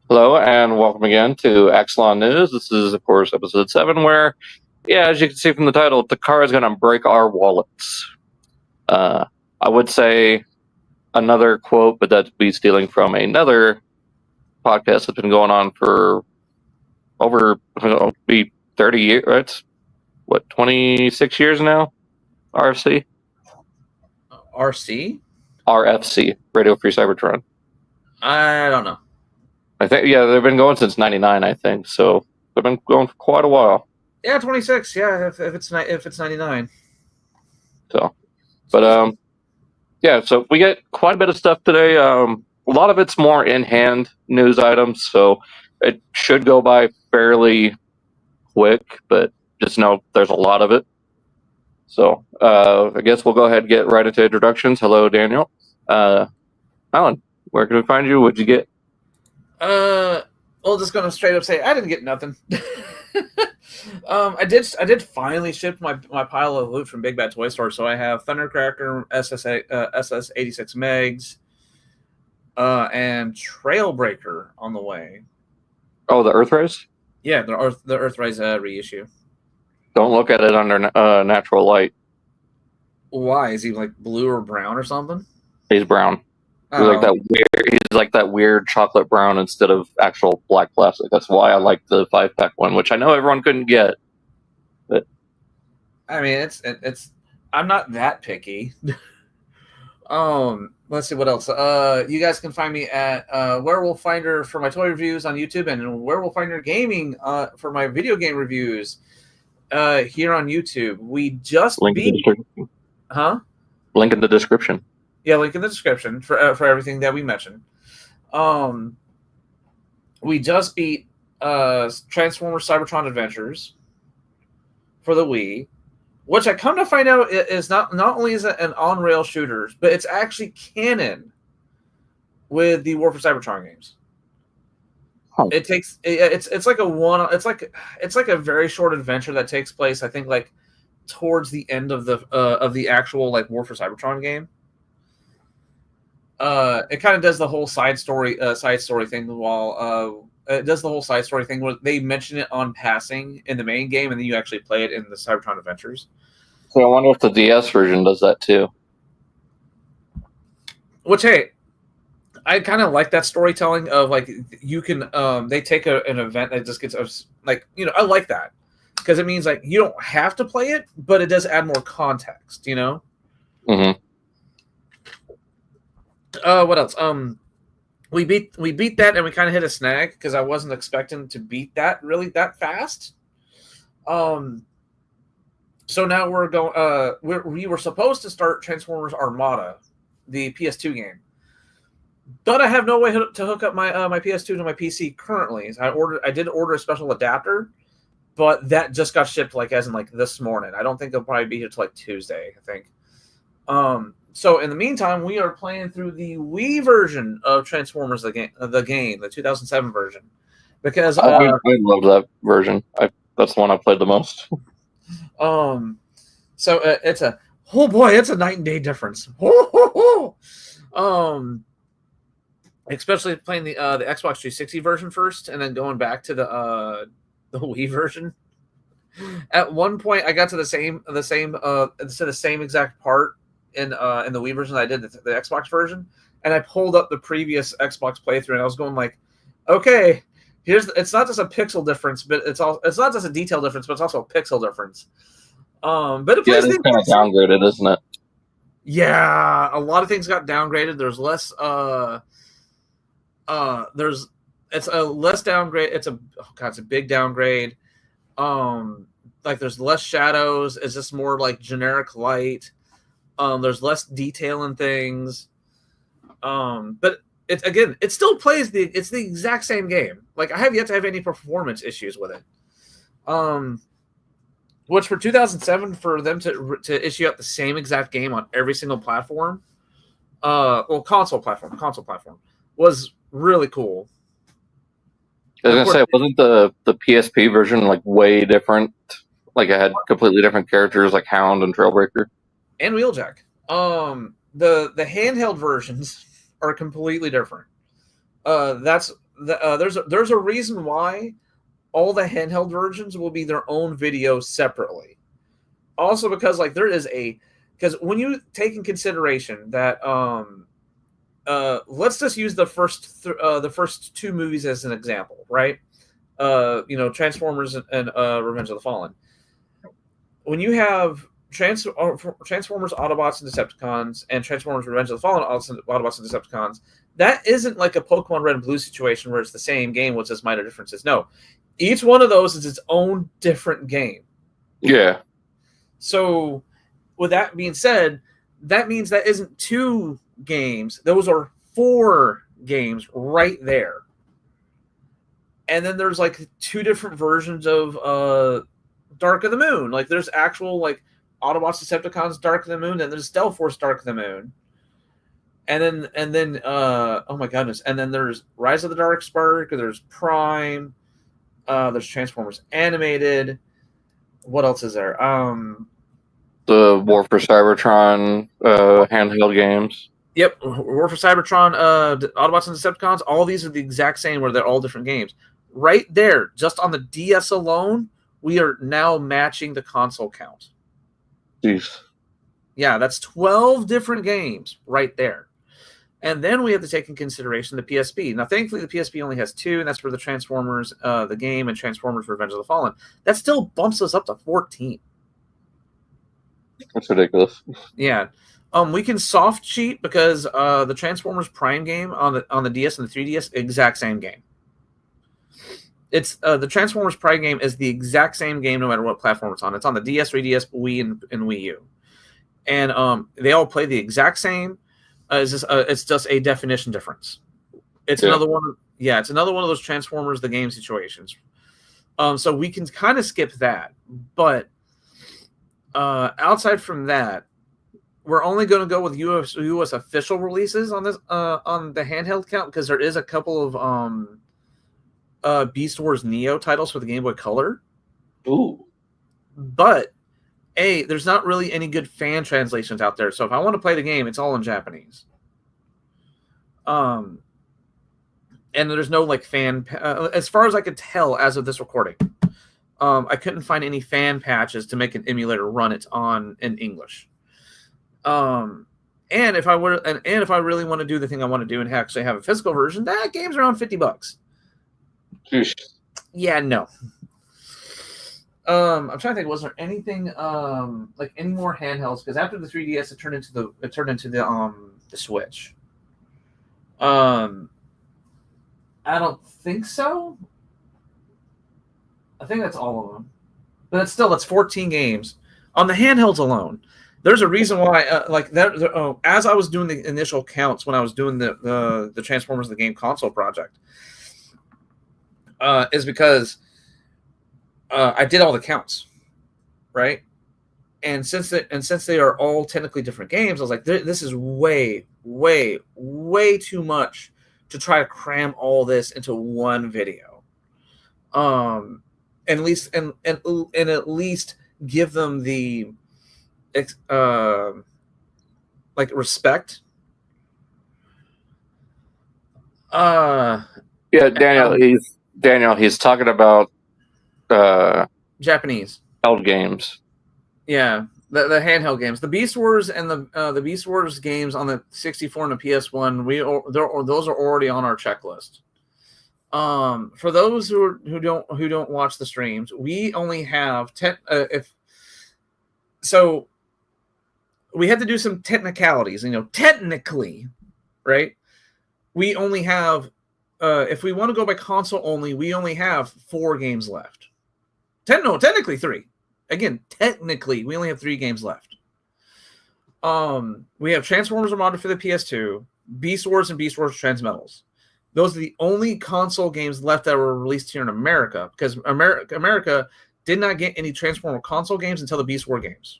Hello and welcome again to Axalon News. This is, of course, episode 7, where, as you can see from the title, Takara is going to break our wallets. I would say another quote, but that'd be stealing from another podcast that's been going on for over 30 years, right? What, 26 years now? RFC? RC? RFC, Radio Free Cybertron. I don't know. I think, they've been going since 99, I think, so they've been going for quite a while. Yeah, 26, yeah, if it's 99. So, but, so we get quite a bit of stuff today. A lot of it's more in-hand news items, so it should go by fairly quick, but just know there's a lot of it. So, I guess we'll go ahead and get right into introductions. Hello, Daniel. Alan, where can we find you? What'd you get? Well, just gonna straight up say I didn't get nothing. I did finally ship my pile of loot from Big Bad Toy Store, so I have Thundercracker, SS 86 Megs, and Trailbreaker on the way. Oh, the Earthrise? Yeah, the Earthrise reissue. Don't look at it under natural light. Why? Is he like blue or brown or something? He's brown. He's like that weird chocolate brown instead of actual black plastic. That's why I like the 5-pack one, which I know everyone couldn't get. But I mean, it's I'm not that picky. Let's see what else. You guys can find me at Werewolf Finder for my toy reviews on YouTube, and Werewolf Finder Gaming for my video game reviews here on YouTube. We just link in the description. Huh? Link in the description. Yeah, link in the description for everything that we mentioned. We just beat Transformers Cybertron Adventures for the Wii, which I come to find out is not only is it an on-rail shooter, but it's actually canon with the War for Cybertron games. Huh. It's like a very short adventure that takes place, I think, like towards the end of the actual like War for Cybertron game. It kind of does the whole side story thing while it does the whole side story thing where they mention it on passing in the main game, and then you actually play it in the Cybertron Adventures. So I wonder if the DS version does that too. Which, hey, I kind of like that storytelling of like you can they take an event that just gets like, I like that because it means like you don't have to play it, but it does add more context, Mm-hmm. What else? We beat that, and we kind of hit a snag because I wasn't expecting to beat that really that fast. So now we're going. We were supposed to start Transformers Armada, the PS2 game, but I have no way to hook up my my PS2 to my PC currently. I did order a special adapter, but that just got shipped as in this morning. I don't think it'll probably be here till Tuesday. I think. So in the meantime, we are playing through the Wii version of Transformers the game, the 2007 version, because I love that version. That's the one I played the most. So it's a it's a night and day difference. Especially playing the Xbox 360 version first, and then going back to the Wii version. At one point, I got to the same exact part in the Wii version that I did the Xbox version, and I pulled up the previous Xbox playthrough, and I was going like, okay, it's not just a pixel difference, but it's not just a detail difference, but it's also a pixel difference. But it's kind of downgraded, isn't it? Yeah, a lot of things got downgraded. There's less it's a less downgrade. It's a big downgrade. There's less shadows. It's just more like generic light. There's less detail in things. But it still plays it's the exact same game. I have yet to have any performance issues with it. Which for 2007, for them to issue out the same exact game on every single platform, console platform was really cool. I was gonna say, wasn't the PSP version way different? It had completely different characters like Hound and Trailbreaker and Wheeljack. The handheld versions are completely different. That's there's a reason why all the handheld versions will be their own video separately. Also, because like because when you take in consideration that let's just use the first two movies as an example, right? Transformers and Revenge of the Fallen. When you have Transformers, Autobots, and Decepticons, and Transformers: Revenge of the Fallen, Autobots and Decepticons, that isn't like a Pokemon Red and Blue situation where it's the same game with just minor differences. No, each one of those is its own different game. Yeah. So, with that being said, that means that isn't 2 games; those are 4 games right there. And then there's like 2 different versions of Dark of the Moon. Like there's actual like Autobots, Decepticons, Dark of the Moon, and there's Stealth Force Dark of the Moon. And then oh my goodness. And then there's Rise of the Dark Spark, there's Prime, there's Transformers Animated. What else is there? The War for Cybertron handheld games. Yep, War for Cybertron, Autobots and Decepticons, all these are the exact same where they're all different games. Right there, just on the DS alone, we are now matching the console count. Jeez. Yeah, that's 12 different games right there. And then we have to take in consideration the PSP. Now, thankfully, the PSP only has 2, and that's for the Transformers, the game, and Transformers Revenge of the Fallen. That still bumps us up to 14. That's ridiculous. Yeah. We can soft cheat because the Transformers Prime game on the DS and the 3DS, exact same game. It's the Transformers Prime game is the exact same game no matter what platform it's on. It's on the DS, 3DS, Wii, and Wii U, and they all play the exact same. It's just a definition difference. It's another one. Yeah, it's another one of those Transformers the game situations. So we can kind of skip that, but outside from that, we're only going to go with US official releases on this on the handheld count because there is a couple of Beast Wars Neo titles for the Game Boy Color. Ooh. But there's not really any good fan translations out there. So if I want to play the game, it's all in Japanese. And there's no like fan as far as I could tell as of this recording. I couldn't find any fan patches to make an emulator run it on in English. And if I really want to do the thing I want to do and actually have a physical version, that game's around $50. Yeah, no. I'm trying to think. Was there anything like any more handhelds? Because after the 3DS, it turned into the Switch. I don't think so. I think that's all of them. But that's 14 games on the handhelds alone. There's a reason why, as I was doing the initial counts when I was doing the Transformers the Game console project, is because I did all the counts, right? And since they are all technically different games, I was like, this is way, way, way too much to try to cram all this into one video. And at least give them the respect. Daniel, he's talking about Japanese held games. Yeah, the handheld games, the Beast Wars and the Beast Wars games on the 64 and the PS1. Those are already on our checklist. For those who don't watch the streams, we only have 10. So we had to do some technicalities. Technically, right? We only have. If we want to go by console only, we only have 4 games left. Technically 3. Again, technically, we only have 3 games left. We have Transformers Armada for the PS2, Beast Wars and Beast Wars Transmetals. Those are the only console games left that were released here in America, because America did not get any Transformer console games until the Beast War games.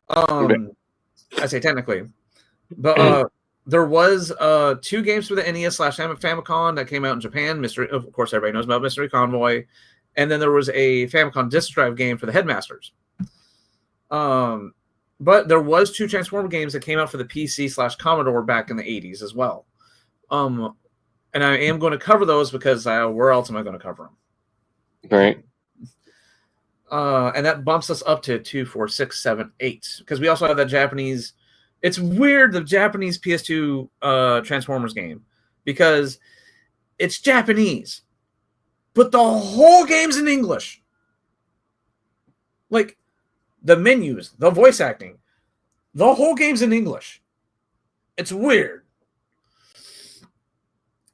I say technically. But there was 2 games for the NES/Famicom that came out in Japan. Of course, everybody knows about Mystery Convoy. And then there was a Famicom Disk Drive game for the Headmasters. But there was 2 Transformer games that came out for the PC/Commodore back in the 80s as well. And I am going to cover those because where else am I going to cover them? Right. And that bumps us up to 2, 4, 6, 7, 8. Because we also have that Japanese. It's weird, the Japanese PS2 Transformers game, because it's Japanese, but the whole game's in English. Like the menus, the voice acting, the whole game's in English. It's weird.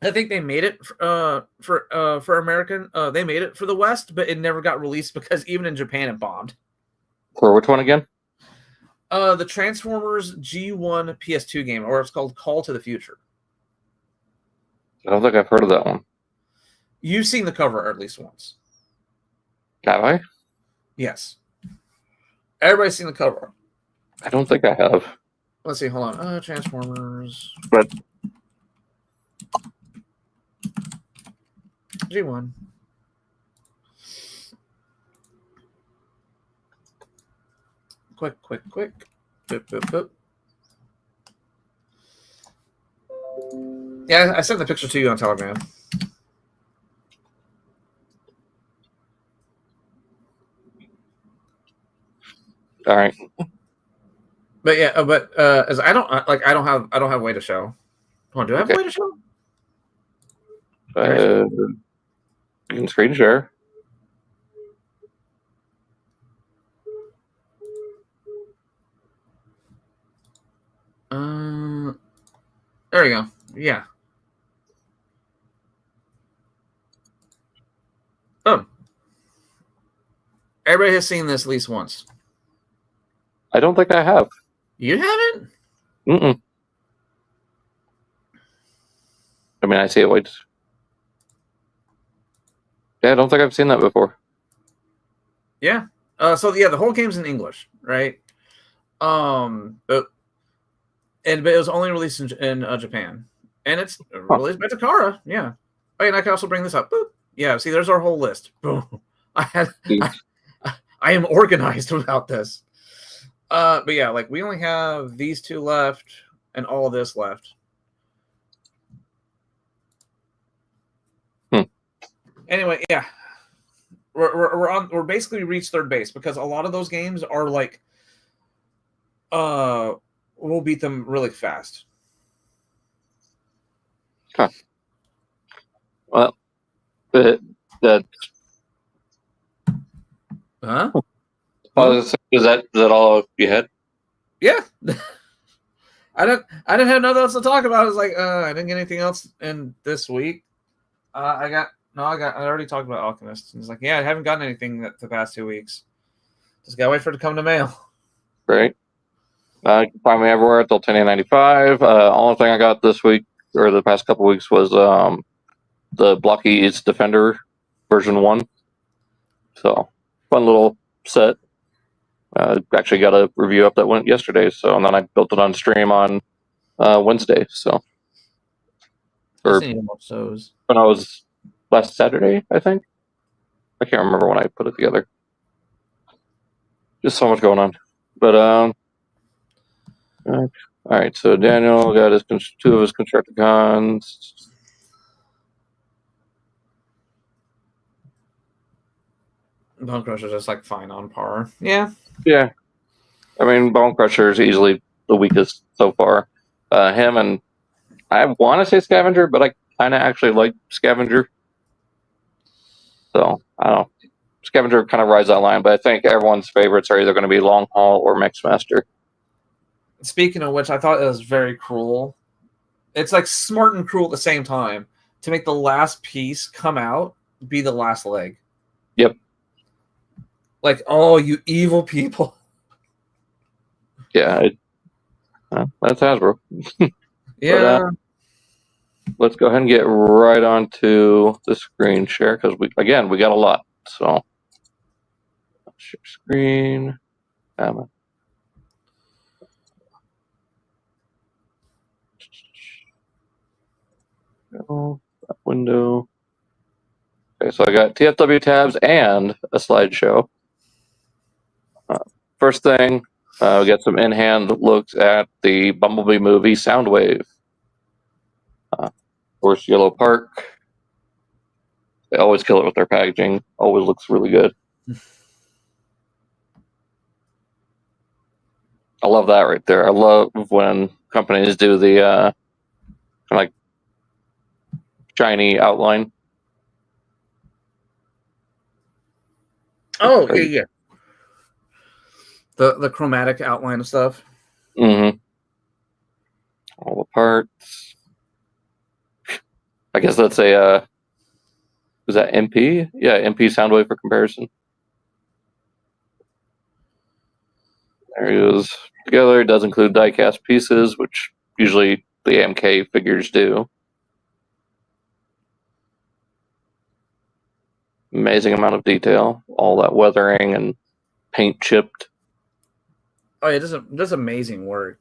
I think they made it for American. They made it for the West, but it never got released because even in Japan it bombed. For which one again? The Transformers G1 PS2 game, or it's called Call to the Future. I don't think I've heard of that one. You've seen the cover at least once. Have I? Yes. Everybody's seen the cover. I don't think I have. Let's see. Hold on. Transformers. But G1. Quick. Boop, boop, boop. Yeah, I sent the picture to you on Telegram. all right. But yeah, as I don't have a way to show. Hold on, do I have a way to show? You can screen share. There we go. Yeah. Oh. Everybody has seen this at least once. I don't think I have. You haven't? Mm-mm. I mean, I see it. Wait. Yeah, I don't think I've seen that before. Yeah. So yeah, the whole game's in English, right? But it was only released in Japan, and it's released by Takara. Yeah. Oh, and I can also bring this up. Boop. Yeah. See, there's our whole list. Boom. I am organized about this. But yeah, like we only have these two left, and all of this left. Anyway, yeah, we're basically reached third base because a lot of those games are like, we'll beat them really fast. Huh. Well, that. Huh? Is that all you had? Yeah. I didn't have nothing else to talk about. I was like, I didn't get anything else in this week. I already talked about Alchemist. And it's like, yeah, I haven't gotten anything the past 2 weeks. Just gotta wait for it to come to mail. Great. You can find me everywhere at Deltania95. Only thing I got this week or the past couple weeks was the Blokees Defender version 1. So fun little set. Actually got a review up that went yesterday. So and then I built it on stream on Wednesday. So or when I was last Saturday, I think. I can't remember when I put it together. Just so much going on. But all right. So Daniel got his 2 of his Constructicons. Bone Crusher's just like fine on par. Yeah. Yeah. I mean, Bone Crusher is easily the weakest so far. Him and I want to say Scavenger, but I kind of actually like Scavenger. So I don't know. Scavenger kind of rides that line, but I think everyone's favorites are either going to be Long Haul or Mixmaster. Speaking of which, I thought it was very cruel. It's like smart and cruel at the same time to make the last piece come out be the last leg. Yep. Like, oh, you evil people. Yeah, that's Hasbro. Yeah. But, let's go ahead and get right onto the screen share because we got a lot. So share screen. That window. Okay, so I got TFW tabs and a slideshow. First thing, we got some in-hand looks at the Bumblebee movie Soundwave. course, YoloPark. They always kill it with their packaging. Always looks really good. I love that right there. I love when companies do the like shiny outline. Oh, yeah. The chromatic outline of stuff. Mm-hmm. All the parts. I guess that's a was that MP? Yeah, MP Soundwave for comparison. There he is together. It does include die-cast pieces, which usually the AMK figures do. Amazing amount of detail. All that weathering and paint chipped. Oh, yeah, does amazing work.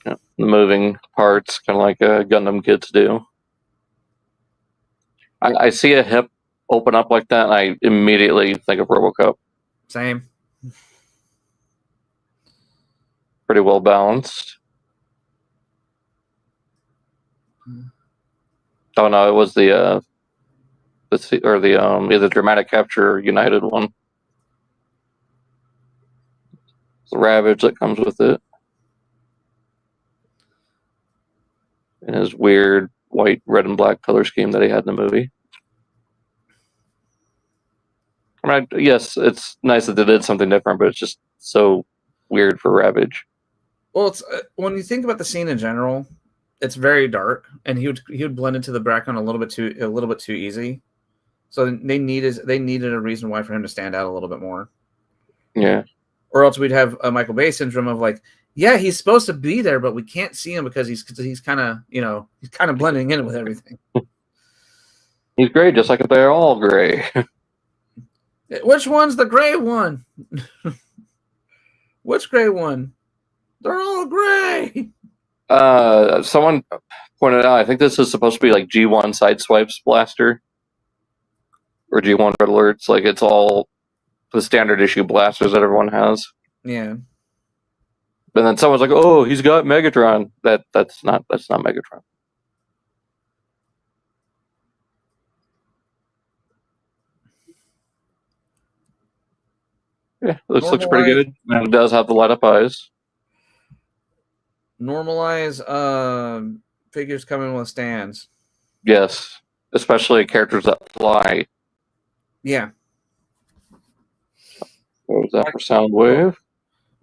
Yeah, moving parts, kind of like Gundam kids do. I see a hip open up like that, and I immediately think of RoboCop. Same. Pretty well balanced. Oh no, it was the Dramatic Capture United one. The Ravage that comes with it. And his weird white, red, and black color scheme that he had in the movie. I mean, yes, it's nice that they did something different, but it's just so weird for Ravage. Well, it's when you think about the scene in general, it's very dark, and he would blend into the background a little bit too easy. So they needed a reason why for him to stand out a little bit more. Yeah. Or else we'd have a Michael Bay syndrome of like, yeah, he's supposed to be there, but we can't see him because he's kind of blending in with everything. He's gray, just like if they're all gray. Which one's the gray one? Which gray one? They're all gray. Someone pointed out, I think this is supposed to be like G1 Sideswipes blaster. Or G1 Red Alerts. Like, it's all the standard issue blasters that everyone has. Yeah. And then someone's like, "Oh, he's got Megatron." That's not Megatron. Yeah, this looks pretty good. And it does have the light up eyes. Normalize figures coming with stands. Yes, especially characters that fly. Yeah. What was that for Soundwave?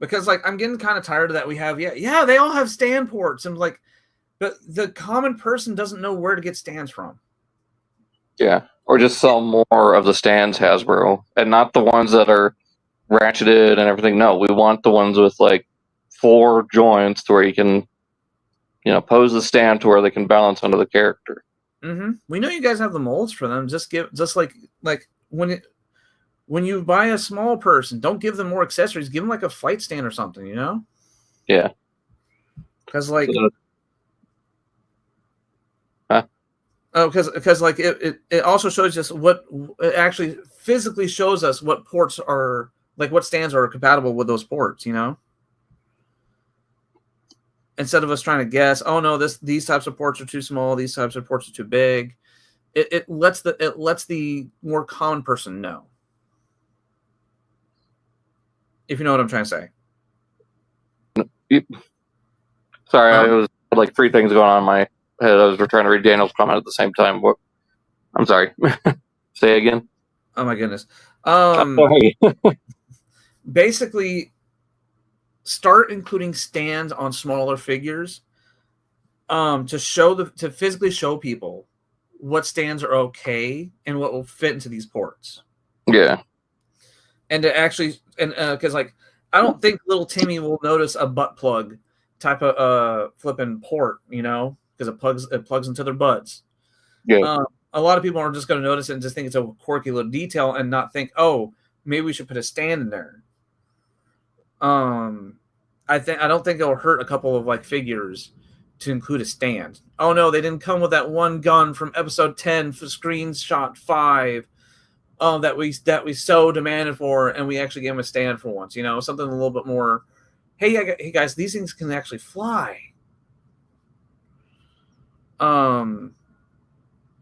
Because like I'm getting kind of tired of that. We have they all have stand ports, and like, but the common person doesn't know where to get stands from. Yeah, or just sell more of the stands, Hasbro, and not the ones that are ratcheted and everything. No, we want the ones with like 4 joints to where you can, pose the stand to where they can balance onto the character. Mm-hmm. We know you guys have the molds for them. Just like when you buy a small person, don't give them more accessories. Give them like a fight stand or something, Yeah. Because like, because like it also shows us it actually physically shows us what ports are like, what stands are compatible with those ports, Instead of us trying to guess, oh no, these types of ports are too small, these types of ports are too big. It lets the more common person know. If you know what I'm trying to say. Sorry, I was like 3 things going on in my head. I was trying to read Daniel's comment at the same time. What? I'm sorry. Say again. Oh my goodness. Basically, start including stands on smaller figures, to physically show people what stands are okay and what will fit into these ports. Yeah. And to actually, because like, I don't think little Timmy will notice a butt plug type of flipping port, because it plugs into their butts. Yeah. A lot of people are just going to notice it and just think it's a quirky little detail and not think, oh, maybe we should put a stand in there. I don't think it'll hurt a couple of like figures to include a stand. Oh no, they didn't come with that one gun from episode 10 for screenshot 5. That we so demanded for, and we actually gave them a stand for once. Something a little bit more. Hey guys, these things can actually fly.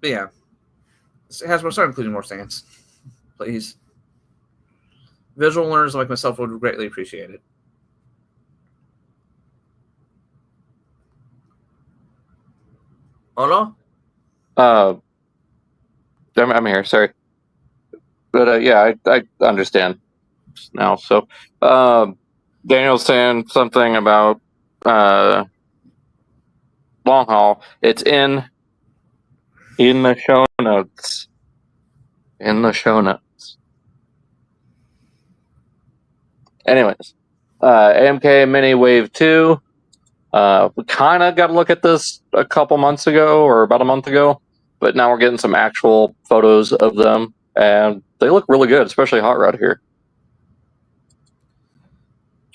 But yeah, Hasbro, start including more stands, please. Visual learners like myself would greatly appreciate it. Oh no? I'm here. Sorry, but yeah, I understand now. So, Daniel's saying something about long haul. It's in the show notes. In the show notes. Anyways, AMK Mini Wave 2. We kind of got a look at this a couple months ago, or about a month ago, but now we're getting some actual photos of them, and they look really good, especially Hot Rod here.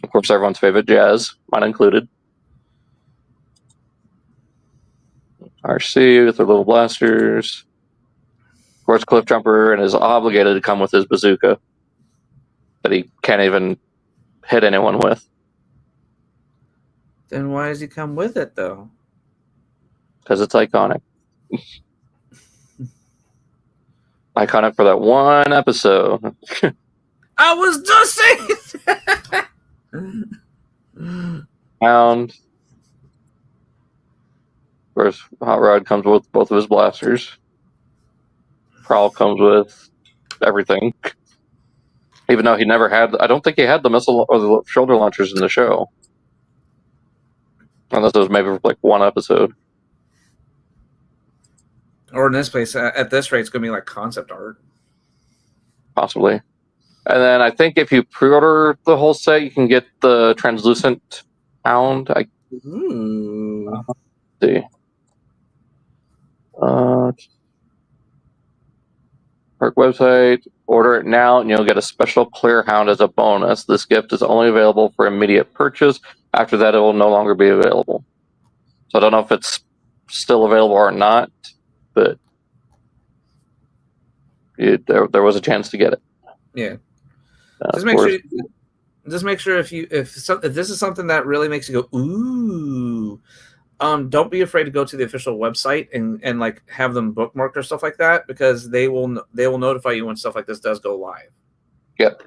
Of course, everyone's favorite, Jazz, mine included. RC with their little blasters. Of course, Cliff Jumper and is obligated to come with his bazooka that he can't even hit anyone with. Then why does he come with it, though? Because it's iconic. Iconic for that one episode. I was just saying. Pound. Of course, Hot Rod comes with both of his blasters. Prowl comes with everything. Even though he never had, I don't think he had the missile or the shoulder launchers in the show. Unless it was maybe for like one episode. Or in this place, at this rate, it's going to be like concept art. Possibly. And then I think if you pre-order the whole set, you can get the translucent hound. Ooh. Let's see. Park website. Order it now, and you'll get a special clear hound as a bonus. This gift is only available for immediate purchase. After that, it will no longer be available. So I don't know if it's still available or not, but there was a chance to get it. Yeah. Just make sure if this is something that really makes you go ooh, don't be afraid to go to the official website and like have them bookmarked or stuff like that, because they will notify you when stuff like this does go live. Yep.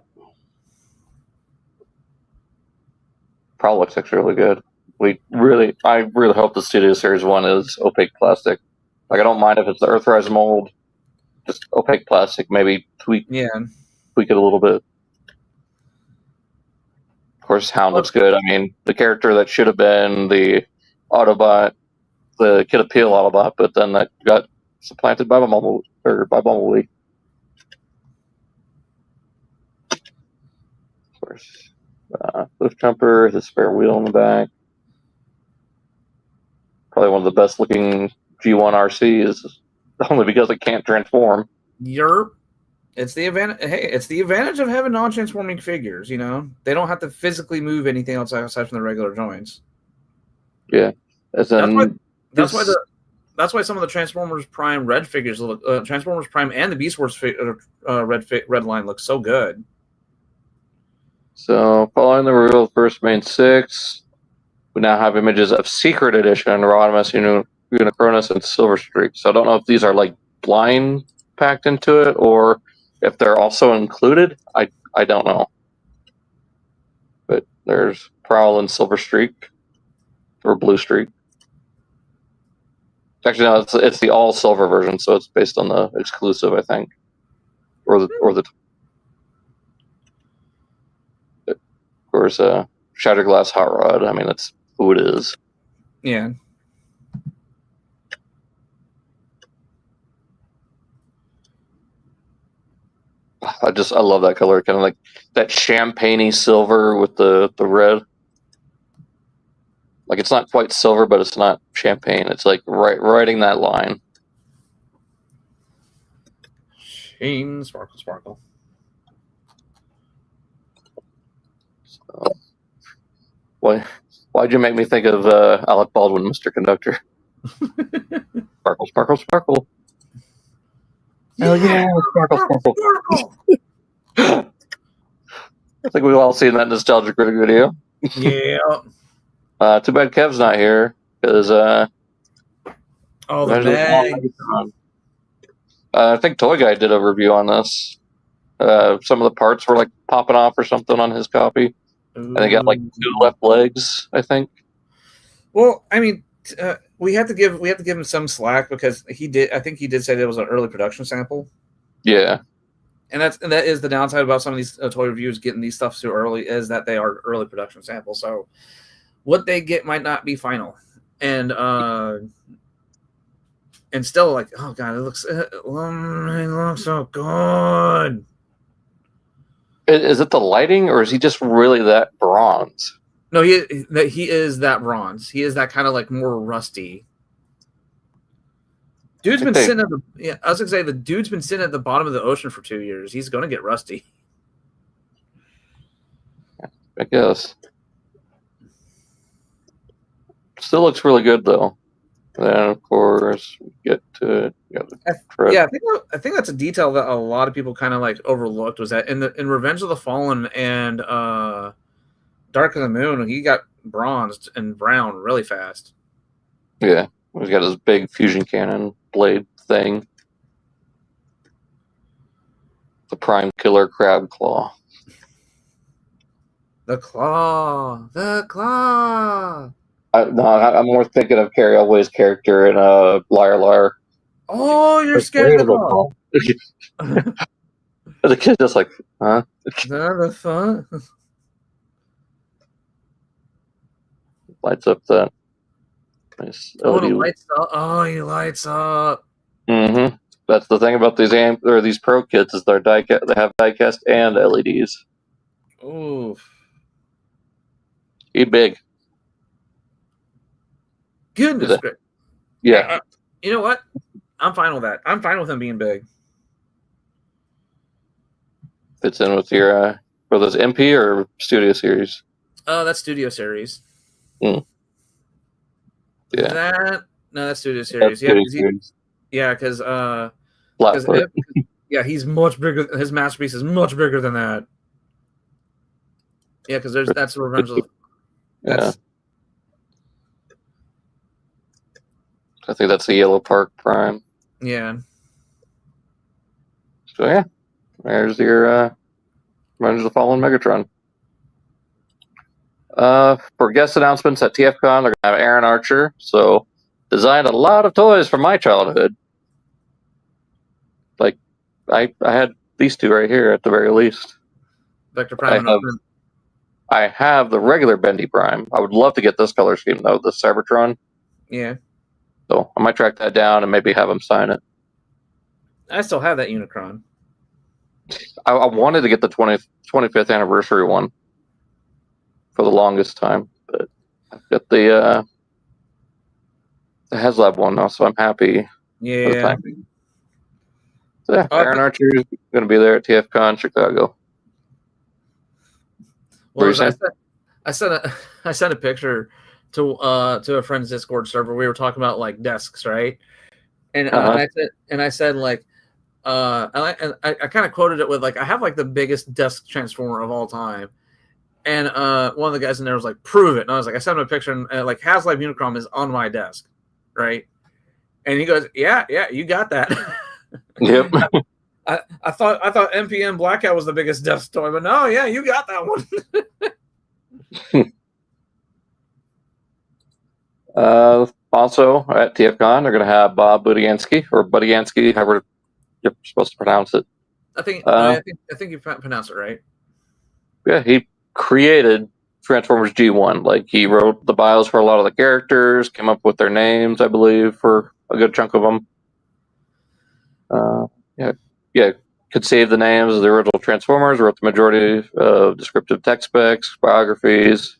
Probably looks actually really good. I really hope the Studio Series 1 is opaque plastic. Like, I don't mind if it's the Earthrise mold, just opaque plastic, maybe tweak it a little bit. Of course, Hound looks good. I mean, the character that should have been the Autobot, the Kid Appeal Autobot, but then that got supplanted by Bumblebee. Of course. Cliff Jumper, the spare wheel in the back. Probably one of the best looking G1 RCs, only because it can't transform. Yerp. It's the advantage. Hey, it's the advantage of having non-transforming figures. You know, they don't have to physically move anything else aside from the regular joints. Yeah, that's why some of the Transformers Prime red figures look. Transformers Prime and the Beast Wars red line looks so good. So, following the reveal of the first main six, we now have images of Secret Edition, Rodimus, Unicronus, and Silver Streak. So I don't know if these are like blind packed into it or if they're also included. I don't know. But there's Prowl and Silver Streak, or Blue Streak. Actually, no, it's the all silver version, so it's based on the exclusive, I think, or the. Of course, Shatterglass Hot Rod. I mean, that's who it is. Yeah. I love that color, kind of like that champagne-y silver with the red. Like, it's not quite silver, but it's not champagne. It's like riding that line. Sheen, sparkle, sparkle. So, why'd you make me think of Alec Baldwin, Mr. Conductor? Sparkle, sparkle, sparkle. Hell yeah, sparkle, sparkle, sparkle. I think we've all seen that Nostalgia Critic video. Yeah. Too bad Kev's not here, because the bag. I think Toy Guy did a review on this. Some of the parts were like popping off or something on his copy, and they got like 2 left legs, I think. Well, I mean, we have to give him some slack because he did. I think he did say that it was an early production sample. Yeah, and that is the downside about some of these toy reviews getting these stuff too early is that they are early production samples. So what they get might not be final, and still like, oh god, it looks so good. Is it the lighting, or is he just really that bronze? No, he is that bronze. He is that kind of like more rusty. Dude's been sitting at the. I was gonna say the dude's been sitting at the bottom of the ocean for 2 years. He's gonna get rusty. I guess. Still looks really good though. Then of course we get to I think that's a detail that a lot of people kind of like overlooked was that in Revenge of the Fallen and Dark of the Moon, he got bronzed and brown really fast. Yeah, he's got his big fusion cannon blade thing. The Prime Killer Crab Claw. The claw. I'm more thinking of Carrie Elway's character in Liar Liar. Oh, you're scared of the claw. The kid's just like, huh? That's fun. Lights up that nice LED. Lights up. Oh, he lights up. Mm-hmm. That's the thing about these Pro kits is they have diecast and LEDs. Oof. He big. Goodness. Yeah. You know what? I'm fine with that. I'm fine with him being big. Fits in with your for those MP or Studio Series. That's Studio Series. Mm. Yeah. That's Studio Series. Because he's much bigger. His masterpiece is much bigger than that. Yeah, because that's Revenge of. Yeah. I think that's the YoloPark Prime. Yeah. So yeah, there's your Revenge of the Fallen Megatron. For guest announcements at TFCon, they're gonna have Aaron Archer. So designed a lot of toys from my childhood. Like I had these two right here at the very least. Vector Prime. I have the regular Bendy Prime. I would love to get this color scheme though, the Cybertron. Yeah. So I might track that down and maybe have him sign it. I still have that Unicron. I wanted to get the 25th anniversary one for the longest time, but I've got the HasLab one now, so I'm happy. Yeah. For the time being. So yeah, Aaron Archer is going to be there at TFCon Chicago. Well, I sent a picture to a friend's Discord server. We were talking about like desks, right? And I said like I kind of quoted it with like, I have like the biggest desk transformer of all time. And one of the guys in there was like, prove it. And I was like, I sent him a picture and like HasLab Unicron is on my desk, right? And he goes, yeah, you got that. Yep. I thought MPN Blackout was the biggest desk toy, but no, yeah, you got that one. Also at TFCon, they're going to have Bob Budiansky or Budiansky, however you're supposed to pronounce it. I think you pronounce it right. Yeah, he created Transformers G1. Like he wrote the bios for a lot of the characters, came up with their names, I believe, for a good chunk of them. Could save the names of the original Transformers, wrote the majority of descriptive tech specs, biographies,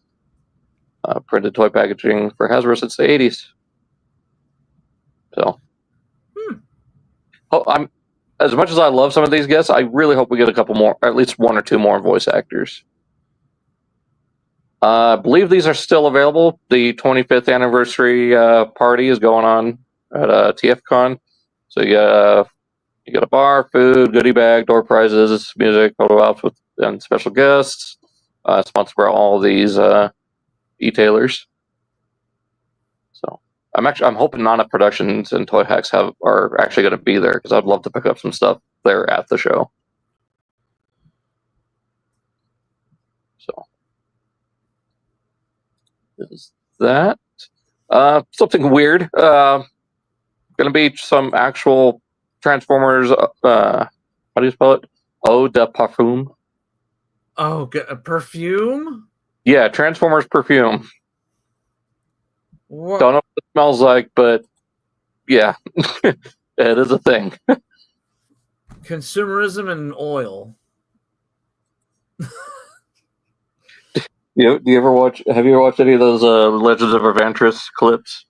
printed toy packaging for Hasbro since the 80s. So, I'm as much as I love some of these guests, I really hope we get a couple more, or at least one or two more voice actors. I believe these are still available. The 25th anniversary party is going on at TFCon. So you got a bar, food, goodie bag, door prizes, music, photo ops with and special guests. Sponsored by all these e-tailers. So I'm hoping Nana Productions and Toy Hacks are actually going to be there because I'd love to pick up some stuff there at the show. So is that something weird? Going to be some actual Transformers. How do you spell it? Eau de Parfum. Oh, Perfume? Yeah, Transformers Perfume. What? Don't know what it smells like, but yeah, it is a thing. Consumerism and oil. Do you ever watch? Have you ever watched any of those Legends of Evantris clips?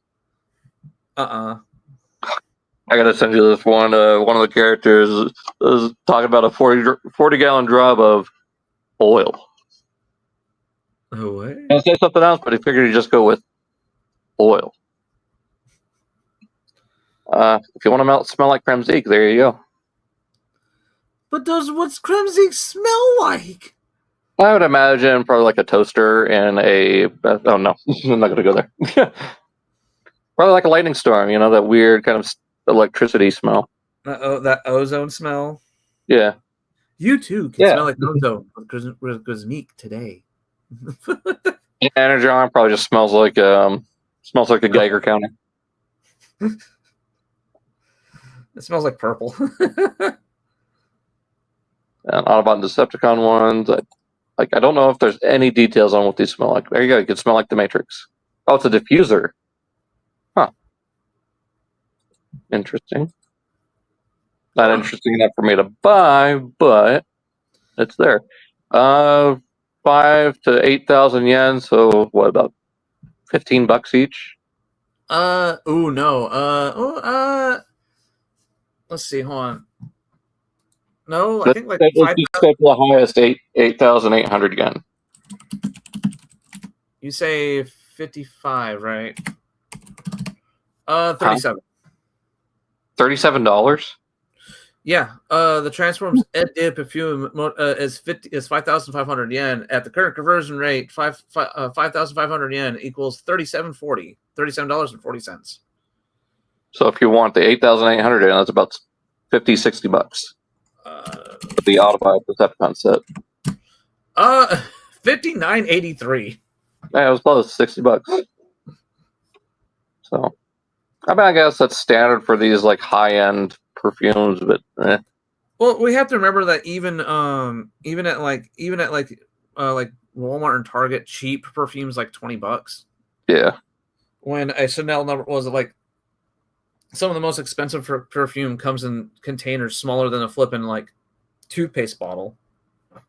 Uh-uh. I gotta send you this one. One of the characters is talking about a 40-gallon drum of oil. Oh, what? I'll say something else, but he figured he'd just go with oil. If you want to smell like Kremzik, there you go. But what's Kremzik smell like? I would imagine probably like a toaster and a. Oh no, I'm not gonna go there. Probably like a lightning storm. You know, that weird kind of electricity smell. That ozone smell. Yeah. You too can smell like ozone because meek today. Energon probably just smells like the Geiger counter. It smells like purple. And Autobot and Decepticon ones. I don't know if there's any details on what these smell like. There you go. You could smell like the Matrix. Oh, it's a diffuser. Huh. Interesting. Not interesting enough for me to buy, but it's there. 5,000 to 8,000 yen. So what, about $15 each? Let's see. Hold on. No, I think like let's just go to the highest 8,800 yen. You say 55, right? 37. $37? Yeah. The Transformers Perfume is 5,500 yen. At the current conversion rate, 5,500 yen equals $37.40. So if you want the 8,800 yen, that's about $50-$60. The Autobot Decepticon set. $59.83. Yeah, it was close, $60. So, I mean, I guess that's standard for these like high-end perfumes, but Well, we have to remember that even at Walmart and Target, cheap perfumes like $20. Yeah. When a Chanel number was like some of the most expensive perfume comes in containers smaller than a flippin' like toothpaste bottle,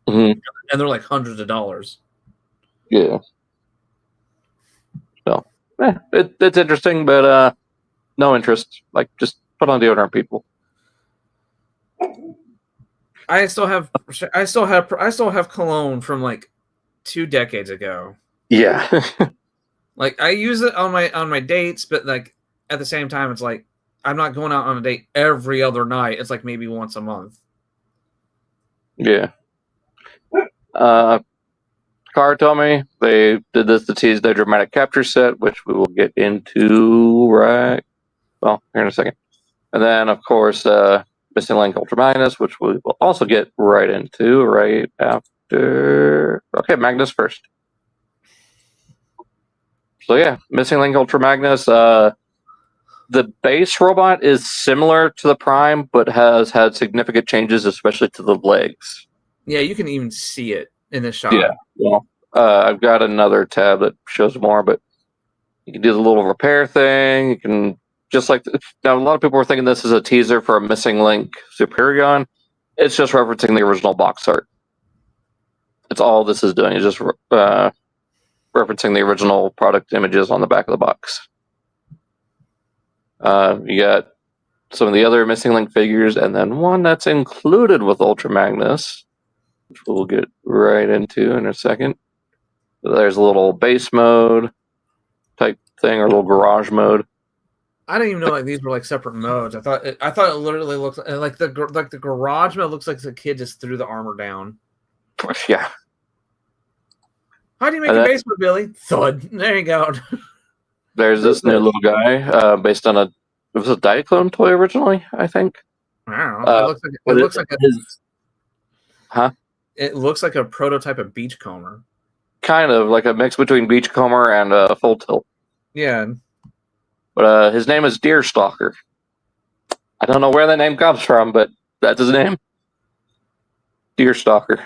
and they're like hundreds of dollars. Yeah. So, it's interesting, but no interest. Like, just put on deodorant, people. I still have cologne from like 2 decades ago. Yeah. Like I use it on my dates, but like at the same time, it's like I'm not going out on a date every other night. It's like maybe once a month. Yeah. Takara told me they did this to tease their dramatic capture set, which we will get into here in a second. And then, of course, Missing Link Ultra Magnus, which we will also get right into right after. Okay, Magnus first. So yeah, Missing Link Ultra Magnus. The base robot is similar to the Prime, but has had significant changes, especially to the legs. Yeah, you can even see it in this shot. Yeah. Well, I've got another tab that shows more, but you can do the little repair thing. You can now. A lot of people were thinking this is a teaser for a Missing Link Superion. It's just referencing the original box art. It's all this is doing. It's just referencing the original product images on the back of the box. You got some of the other Missing Link figures, and then one that's included with Ultra Magnus, which we'll get right into in a second. So there's a little base mode type thing, or a little garage mode. I didn't even know like these were like separate modes. I thought it literally looks like the garage mode looks like the kid just threw the armor down. Yeah. How do you make a base mode, Billy? Thud. There you go. there's this new little guy based on it was a Diaclone toy originally, I think. I don't know. It looks like a prototype of Beachcomber. Kind of like a mix between Beachcomber and Full Tilt. Yeah. But his name is Deerstalker. I don't know where that name comes from, but that's his name. Deerstalker.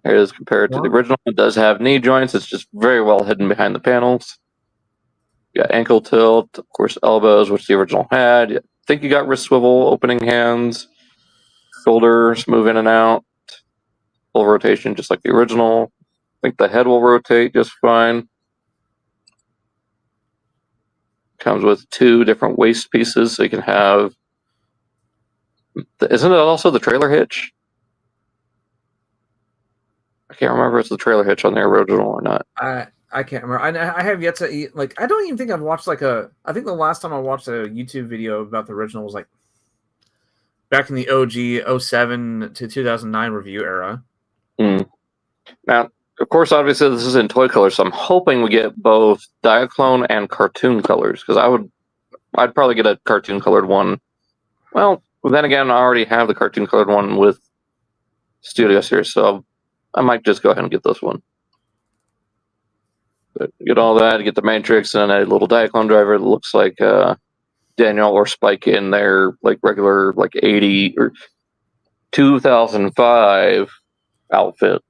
It is compared to the original. It does have knee joints. It's just very well hidden behind the panels. You got ankle tilt, of course, elbows, which the original had. I think you got wrist swivel, opening hands, shoulders move in and out, full rotation, just like the original. I think the head will rotate just fine. Comes with 2 different waist pieces, so you can have. Isn't it also the trailer hitch? I can't remember if it's the trailer hitch on the original or not. I can't remember. I have yet to eat. Like, I don't even think I've watched I think the last time I watched a YouTube video about the original was like back in the OG 07 to 2009 review era. Now, of course, obviously this is in toy colors, so I'm hoping we get both Diaclone and cartoon colors, because I'd probably get a cartoon colored one. Well, then again, I already have the cartoon colored one with Studio Series, so I might just go ahead and get this one. But get all that, get the Matrix and a little Diaclone driver that looks like Daniel or Spike in their like regular like 80 or 2005 outfit.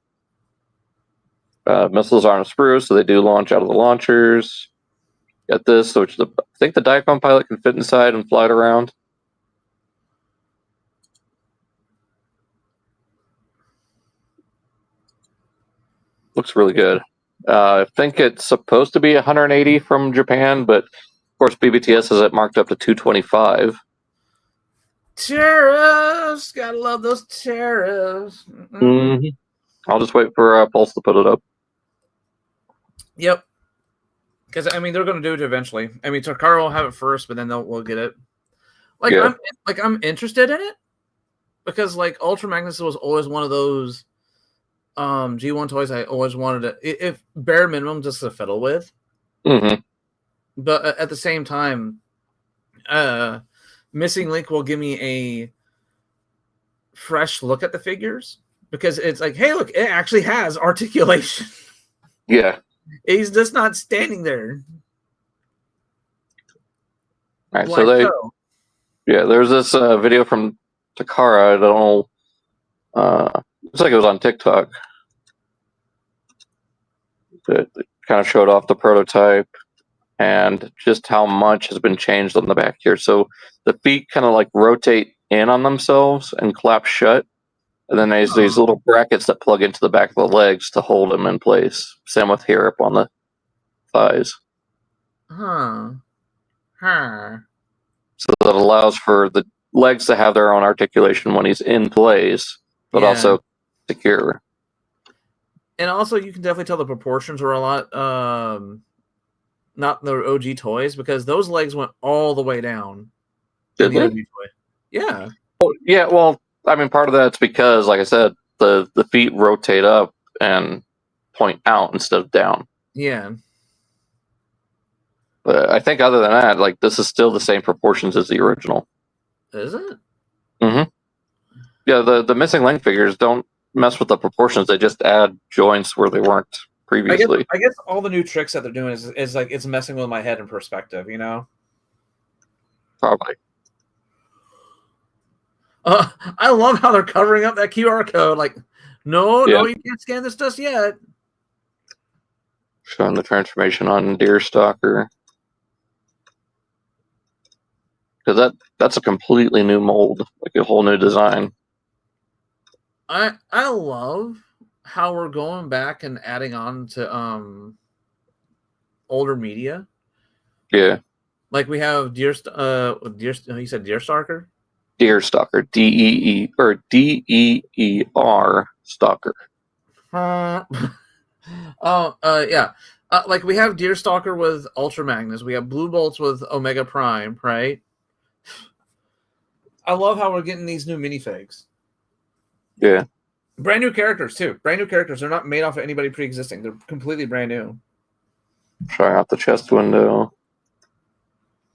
Missiles aren't a sprue, so they do launch out of the launchers. Got this, which I think the Diaclone pilot can fit inside and fly it around. Looks really good. I think it's supposed to be 180 from Japan, but of course BBTS has it marked up to 225. Tariffs! Gotta love those tariffs. I'll just wait for Pulse to put it up. Yep. Because I mean, they're going to do it eventually. I mean, Takara will have it first, but then we'll get it. Like, yeah. I'm interested in it because like Ultra Magnus was always one of those G1 toys I always wanted to, if bare minimum, just to fiddle with. But at the same time, Missing Link will give me a fresh look at the figures because it's like, hey, look, it actually has articulation. Yeah. He's just not standing there. All right, so there's this video from Takara. I don't know. Looks like it was on TikTok. That kind of showed off the prototype and just how much has been changed on the back here. So the feet kind of like rotate in on themselves and clap shut. And then there's these little brackets that plug into the back of the legs to hold them in place. Same with here up on the thighs. So that allows for the legs to have their own articulation when he's in place, but also secure. And also, you can definitely tell the proportions are a lot, not the OG toys, because those legs went all the way down. Did they? OG toy. Yeah. Oh, yeah, well, I mean, part of that's because, like I said, the feet rotate up and point out instead of down. Yeah. But I think other than that, like, this is still the same proportions as the original. Is it? Yeah, the Missing Link figures don't mess with the proportions. They just add joints where they weren't previously. I guess all the new tricks that they're doing is like it's messing with my head in perspective, you know? Probably. I love how they're covering up that QR code. Like, no, you can't scan this just yet. Showing the transformation on Deerstalker. Because that's a completely new mold, like a whole new design. I love how we're going back and adding on to older media. Yeah. Like we have you said Deerstalker? Deerstalker. DEER Stalker. Yeah. Like we have Deerstalker with Ultra Magnus. We have Blue Bolts with Omega Prime, right? I love how we're getting these new minifigs. Yeah. Brand new characters, too. Brand new characters. They're not made off of anybody pre-existing. They're completely brand new. Showing out the chest window.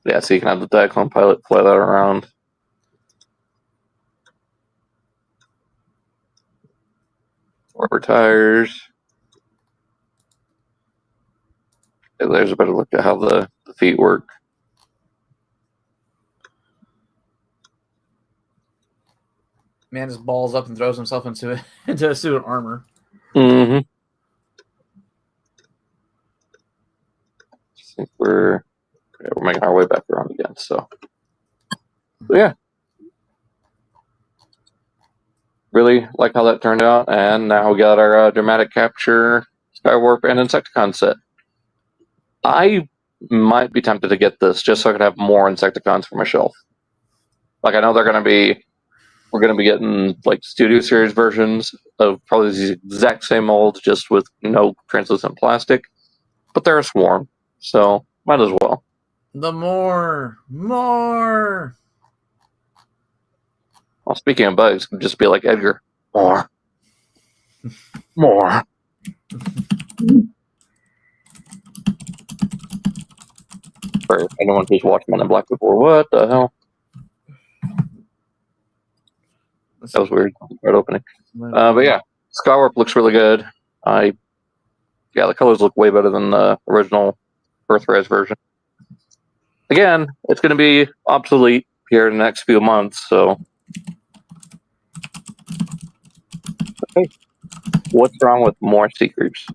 Yeah, so you can have the Diaclone pilot fly that around. Rubber tires. Okay, there's a better look at how the feet work. Man just balls up and throws himself into a suit of armor. Mm-hmm. I think we're making our way back around again. So yeah, really like how that turned out, and now we got our dramatic capture, Skywarp, and Insecticon set. I might be tempted to get this just so I could have more Insecticons for my shelf. Like I know we're going to be getting like Studio Series versions of probably the exact same molds, just with no translucent plastic, but they're a swarm, so might as well. The more. Well, speaking of bugs, could just be like Edgar, more. For anyone who's watched Men in Black before, what the hell? That was weird. Right opening. But yeah, Skywarp looks really good. The colors look way better than the original Earthrise version. Again, it's going to be obsolete here in the next few months, so. Okay. What's wrong with more Seekers?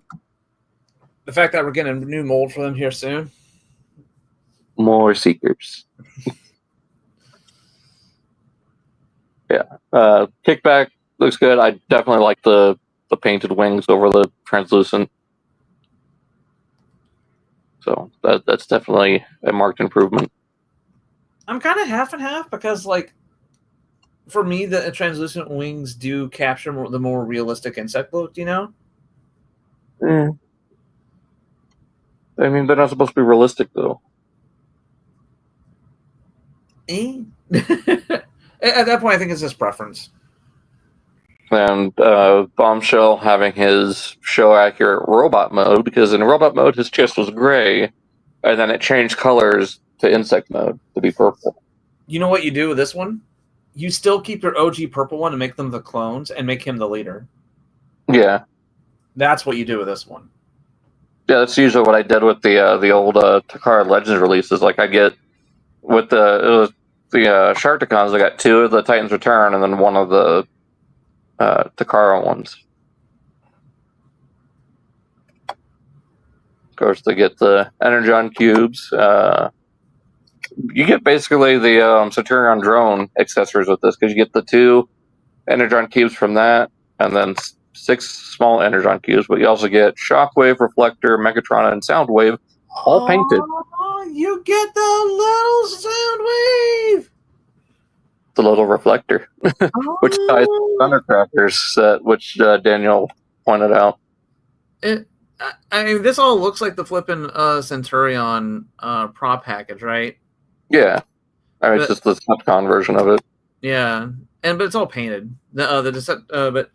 The fact that we're getting a new mold for them here soon. More Seekers. Yeah. Kickback looks good. I definitely like the painted wings over the translucent. So that's definitely a marked improvement. I'm kind of half and half because, like, for me, the translucent wings do capture the more realistic insect look, you know? I mean, they're not supposed to be realistic, though. At that point, I think it's just preference. And Bombshell having his show-accurate robot mode, because in robot mode, his chest was gray, and then it changed colors to insect mode to be purple. You know what you do with this one? You still keep your OG purple one and make them the clones and make him the leader. Yeah. That's what you do with this one. Yeah, that's usually what I did with the old Takara Legends releases. Like I get with the Sharkticons, I got 2 of the Titans Return and then 1 of the Takara ones. Of course, they get the Energon cubes. You get basically the Saturnian drone accessories with this because you get the 2 Energon cubes from that, and then 6 small Energon cubes. But you also get Shockwave, Reflector, Megatron, and Soundwave, all painted. Oh, you get the little Soundwave. The little reflector, which ties to Thundercrackers set, which Daniel pointed out. I mean, this all looks like the flippin' Centurion prop package, right? Yeah, I mean, it's just the TFCon version of it. Yeah, but it's all painted. But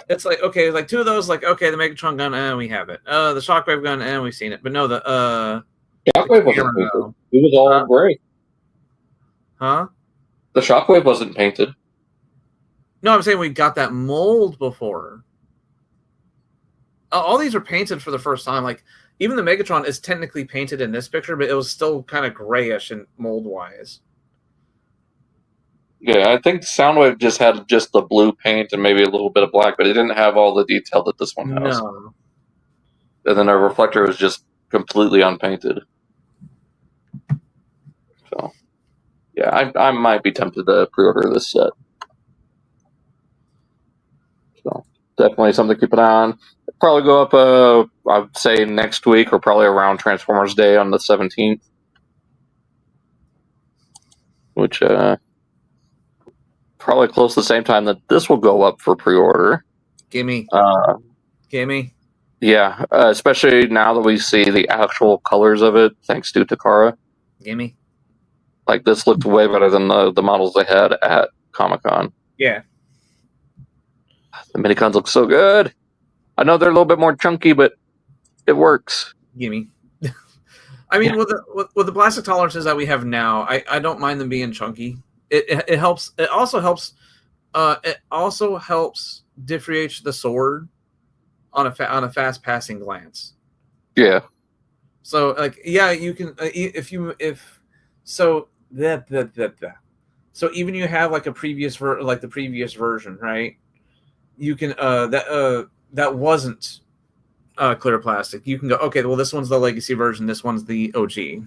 it's like, okay, like 2 of those, like, okay, the Megatron gun, and we have it. The Shockwave gun, and we've seen it. But no, the Shockwave wasn't painted. It was all gray. Huh? The Shockwave wasn't painted. No, I'm saying we got that mold before. All these are painted for the first time. Like, even the Megatron is technically painted in this picture, but it was still kind of grayish and mold-wise. Yeah, I think Soundwave just had just the blue paint and maybe a little bit of black, but it didn't have all the detail that this one has. No. And then our Reflector was just completely unpainted. So, yeah, I might be tempted to pre-order this set. So, definitely something to keep an eye on. Probably go up, I would say next week or probably around Transformers Day on the 17th. Which, probably close to the same time that this will go up for pre-order. Gimme. Yeah, especially now that we see the actual colors of it, thanks to Takara. Gimme. Like, this looked way better than the models they had at Comic-Con. Yeah. The Minicons look so good. I know they're a little bit more chunky, but it works. Gimme. I mean, with the plastic tolerances that we have now, I don't mind them being chunky. It helps. It also helps. It also helps differentiate the sword on a fast passing glance. Yeah. So like, yeah, you can so even you have like the previous version, right? You can that wasn't clear plastic. You can go, okay, well, this one's the legacy version, this one's the OG.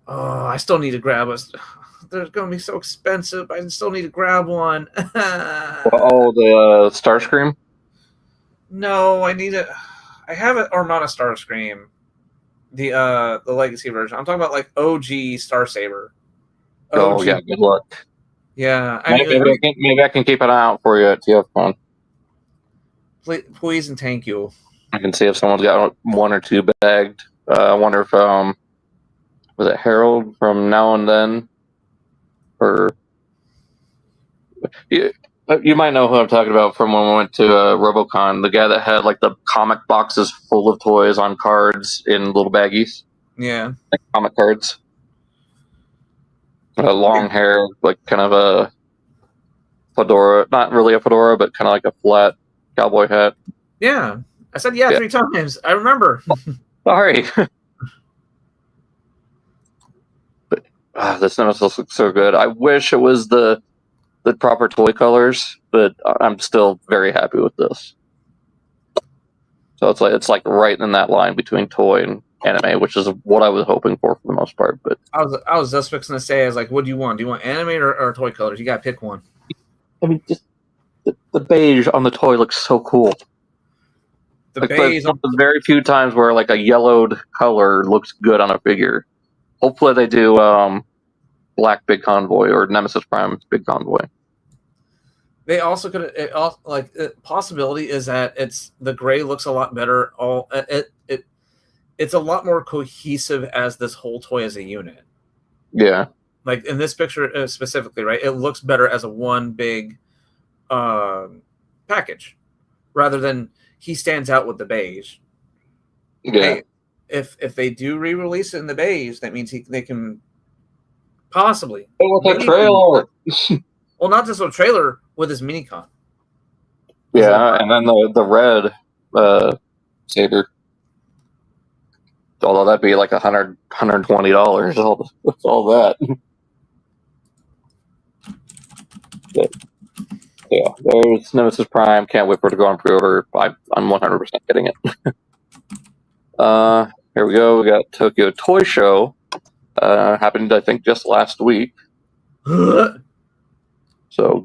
Oh, I still need to grab us. They're going to be so expensive. I still need to grab one. Oh, the Starscream? No, I need it. I have it, or not a Starscream. The legacy version. I'm talking about like OG Starsaber. Oh, yeah, good luck. Yeah. Maybe I can keep an eye out for you at TFCon. Please and thank you. I can see if someone's got one or two bagged. I wonder if was it Harold from Now and Then, or you might know who I'm talking about from when we went to RoboCon. The guy that had like the comic boxes full of toys on cards in little baggies. Yeah, like comic cards. Long hair, like kind of a fedora, not really a fedora, but kind of like a flat cowboy hat. Yeah, I said yeah 3 times. I remember. Sorry. But this Nemesis looks so good. I wish it was the proper toy colors, but I'm still very happy with this. So it's like right in that line between toy and anime, which is what I was hoping for the most part. But I was just fixing to say, I was like, what do you want? Do you want anime or toy colors? You got to pick one. I mean, just the beige on the toy looks so cool. The beige on there's very few times where like a yellowed color looks good on a figure. Hopefully they do Black Big Convoy or Nemesis Prime Big Convoy. They also could possibility is that the gray looks a lot better. It's a lot more cohesive as this whole toy as a unit. Yeah. Like in this picture specifically, right? It looks better as a one big package rather than he stands out with the beige. Yeah. Hey, if they do re-release it in the beige, that means they can possibly. Oh, with a trailer. Well, not just a trailer, with his minicon. Yeah, and then the red saber. Although that'd be like $120. All that. But, yeah, there's Nemesis Prime. Can't wait for it to go on pre-order. I'm 100% getting it. Here we go. We got Tokyo Toy Show. Happened, I think, just last week. So,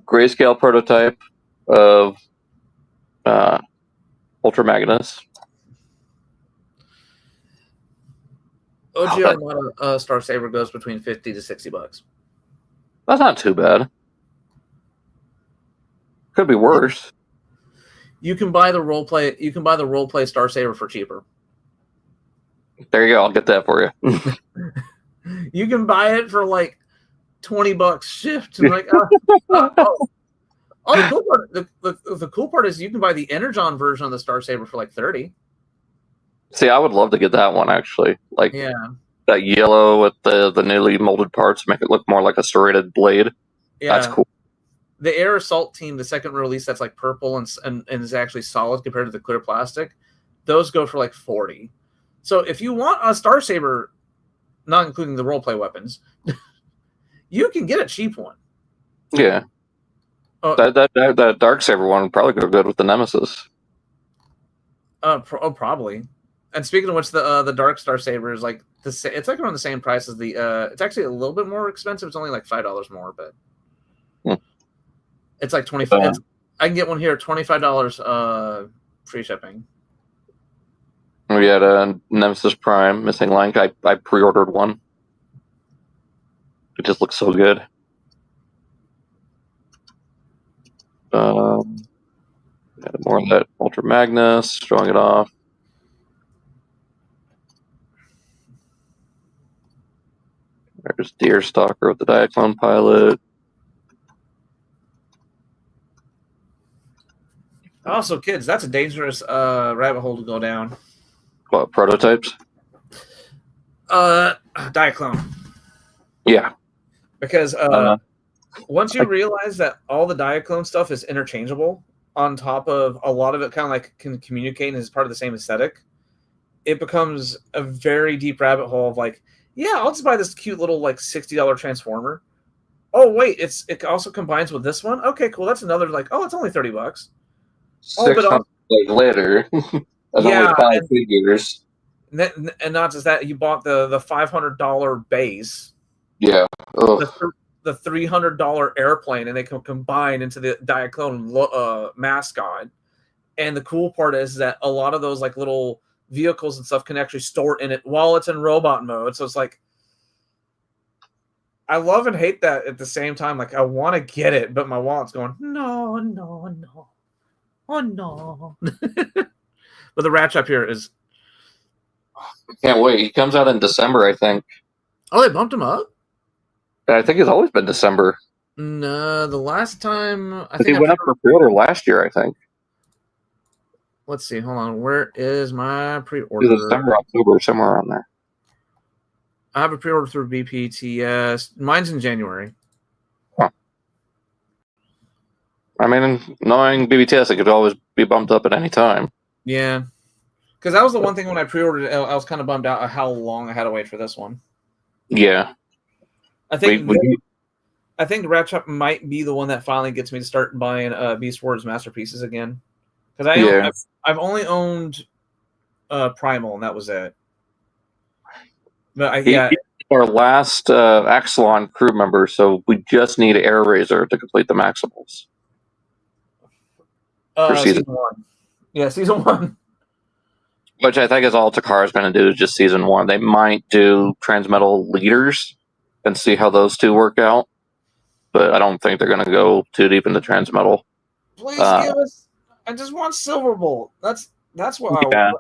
grayscale prototype of Ultra Magnus. OG Armada Star Saber goes between $50 to $60. That's not too bad. Could be worse. You can buy the role play. You can buy the role play Star Saber for cheaper. There you go. I'll get that for you. You can buy it for like $20 shipped. And like, the cool part is you can buy the Energon version of the Star Saber for like $30. See, I would love to get that one actually. Like, yeah, that yellow with the newly molded parts, make it look more like a serrated blade. Yeah, that's cool. The Air Assault team, the second release, that's like purple and is actually solid compared to the clear plastic. Those go for like $40. So if you want a Star Saber, not including the roleplay weapons, you can get a cheap one. Yeah. That Dark Saber one would probably go good with the Nemesis. Probably. And speaking of which, the Dark Star Saber is like it's like around the same price as the. It's actually a little bit more expensive. It's only like $5 more, but it's like $25. I can get one here at $25 free shipping. We had a Nemesis Prime missing link. I pre-ordered one. It just looks so good. More of that Ultra Magnus, showing it off. There's Deerstalker with the Diaclone pilot. Also, kids, that's a dangerous rabbit hole to go down. What, prototypes? Diaclone. Yeah. Because once you realize that all the Diaclone stuff is interchangeable, on top of a lot of it kind of like can communicate and is part of the same aesthetic, it becomes a very deep rabbit hole of like, yeah, I'll just buy this cute little like $60 Transformer. Oh wait, it also combines with this one. Okay, cool. That's another like, oh, it's only $30. Oh, but $600 later. That's yeah, only 5 figures. and not just that, you bought the $500 base. Yeah. The $300 airplane, and they can combine into the Diaclone mascot. And the cool part is that a lot of those like little vehicles and stuff can actually store in it while it's in robot mode. So it's like, I love and hate that at the same time. Like, I want to get it, but my wallet's going, no, oh no. But the Ratchet here is. Can't wait. He comes out in December, I think. Oh, they bumped him up? I think it's always been December. No, the last time I think he went up for pre-order last year, I think. Let's see. Hold on. Where is my pre-order? December, October, somewhere around there. I have a pre-order through BPTS. Mine's in January. Huh. I mean, knowing BPTS, it could always be bumped up at any time. Yeah. Because that was the one thing when I pre-ordered it, I was kind of bummed out at how long I had to wait for this one. Yeah. I think Ratchet might be the one that finally gets me to start buying Beast Wars Masterpieces again. Because I've only owned Primal, and that was it. But he's our last Axalon crew member, so we just need Air Razor to complete the Maximals. For season 1. Yeah, season 1. Which I think is all Takara's going to do, is just season 1. They might do Transmetal Leaders and see how those two work out. But I don't think they're going to go too deep into Transmetal. Please give us... I just want Silverbolt. That's what I want.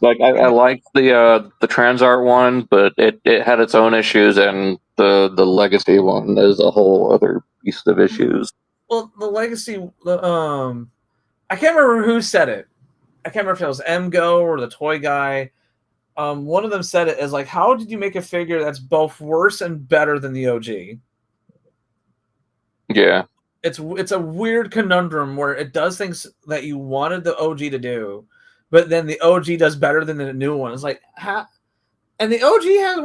Like I like the Transart one, but it had its own issues, and the Legacy one is a whole other beast of issues. Well, the Legacy, I can't remember who said it. I can't remember if it was MGO or the toy guy. One of them said it as like, how did you make a figure that's both worse and better than the OG? Yeah. It's a weird conundrum where it does things that you wanted the OG to do, but then the OG does better than the new one. It's like, and the OG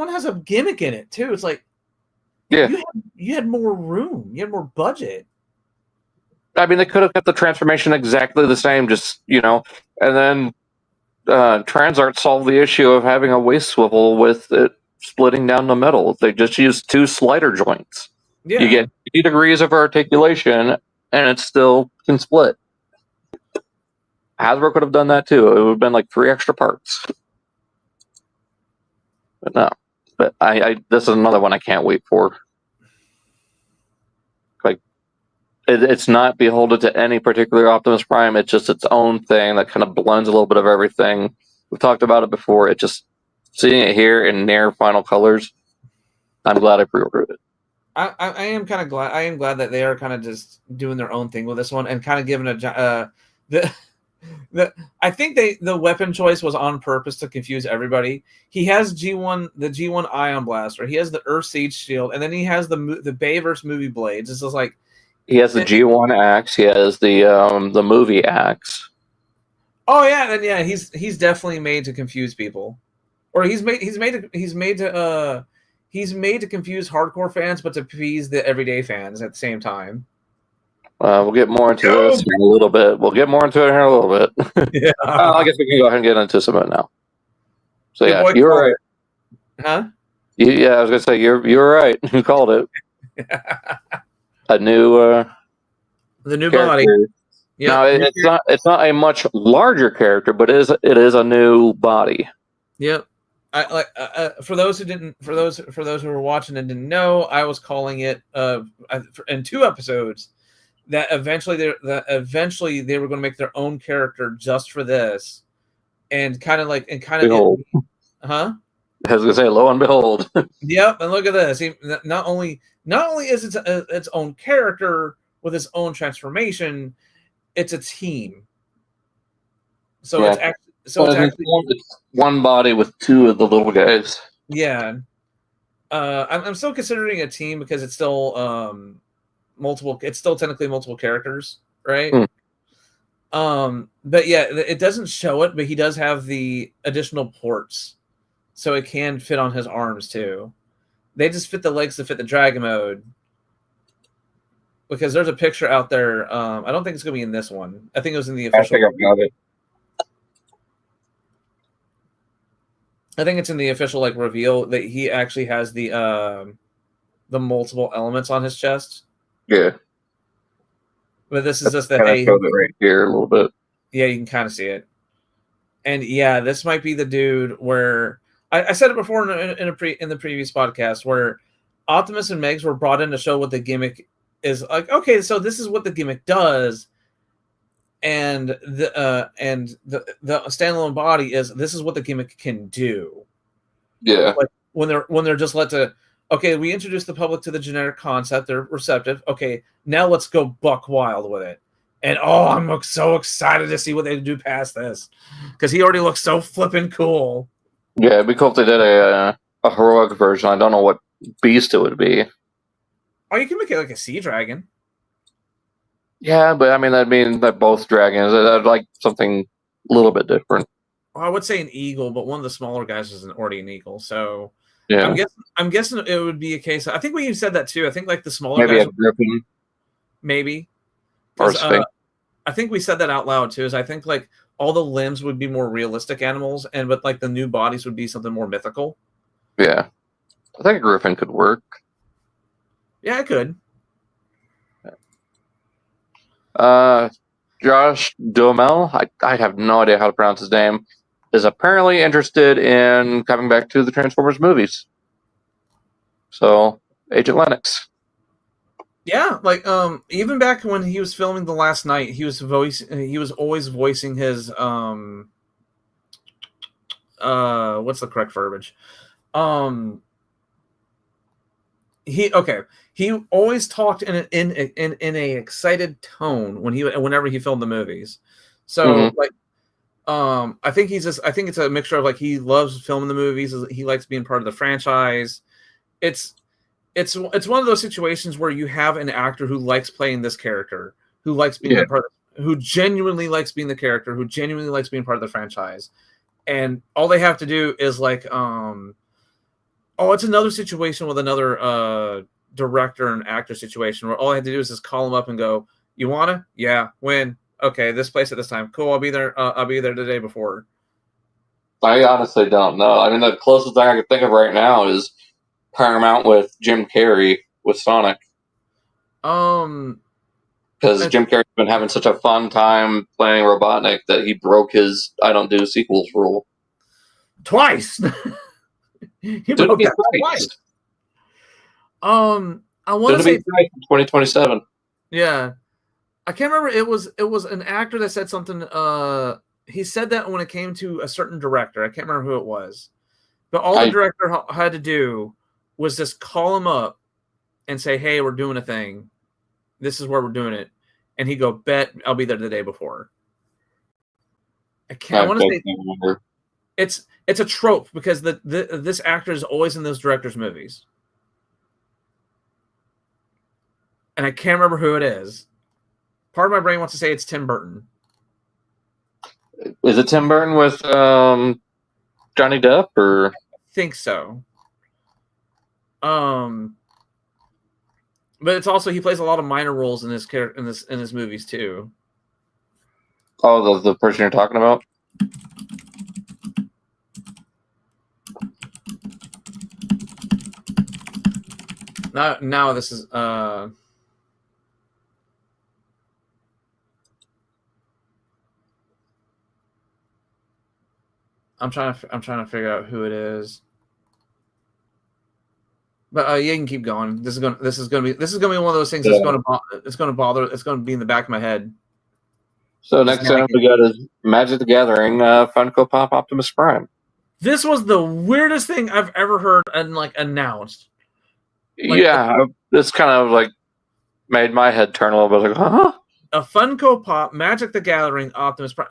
has a gimmick in it too. It's like, yeah, you had more room, you had more budget. I mean, they could have kept the transformation exactly the same, just, and then Transart solved the issue of having a waist swivel with it splitting down the middle. They just used 2 slider joints. Yeah. You get 80 degrees of articulation, and it still can split. Hasbro could have done that too. It would have been like 3 extra parts. But no. But this is another one I can't wait for. Like, it's not beholden to any particular Optimus Prime. It's just its own thing that kind of blends a little bit of everything. We've talked about it before. It just, seeing it here in near final colors, I'm glad I pre-ordered it. I am kind of glad. I am glad that they are kind of just doing their own thing with this one and kind of giving I think the weapon choice was on purpose to confuse everybody. He has the G1 Ion Blaster. He has the Earth Siege Shield, and then he has the Bayverse movie blades. It's just like he has the G1 axe. He has the movie axe. Oh yeah, then yeah, he's definitely made to confuse people, or he's made to confuse hardcore fans, but to appease the everyday fans at the same time. We'll get more into this in a little bit. We'll get more into it here in a little bit. Yeah. I guess we can go ahead and get into some of it now. So yeah, you were right. Huh? Yeah, I was gonna say you were right. You called it. A new the new character. body. Yep. No, it's not a much larger character, but it is a new body. Yep. For those who were watching and didn't know, I was calling it in 2 episodes that eventually they were going to make their own character just for this, and kind of behold. Huh? I was going to say, lo and behold. Yep, and look at this. Not only is it its own character with its own transformation, it's a team. So yeah. So But it's one body with two of the little guys. Yeah. I'm still considering a team because it's still multiple. It's still technically multiple characters, right? But yeah, it doesn't show it, but he does have the additional ports, so it can fit on his arms too. They just fit the legs to fit the dragon mode. Because there's a picture out there. I don't think it's gonna be in this one. I think it was in the official. I think I've got it. I think it's in the official like reveal that he actually has the multiple elements on his chest. Yeah. But this is just the I showed it right here a little bit. Yeah, you can kind of see it. And yeah, this might be the dude where I said it before in the previous podcast where Optimus and Megs were brought in to show what the gimmick is like. Okay, so this is what the gimmick does, and the standalone body is this is what the gimmick can do. Yeah, like when they're just let to. Okay, we introduce the public to the generic concept. They're receptive. Okay, now let's go buck wild with it. And I'm so excited to see what they do past this because he already looks so flippin' cool. Yeah, it'd be cool if they did a heroic version. I don't know what beast it would be. Oh, you can make it like a sea dragon. Yeah, but I mean that'd mean that both dragons. I'd like something a little bit different. Well, I would say an eagle, but one of the smaller guys is already an eagle. So yeah, I'm guessing it would be a case. I think you said that too. I think like the smaller maybe guys, a griffin, maybe. Or I think we said that out loud too. Is I think like all the limbs would be more realistic animals, but like the new bodies would be something more mythical. Yeah, I think a griffin could work. Yeah, it could. Josh Duhamel, I have no idea how to pronounce his name, is apparently interested in coming back to the Transformers movies. So, Agent Lennox. Yeah, like even back when he was filming The Last Night, he was always voicing his what's the correct verbiage? He always talked in a excited tone whenever he filmed the movies. So I think it's a mixture of like he loves filming the movies, he likes being part of the franchise. It's one of those situations where you have an actor who likes playing this character, who likes being who genuinely likes being the character, who genuinely likes being part of the franchise, and all they have to do is like it's another situation with another director and actor situation where all I have to do is just call them up and go, "You wanna? Yeah. When? Okay, this place at this time. Cool. I'll be there. I'll be there the day before." I honestly don't know. I mean, the closest thing I can think of right now is Paramount with Jim Carrey with Sonic. Because Jim Carrey's been having such a fun time playing Robotnik that he broke his "I don't do sequels" rule twice. He broke that twice. I want to say 2027. Yeah, I can't remember. It was an actor that said something. He said that when it came to a certain director. I can't remember who it was, but all the director had to do was just call him up and say, "Hey, we're doing a thing. This is where we're doing it," and he'd go, "Bet I'll be there the day before." I want to say it's a trope because this actor is always in those directors' movies. And I can't remember who it is. Part of my brain wants to say it's Tim Burton. Is it Tim Burton with Johnny Depp or? I think so. But it's also he plays a lot of minor roles in his movies too. Oh, the person you're talking about? Now this is I'm trying to figure out who it is. But you can keep going. This is going to be one of those things that's going to be in the back of my head. So next time we got is Magic the Gathering Funko Pop Optimus Prime. This was the weirdest thing I've ever heard and like announced. This kind of like made my head turn a little bit. Like, huh? A Funko Pop Magic the Gathering Optimus Prime.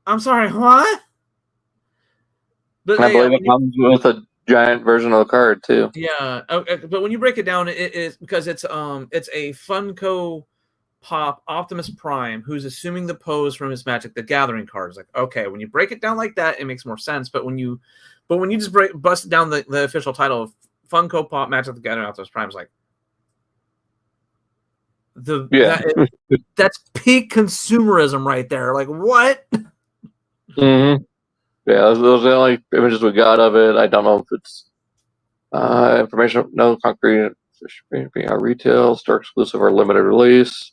I'm sorry, what? But I believe it comes with a giant version of the card too. Yeah, but when you break it down, it is because it's a Funko Pop Optimus Prime who's assuming the pose from his Magic the Gathering cards. Like, okay, when you break it down like that, it makes more sense. But when you just bust down the official title of Funko Pop Magic the Gathering Optimus Prime, is like that's peak consumerism right there. Like, what? Mm-hmm. Yeah, those are the only images we got of it. I don't know if it's information, no concrete, being a retail, store exclusive, or limited release.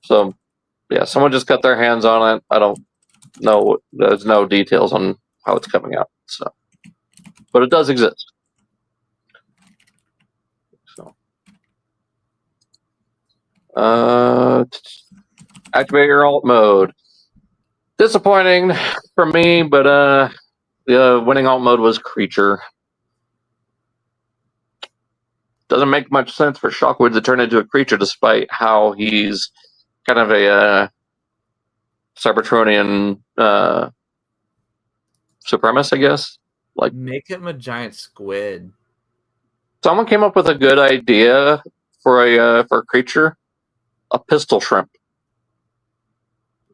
So, yeah, someone just got their hands on it. I don't know. There's no details on how it's coming out. So, but it does exist. So, activate your alt mode. Disappointing for me, but the winning alt mode was creature. Doesn't make much sense for Shockwave to turn into a creature, despite how he's kind of a Cybertronian supremacist, I guess. Like, make him a giant squid. Someone came up with a good idea for a creature, a pistol shrimp.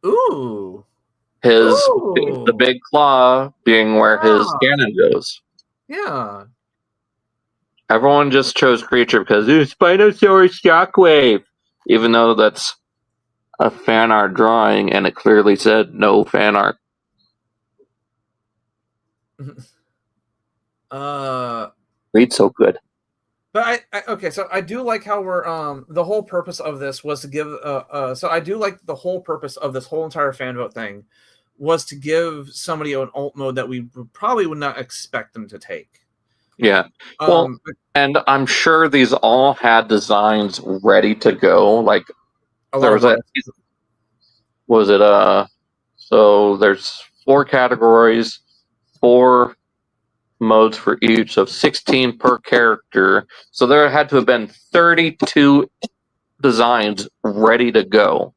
Ooh. The big claw being where his cannon goes. Yeah. Everyone just chose creature because it's Spinosaurus Shockwave, even though that's a fan art drawing and it clearly said no fan art. Read so good. But okay, so I do like how we're the whole purpose of this was to give so I do like the whole purpose of this whole entire fan vote thing was to give somebody an alt mode that we probably would not expect them to take. Yeah. Well, and I'm sure these all had designs ready to go. Like there was so there's 4 categories, 4 modes for each, of 16 per character. So there had to have been 32 designs ready to go.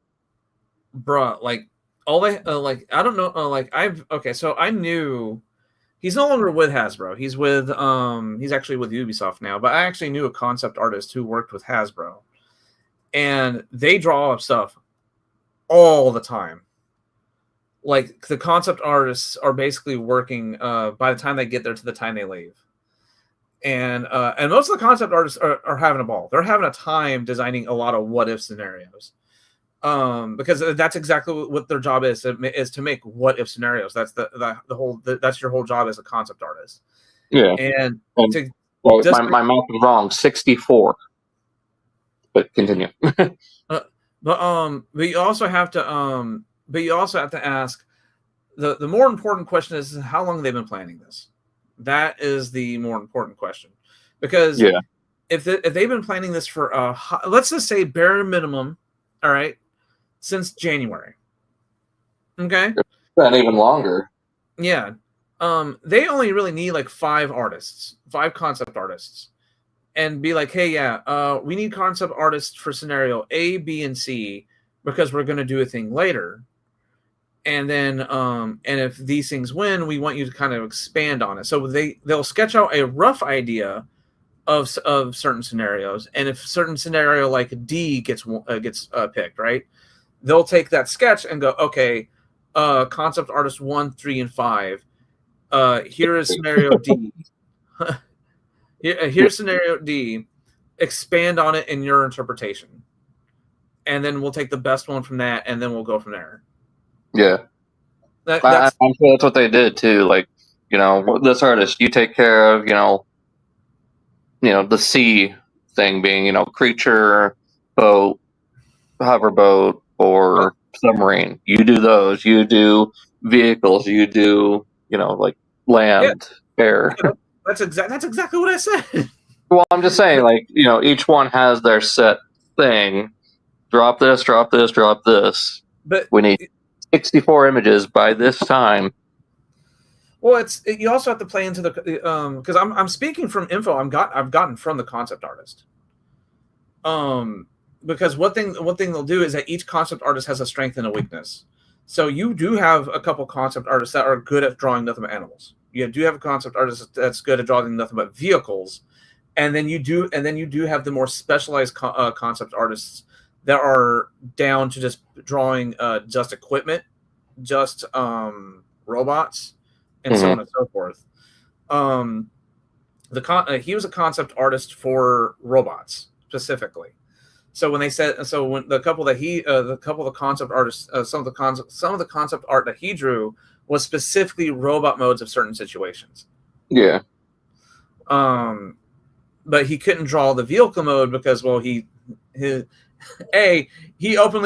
Bruh, like all they I don't know, so I knew he's no longer with Hasbro. He's with he's actually with Ubisoft now, but I actually knew a concept artist who worked with Hasbro. And they draw up stuff all the time. Like the concept artists are basically working by the time they get there to the time they leave. And most of the concept artists are having a ball. They're having a time designing a lot of what if scenarios. Because that's exactly what their job is to make what if scenarios. That's that's your whole job as a concept artist. Yeah. And my math is wrong. 64. But continue. But you also have to ask the more important question is how long they've been planning this. That is the more important question, because if they've been planning this for let's just say bare minimum, all right, since January, okay, and even longer. Yeah, they only really need like 5 concept artists, and be like, hey, we need concept artists for scenario A, B, and C because we're going to do a thing later. And then, and if these things win, we want you to kind of expand on it. So they'll sketch out a rough idea of certain scenarios, and if certain scenario like D gets picked, right, they'll take that sketch and go, okay, concept artist 1, 3, and 5. Here is scenario D. Here's scenario D. Expand on it in your interpretation, and then we'll take the best one from that, and then we'll go from there. Yeah, I'm sure that's what they did too. Like, this artist, you take care of, the C thing being, creature, boat, hoverboat, or submarine. You do those. You do vehicles. You do, like land, air. That's exactly what I said. Well, I'm just saying, like, each one has their set thing. Drop this, drop this, drop this. But we need 64 images by this time. Well, you also have to play into the because I'm speaking from info I've gotten from the concept artist. Because one thing they'll do is that each concept artist has a strength and a weakness. So you do have a couple concept artists that are good at drawing nothing but animals. You do have a concept artist that's good at drawing nothing but vehicles, and then you do have the more specialized concept artists that are down to just drawing just equipment, just robots, and so on and so forth. He was a concept artist for robots specifically. So when they said, when the couple of the concept artists, some of the concept art that he drew was specifically robot modes of certain situations. Yeah. But he couldn't draw the vehicle mode because, well, he openly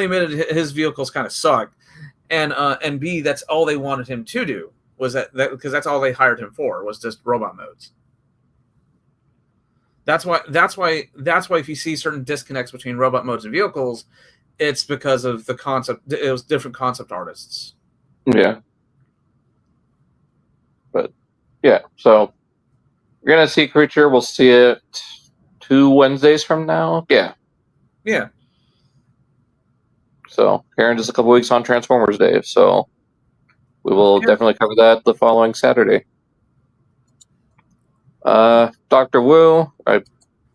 admitted his vehicles kind of suck, and B, that's all they wanted him to do was that because that's all they hired him for was just robot modes. That's why if you see certain disconnects between robot modes and vehicles, it's because of the concept. It was different concept artists. Yeah. But yeah, so we're gonna see Creature. We'll see it 2 Wednesdays from now. Yeah. Yeah. So Karen, just a couple weeks on Transformers Day. So we will definitely cover that the following Saturday. Dr. Wu, I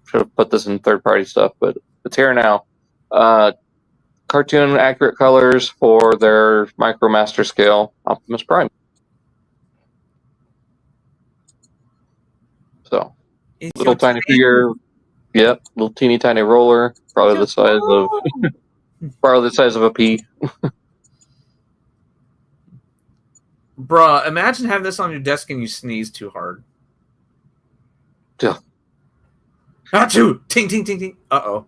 should have put this in third-party stuff, but it's here now. Cartoon accurate colors for their Micromaster scale Optimus Prime. So, little tiny figure, yep, little teeny tiny roller, probably the size of a pea. Bruh, imagine having this on your desk and you sneeze too hard. Yeah. Achoo! Ting, ting, ting, ting. Uh-oh.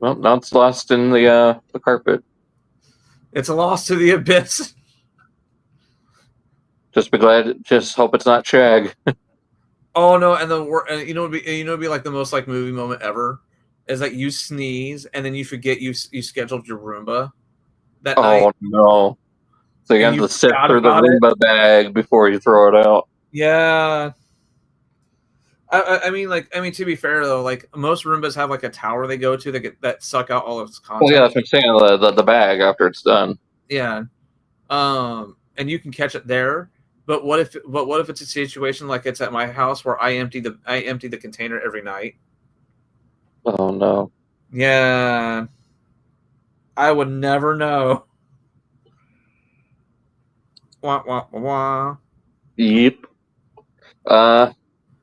Well, now it's lost in the carpet. It's a loss to the abyss. Just hope it's not Shag. Oh no! And it'd be like the most like movie moment ever is that you sneeze and then you forget you scheduled your Roomba that night. Oh no! So you have to sift through the Roomba bag before you throw it out. Yeah. I mean, to be fair though, like most Roombas have like a tower they go to that suck out all of its content. Well, yeah, that's what I'm saying. The bag after it's done. Yeah. And you can catch it there. But what if it's a situation like it's at my house where I empty the container every night? Oh no. Yeah. I would never know. Wah wah wah. Yep.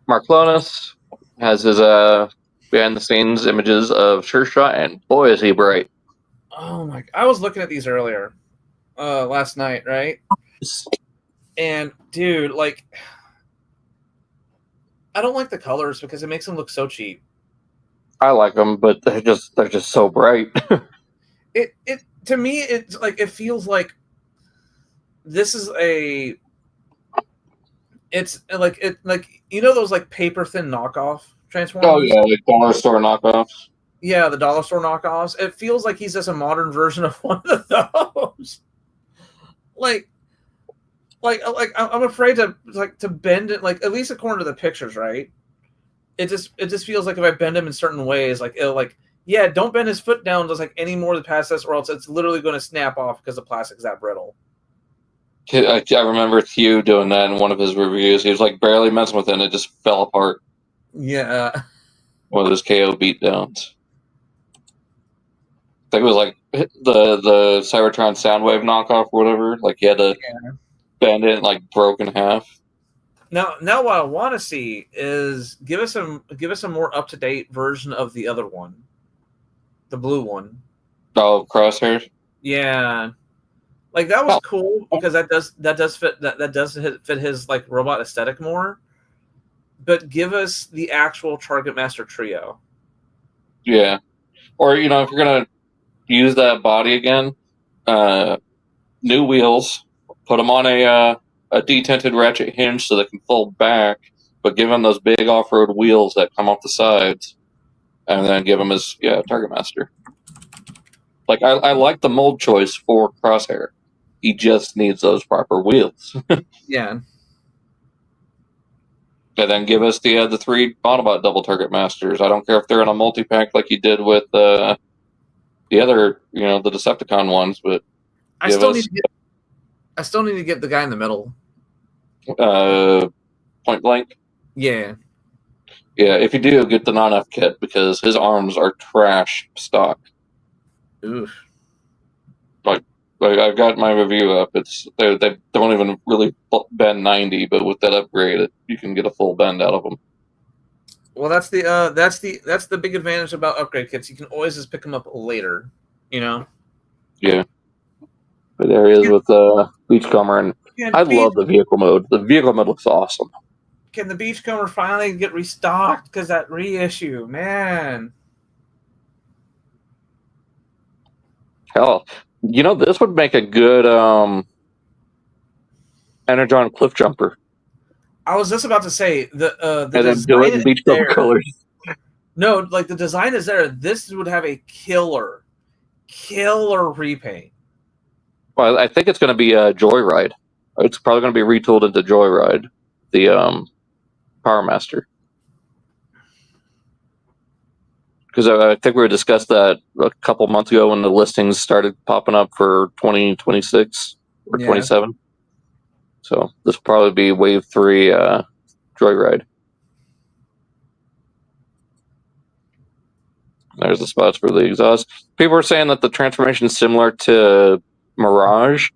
Mark Lonis has his behind the scenes images of Sure Shot, and boy is he bright. Oh my! I was looking at these earlier, last night, right? And dude, like, I don't like the colors because it makes them look so cheap. I like them, but they're just so bright. it to me, it's like it feels like this is a. It's like those like paper thin knockoff Transformers. Oh yeah, like dollar store knockoffs. Yeah, the dollar store knockoffs. It feels like he's just a modern version of one of those. Like I'm afraid to bend it. Like at least according to the pictures, right? It just feels like if I bend him in certain ways, like it'll don't bend his foot down just like any more to pass this, or else it's literally going to snap off because the plastic's that brittle. I remember Hugh doing that in one of his reviews. He was like barely messing with it, and it just fell apart. Yeah. One of his KO beatdowns. I think it was like the Cybertron Soundwave knockoff or whatever. Like he had to bend it and like broke in half. Now what I want to see is give us a more up to date version of the other one, the blue one. Oh, Crosshairs. Yeah. Like that was cool because that does fit his like robot aesthetic more. But give us the actual Target Master trio. Yeah. Or if you're gonna use that body again, new wheels, put them on a detented ratchet hinge so they can fold back, but give them those big off-road wheels that come off the sides, and then give them his Target Master. Like I like the mold choice for Crosshair. He just needs those proper wheels. Yeah. And then give us the 3 Autobot double Target Masters. I don't care if they're in a multi-pack like you did with the other, the Decepticon ones, but I still need to get the guy in the middle. Point Blank. Yeah. Yeah, if you do, get the non-F kit because his arms are trash stock. Oof. Like I've got my review up. They don't even really bend 90, but with that upgrade, you can get a full bend out of them. Well, that's the big advantage about upgrade kits. You can always just pick them up later, you know. Yeah. But there he is with Beachcomber, and I love the vehicle mode. The vehicle mode looks awesome. Can the Beachcomber finally get restocked? Because that reissue, man. Hell, this would make a good Energon Cliff Jumper. I was just about to say the and then do it in Beachcomber colors. No, like the design is there. This would have a killer repaint. Well, I think it's going to be Joyride. It's probably going to be retooled into Joyride, the Power Master. Because I think we discussed that a couple months ago when the listings started popping up for 2026 or 27. So this will probably be Wave 3 Joyride. There's the spots for the exhaust. People are saying that the transformation is similar to Mirage.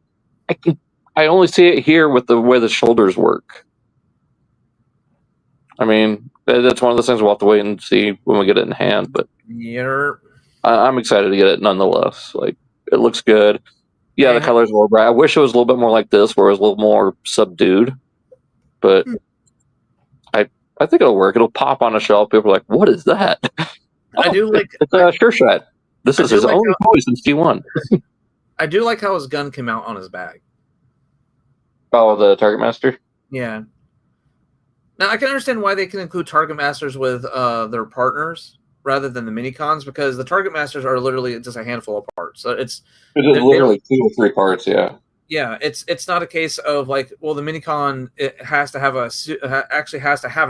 I only see it here with the way the shoulders work. I mean, that's one of those things we'll have to wait and see when we get it in hand. But I'm excited to get it nonetheless. Like, it looks good. Yeah, the colors were bright. I wish it was a little bit more like this, where it was a little more subdued. But I think it'll work. It'll pop on a shelf. People are like, "What is that?" I do like it's a Sure Shot. This is his only toy since G1. I do like how his gun came out on his bag. Oh, the Target Master? Yeah. Now, I can understand why they can include Target Masters with their partners rather than the Minicons, because the Target Masters are literally just a handful of parts. So it's literally 2 or 3 parts, yeah. Yeah, it's not a case of like, well, the Minicon has to have an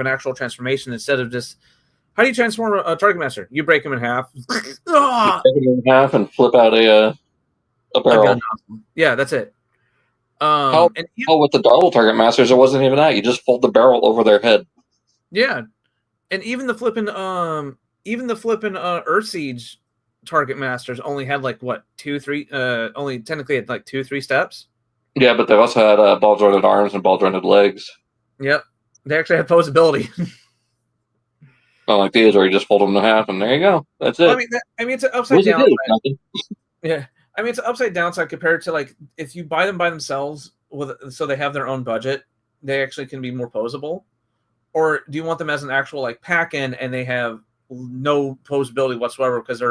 actual transformation instead of just, how do you transform a Target Master? You break him in half. Break him in half and flip out a barrel. Yeah, that's it. With the double Target Masters, it wasn't even that. You just fold the barrel over their head. Yeah, and even the flipping Earth Siege Target Masters only had like what 2, 3? Only technically had like 2, 3 steps. Yeah, but they also had ball jointed arms and ball jointed legs. Yep, they actually had posability. Not like these, where you just fold them in half, and there you go. That's it. Well, I mean, it's an upside down. Yeah, I mean, it's an upside downside compared to like if you buy them by themselves so they have their own budget, they actually can be more posable. Or do you want them as an actual like pack-in and they have no posability whatsoever because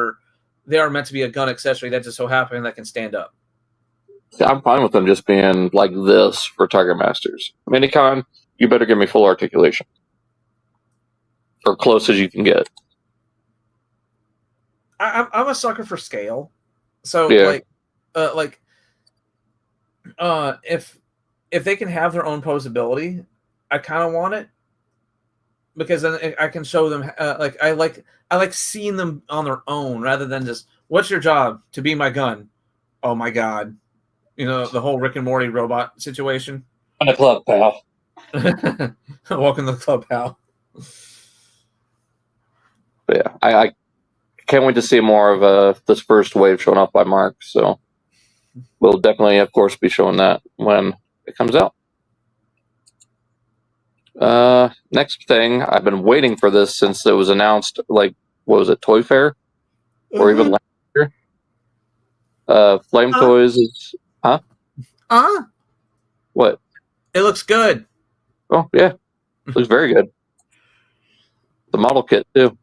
they are meant to be a gun accessory that just so happen that can stand up? I'm fine with them just being like this for Target Masters. Minicon, you better give me full articulation. Or close as you can get. I'm a sucker for scale. So if they can have their own posability, I kind of want it, because then I can show them I like seeing them on their own rather than just, what's your job? To be my gun. Oh my god, the whole Rick and Morty robot situation. On the club, pal. Welcome to the club, pal. But yeah, I can't wait to see more of this first wave showing up by Mark. So we'll definitely, of course, be showing that when it comes out. Next thing, I've been waiting for this since it was announced, like, what was it, Toy Fair? Or even last year? Flame Toys is... Huh? What? It looks good. Oh, yeah. It looks very good. The model kit, too.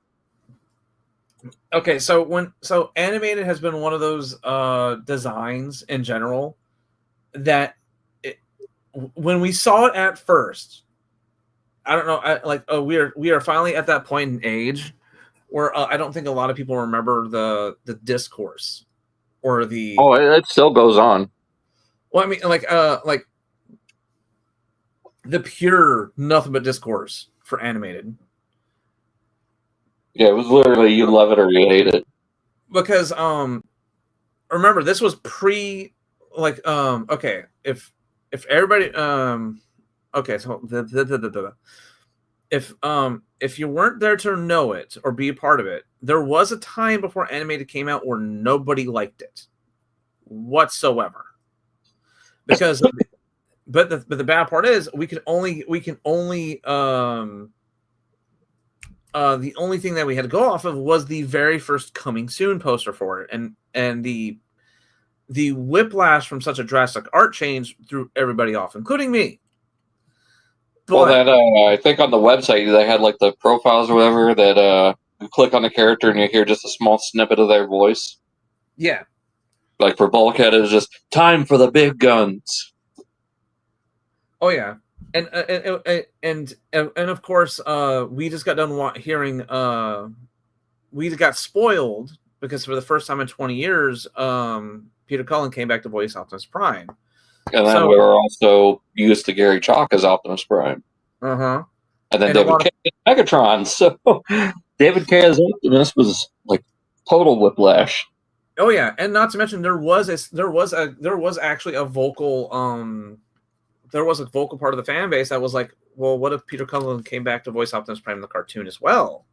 Okay, so animated has been one of those designs in general that when we saw it at first, I don't know, we are finally at that point in age where I don't think a lot of people remember the discourse or the. Oh, it still goes on. Well, I mean, like the pure nothing but discourse for animated. Yeah, it was literally you love it or you hate it. Because remember, this was like okay, if everybody okay, so if you weren't there to know it or be a part of it, there was a time before animated came out where nobody liked it whatsoever. Because but the bad part is the only thing that we had to go off of was the very first coming soon poster for it, and the whiplash from such a drastic art change threw everybody off, including me. But, well, I think on the website they had like the profiles or whatever that you click on the character and you hear just a small snippet of their voice. Yeah. Like for Bulkhead, it's just time for the big guns. Oh yeah, and of course, we just got done hearing. We got spoiled because for the first time in 20 years, Peter Cullen came back to voice Optimus Prime. And then we were also used to Gary Chalk as Optimus Prime. Uh-huh. And then David K. as Megatron. So David K. as Optimus was like total whiplash. Oh yeah, and not to mention there was actually a vocal part of the fan base that was like, well, what if Peter Cullen came back to voice Optimus Prime in the cartoon as well?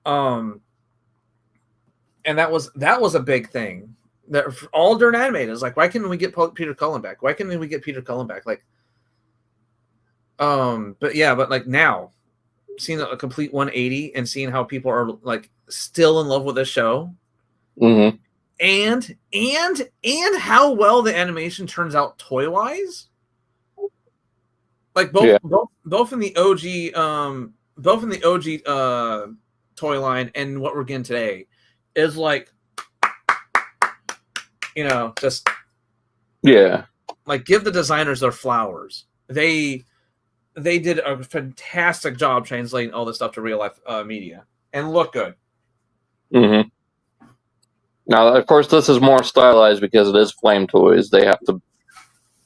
And that was a big thing. That all during animated is like, why can't we get Peter Cullen back? Why can't we get Peter Cullen back? Like, but like now, seeing a complete 180 and seeing how people are like still in love with this show, mm-hmm. and how well the animation turns out toy wise, like both in the OG toy line and what we're getting today is like, just like give the designers their flowers. They did a fantastic job translating all this stuff to real life media and look good. Mm-hmm. Now, of course, this is more stylized because it is Flame Toys. They have to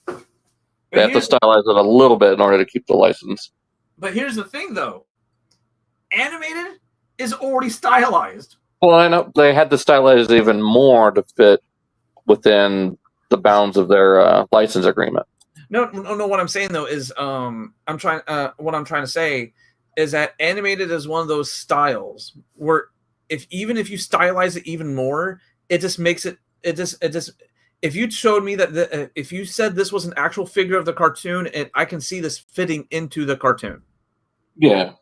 stylize it a little bit in order to keep the license. But here's the thing, though: animated is already stylized. Well, I know they had to stylize it even more to fit within the bounds of their license agreement. No. What I'm saying though is, what I'm trying to say is that animated is one of those styles where if you stylize it even more, it just makes it. If you showed me that if you said this was an actual figure of the cartoon, and I can see this fitting into the cartoon. Yeah.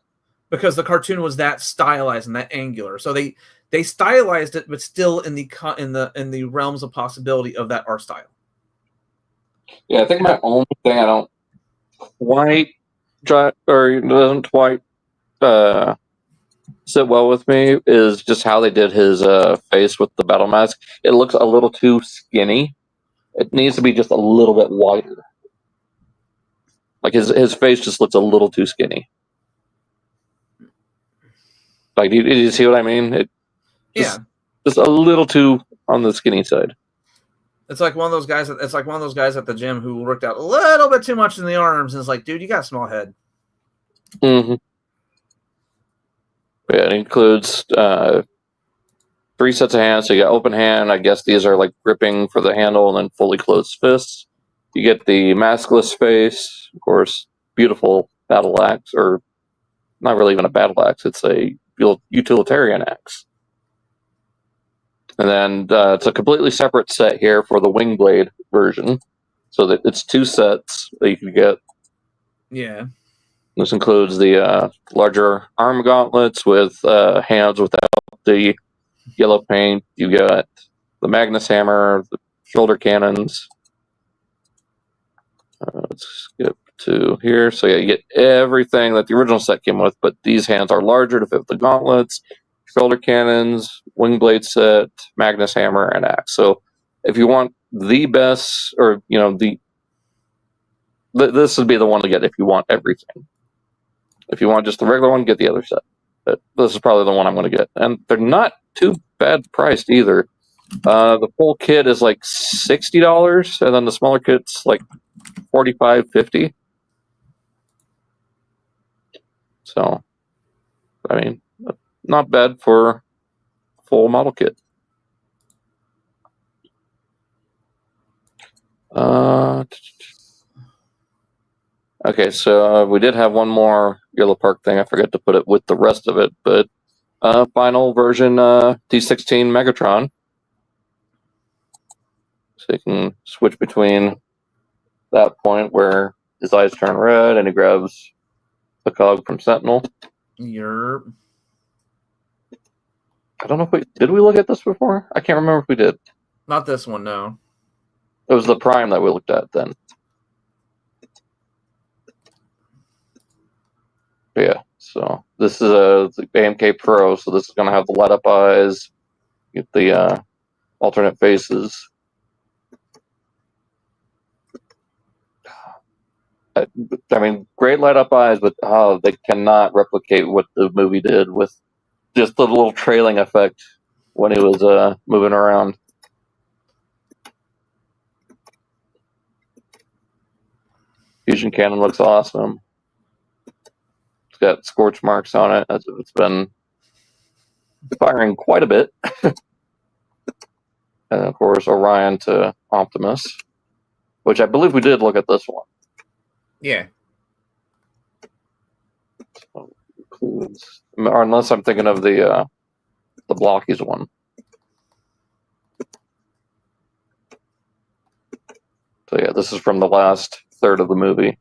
Because the cartoon was that stylized and that angular, so they stylized it, but still in the realms of possibility of that art style. Yeah, I think my only thing I don't quite doesn't quite sit well with me is just how they did his face with the battle mask. It looks a little too skinny. It needs to be just a little bit wider. Like his face just looks a little too skinny. Like, do you see what I mean? Just a little too on the skinny side. It's like one of those guys. It's like one of those guys at the gym who worked out a little bit too much in the arms, and it's like, dude, you got a small head. Mm-hmm. Yeah, it includes 3 sets of hands. So you got open hand. I guess these are like gripping for the handle, and then fully closed fists. You get the maskless face, of course. Beautiful battle axe, or not really even a battle axe. It's a utilitarian axe. And then it's a completely separate set here for the Wingblade version, so that it's 2 sets that you can get. Yeah. This includes the larger arm gauntlets with hands without the yellow paint. You got the Magnus hammer, the shoulder cannons. Let's skip to here. So yeah, you get everything that the original set came with, but these hands are larger to fit the gauntlets, shoulder cannons, Wingblade set, Magnus hammer, and axe. So if you want the best, or this would be the one to get if you want everything. If you want just the regular one, get the other set. But this is probably the one I'm going to get. And they're not too bad priced either. The full kit is like $60, and then the smaller kit's like $45, $50. So, I mean, not bad for full model kit. Okay, so we did have one more YoloPark thing. I forgot to put it with the rest of it, but final version D16 Megatron. So you can switch between that point where his eyes turn red and he grabs the cog from Sentinel. Yerp. I don't know if did we look at this before? I can't remember if we did. Not this one, no. It was the Prime that we looked at then. But yeah, so this is the AMK Pro, so this is going to have the light up eyes, get the alternate faces. I mean, great light up eyes, but they cannot replicate what the movie did with just the little trailing effect when he was moving around. Fusion cannon looks awesome. It's got scorch marks on it as if it's been firing quite a bit. And of course, Orion to Optimus, which I believe we did look at this one. Yeah. Or unless I'm thinking of the Blokees one. So yeah, this is from the last third of the movie.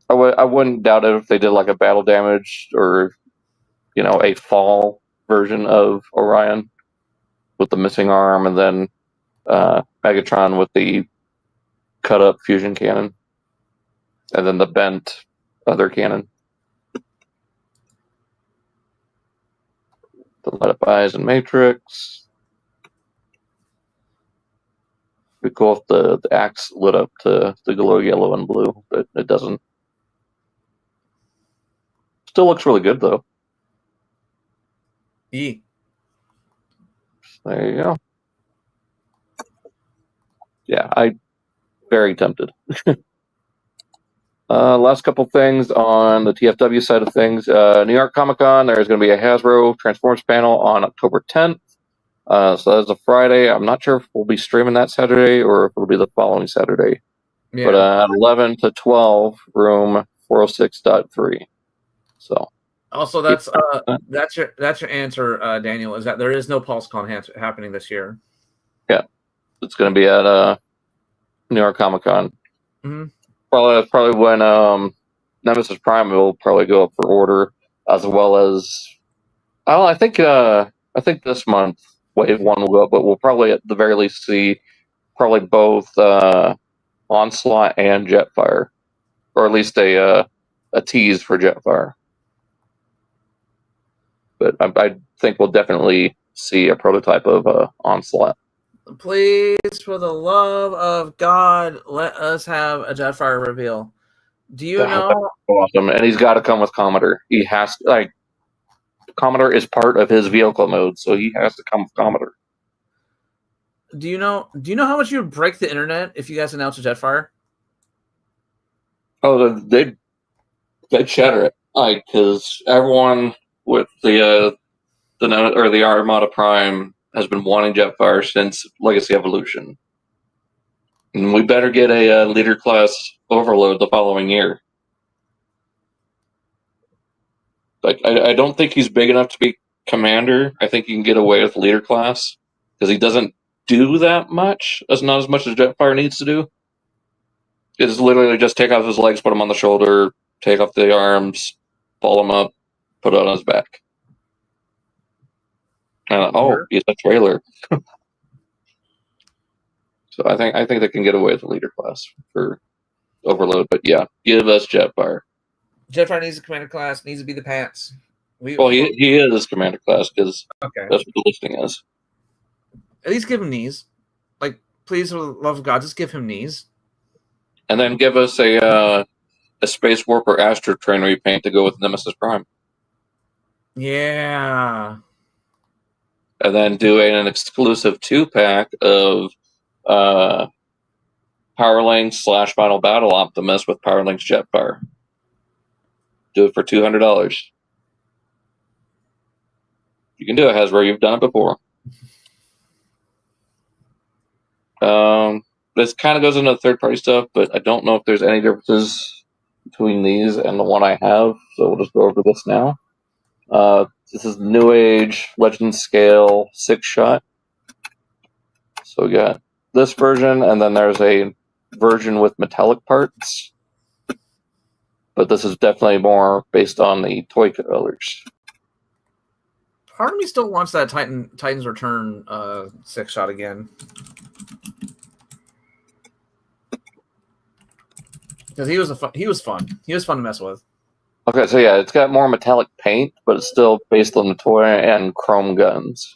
I wouldn't doubt it if they did like a battle damage or, a fall version of Orion with the missing arm, and then Megatron with the cut up fusion cannon, and then the bent other cannon. The light up eyes and Matrix. It'd be cool if the axe lit up to glow yellow and blue, but it doesn't. Still looks really good though. Yeah. There you go. Yeah, I very tempted. Last couple things on the TFW side of things. New York Comic Con, there's going to be a Hasbro Transformers panel on October 10th. So that's a Friday. I'm not sure if we'll be streaming that Saturday or if it'll be the following Saturday. Yeah. But at 11 to 12, room 406.3. So. Also, that's your answer, Daniel. Is that there is no PulseCon happening this year? Yeah, it's going to be at New York Comic Con. Mm-hmm. Probably when Nemesis Prime will probably go up for order, as well as I think this month Wave 1 will go up, but we'll probably at the very least see probably both Onslaught and Jetfire, or at least a tease for Jetfire. But I think we'll definitely see a prototype of Onslaught. Please, for the love of God, let us have a Jetfire reveal. Do you know? Awesome, and he's got to come with Commodore. He has to, Commodore is part of his vehicle mode, so he has to come with Commodore. Do you know how much you would break the internet if you guys announced a Jetfire? Oh, they'd shatter it, because everyone with the Armada Prime has been wanting Jetfire since Legacy Evolution, and we better get a leader class Overload the following year. I don't think he's big enough to be commander. I think he can get away with leader class because he doesn't do that much. That's not as much as Jetfire needs to do. It's literally just take off his legs, put him on the shoulder, take off the arms, pull him up, put it on his back. And he's a trailer. So I think they can get away with the leader class for Overload. But yeah, give us Jetfire. Jetfire needs a commander class. Needs to be the pants. He is commander class because that's what the listing is. At least give him knees. Please, for the love of God, just give him knees. And then give us a Space Warp or Astro Train repaint to go with Nemesis Prime. Yeah. And then do an exclusive 2-pack of Powerlink / Final Battle Optimus with Powerlink's Jetfire. Do it for $200. You can do it, Hasbro. You've done it before. This kind of goes into third-party stuff, but I don't know if there's any differences between these and the one I have, so we'll just go over this now. This is New Age Legend Scale 6-shot. So we got this version, and then there's a version with metallic parts. But this is definitely more based on the toy colors. Part of me still wants that Titan's Return 6-shot again. Because he was fun. He was fun to mess with. Okay, so yeah, it's got more metallic paint, but it's still based on the toy and chrome guns.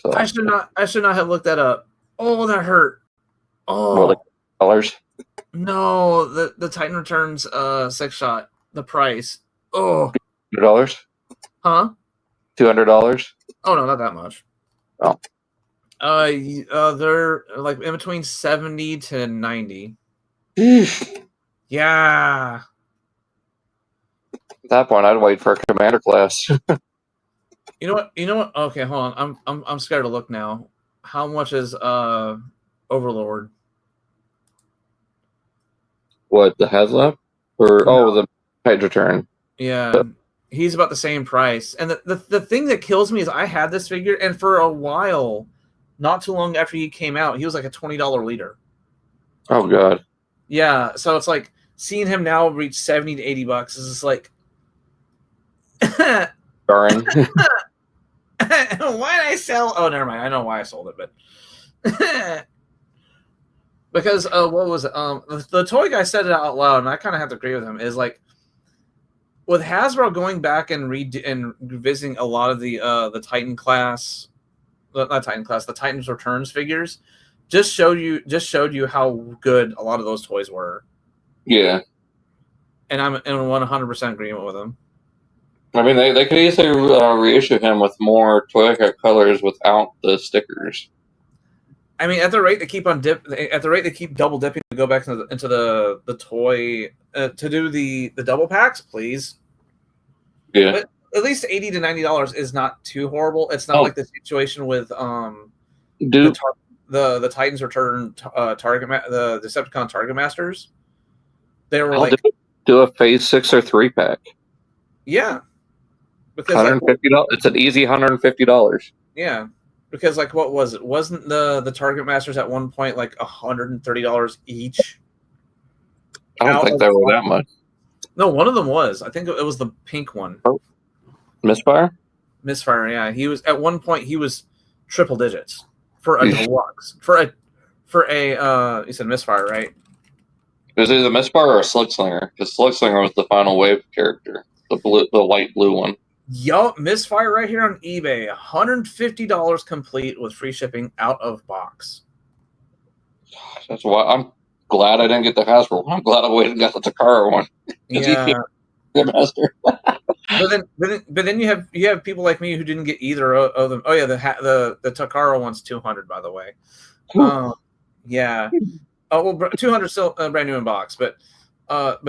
So, I should not have looked that up. Oh, that hurt. Oh, what, like colors? No, the Titan Returns 6-shot. The price. Oh, $200? Huh? $200? Oh no, not that much. Oh. They're like in between 70 to 90. Eesh. Yeah. At that point, I'd wait for a commander class. You know what? Okay, hold on. I'm scared to look now. How much is Overlord? What, the HasLab? Or the Titan Return? Yeah. He's about the same price. And the thing that kills me is I had this figure, and for a while, not too long after he came out, he was like a $20 leader. Oh god. Yeah, so it's like seeing him now reach $70 to $80 is just like Darn. why did I sell? Oh, never mind. I know why I sold it, but because what was it? The toy guy said it out loud, and I kind of have to agree with him. Is like with Hasbro going back and revisiting a lot of the Titan class, not Titan class, the Titans Returns figures, just showed you how good a lot of those toys were. Yeah, and I'm in 100% agreement with him. I mean, they could easily reissue him with more toy colors without the stickers. I mean, at the rate they keep double dipping to go back into the toy to do the double packs, please. Yeah, but at least $80 to $90 is not too horrible. It's not like the situation with the Titans Return the Decepticon Target Masters. They were like do a Phase 6 or 3 pack. Yeah, because $150. It's an easy $150. Yeah. Because, like, what was it? Wasn't the Target Masters at one point like $130 each? I don't think they were that much. No, one of them was. I think it was the pink one. Oh. Misfire? Misfire, yeah. He was at one point. He was triple digits for a deluxe. For a you said Misfire, right? It was either Misfire or Slugslinger, because Slugslinger was the final wave character, the light blue one. Yup, Misfire right here on eBay, $150 complete with free shipping out of box. That's why I'm glad I didn't get the Hasbro one. I'm glad I waited and got the Takara one. Yeah, the master. but then you have people like me who didn't get either of them. Oh yeah, the Takara one's $200, by the way. Yeah. Oh well, $200 still brand new in box, but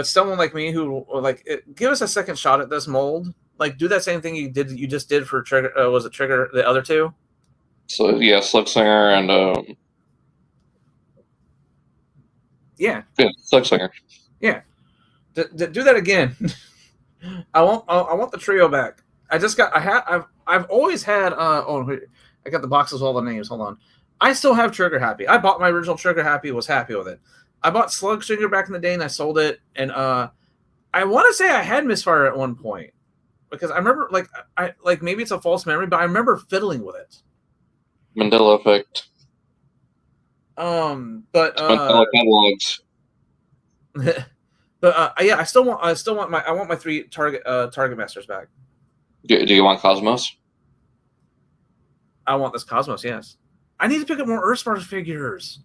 someone like me who give us a second shot at this mold. Like, do that same thing you just did for Trigger. Was it Trigger? The other two? So yeah, Slugslinger and yeah, Slugslinger. Yeah, do that again. I want the trio back. I've always had. I got the boxes with all the names. Hold on. I still have Trigger Happy. I bought my original Trigger Happy. Was happy with it. I bought Slugslinger back in the day and I sold it. And I want to say I had Misfire at one point. Because I remember, maybe it's a false memory, but I remember fiddling with it. Mandela effect. Mandela catalogs. Yeah, I want my 3 Target Masters back. Do you want Cosmos? I want this Cosmos. Yes, I need to pick up more Earthspark figures.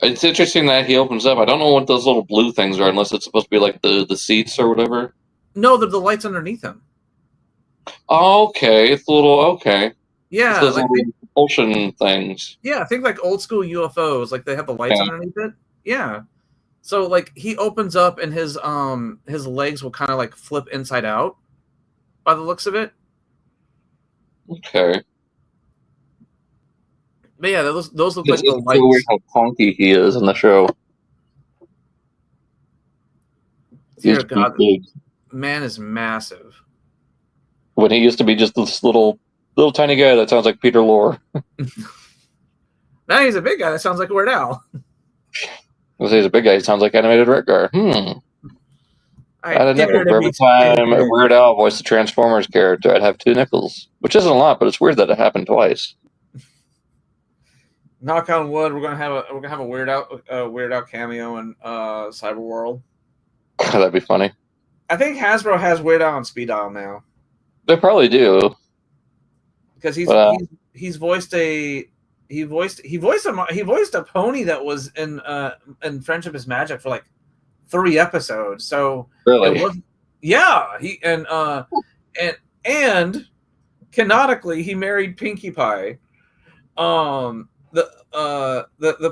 It's interesting that he opens up. I don't know what those little blue things are, unless it's supposed to be like the seats or whatever. No, they're the lights underneath them. Okay, it's a little okay. Yeah, those little propulsion things. Yeah, I think like old school UFOs, like they have the lights underneath it. Yeah, so like he opens up and his legs will kind of like flip inside out, by the looks of it. Okay. But yeah, those look like It's the so weird lights. how clunky he is in the show. Dear He's God, big. man is massive. When he used to be just this little tiny guy that sounds like Peter Lorre. Now he's a big guy that sounds like Weird Al. He's a big guy. He sounds like animated Redgar. I had a nickel for every time Weird Al voiced the Transformers character. I'd have 2 nickels, which isn't a lot, but it's weird that it happened twice. Knock on wood, we're gonna have a Weird Al cameo in Cyber World. That'd be funny. I think Hasbro has Weird Al on speed dial now. They probably do. Because he's voiced a pony that was in Friendship is Magic for like 3 episodes. So really, it was, yeah. And canonically he married Pinkie Pie. The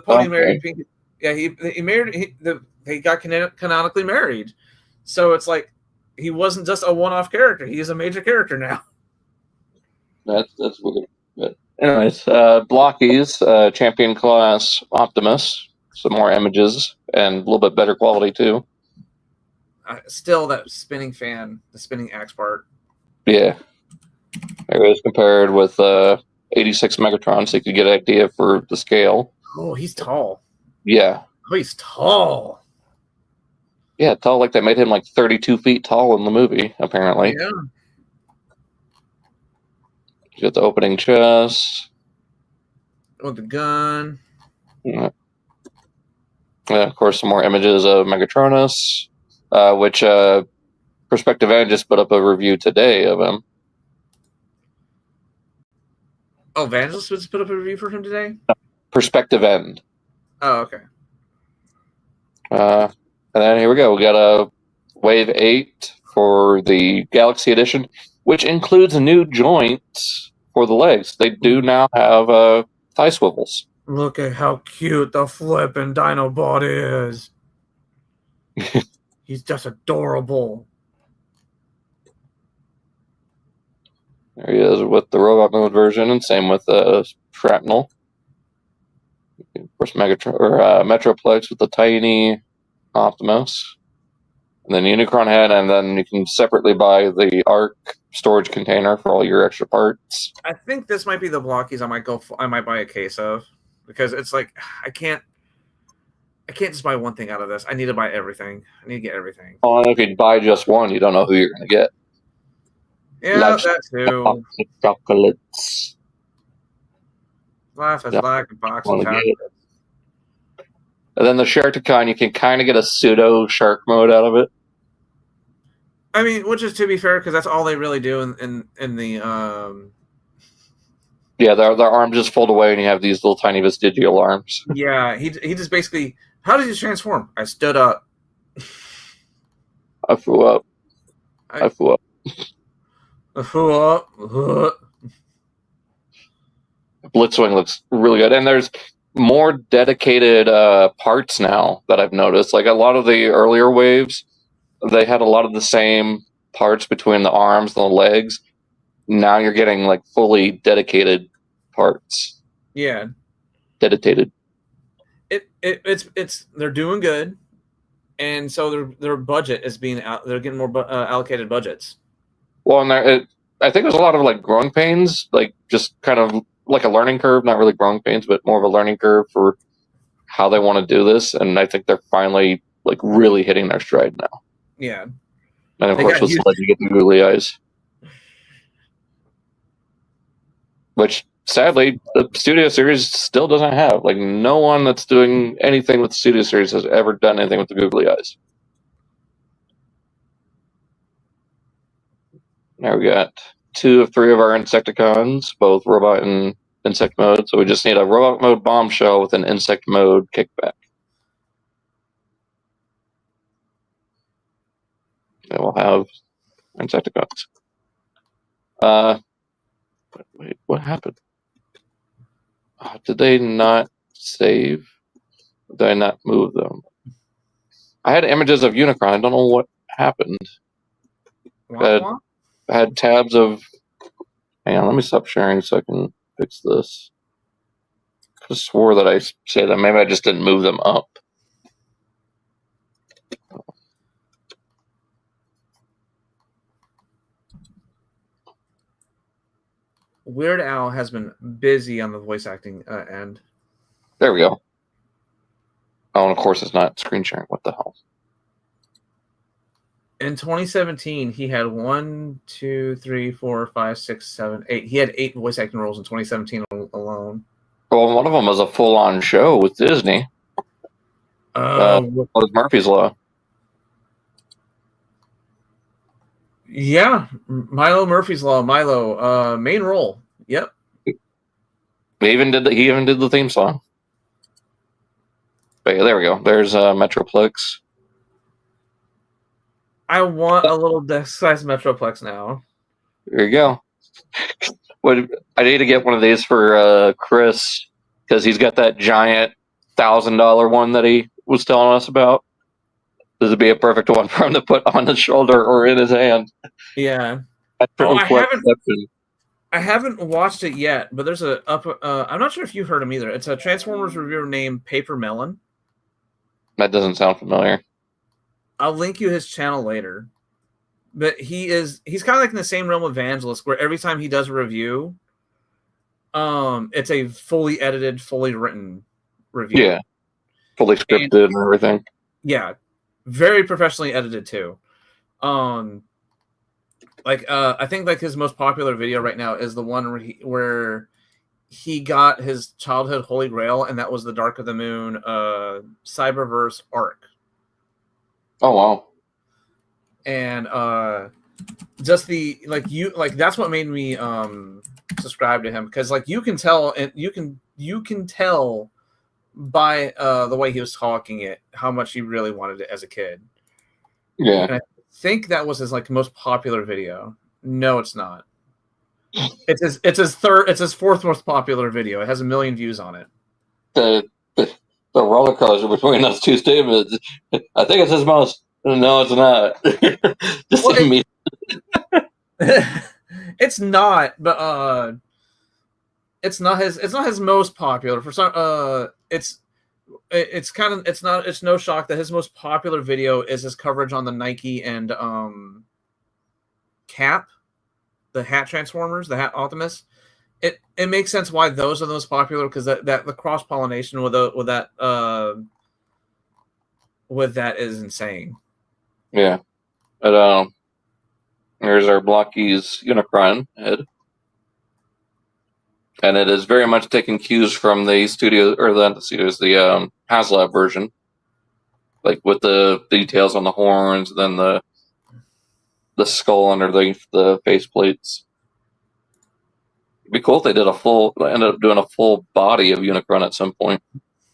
pony married Pinkie. Yeah, he married they got canonically married. So it's like he wasn't just a one-off character. He is a major character now. That's weird. But anyways, Blokees, champion class Optimus. Some more images and a little bit better quality too. Still, that spinning fan, the spinning axe part. Yeah, there it is compared with 86 Megatron, so you could get an idea for the scale. Oh, he's tall. Yeah. Oh, he's tall. Yeah, tall. Like they made him like 32 feet tall in the movie, apparently. Yeah. You got the opening chest. With the gun. Yeah. And of course, some more images of Megatronus, which Perspective End just put up a review today of him. Oh, Vangelis was put up a review for him today? Perspective End. Oh, okay. And then here we go. We got a Wave 8 for the Galaxy Edition, which includes a new joint for the legs. They do now have thigh swivels. Look at how cute the flippin' Dinobot is. He's just adorable. There he is with the robot mode version, and same with Shrapnel. Of course, Metroplex with the tiny Optimus. And then Unicron head, and then you can separately buy the ARC storage container for all your extra parts. I think this might be the Blockies I might buy a case of. Because it's like I can't just buy one thing out of this. I need to buy everything. I need to get everything. Oh, and if you buy just one, you don't know who you're going to get. Yeah, Life's that too. Chocolates. Life is like a box of chocolates. And then the Sharkticon, you can kind of get a pseudo shark mode out of it. I mean, which is to be fair, because that's all they really do in the. Yeah, their arms just fold away, and you have these little tiny vestigial arms. Yeah, he just basically. How did he transform? I stood up. I flew up. I flew up. I flew up. Blitzwing looks really good, and there's more dedicated parts now that I've noticed. Like a lot of the earlier waves, they had a lot of the same parts between the arms and the legs. Now you're getting like fully dedicated parts. Yeah, dedicated. It's they're doing good, and so their budget is being out. They're getting more allocated budgets. Well, and I think there's a lot of like growing pains, like just kind of like a learning curve. Not really growing pains, but more of a learning curve for how they want to do this. And I think they're finally like really hitting their stride now. Yeah, and of course, with Sled, you get the googly eyes. Which, sadly, the Studio Series still doesn't have. Like, no one that's doing anything with the Studio Series has ever done anything with the googly eyes. Now we got 2 of 3 of our Insecticons, both robot and insect mode. So we just need a robot mode bombshell with an insect mode kickback. And we'll have Insecticons. Wait, what happened? Did they not save? Did I not move them? I had images of Unicron. I don't know what happened. I had tabs of... Hang on, let me stop sharing so I can fix this. I swore that I say that. Maybe I just didn't move them up. Weird Al has been busy on the voice acting end. There we go. Oh, and of course it's not screen sharing. What the hell? In 2017, he had 1, 2, 3, 4, 5, 6, 7, 8. He had 8 voice acting roles in 2017 alone. Well, one of them was a full-on show with Disney. Was Murphy's Law. Yeah, Murphy's Law. Milo, main role. Yep. He even did the theme song. But yeah, there we go. There's Metroplex. I want a little desk-sized Metroplex now. There you go. I need to get one of these for Chris, because he's got that giant $1,000 one that he was telling us about. This would be a perfect one for him to put on his shoulder or in his hand. Yeah. I haven't watched it yet, but there's I'm not sure if you've heard him either. It's a Transformers reviewer named Paper Melon. That doesn't sound familiar. I'll link you his channel later. But he's kind of like in the same realm of Evangelist, where every time he does a review, it's a fully edited, fully written review. Yeah. Fully scripted and everything. Yeah. Very professionally edited too. I think like his most popular video right now is the one where he got his childhood holy grail, and that was the Dark of the Moon Cyberverse arc. Oh wow. And just that's what made me subscribe to him, because like you can tell, and you can tell by the way he was talking it how much he really wanted it as a kid. Yeah. And I think that was his like most popular video. No, it's not. It's his fourth most popular video. It has 1 million views on it. The roller coaster between those two statements. I think it's his most. No, it's not. It's not, but it's not his most popular. For some, it's no shock that his most popular video is his coverage on the Nike and Cap, the hat Transformers, the hat Optimus. It makes sense why those are the most popular, because that the cross pollination with that is insane. Yeah, but here's our Blokees Unicron head, and it is very much taking cues from the HasLab version, like with the details on the horns, then the skull underneath the face plates. It'd be cool if they did ended up doing a full body of Unicron at some point,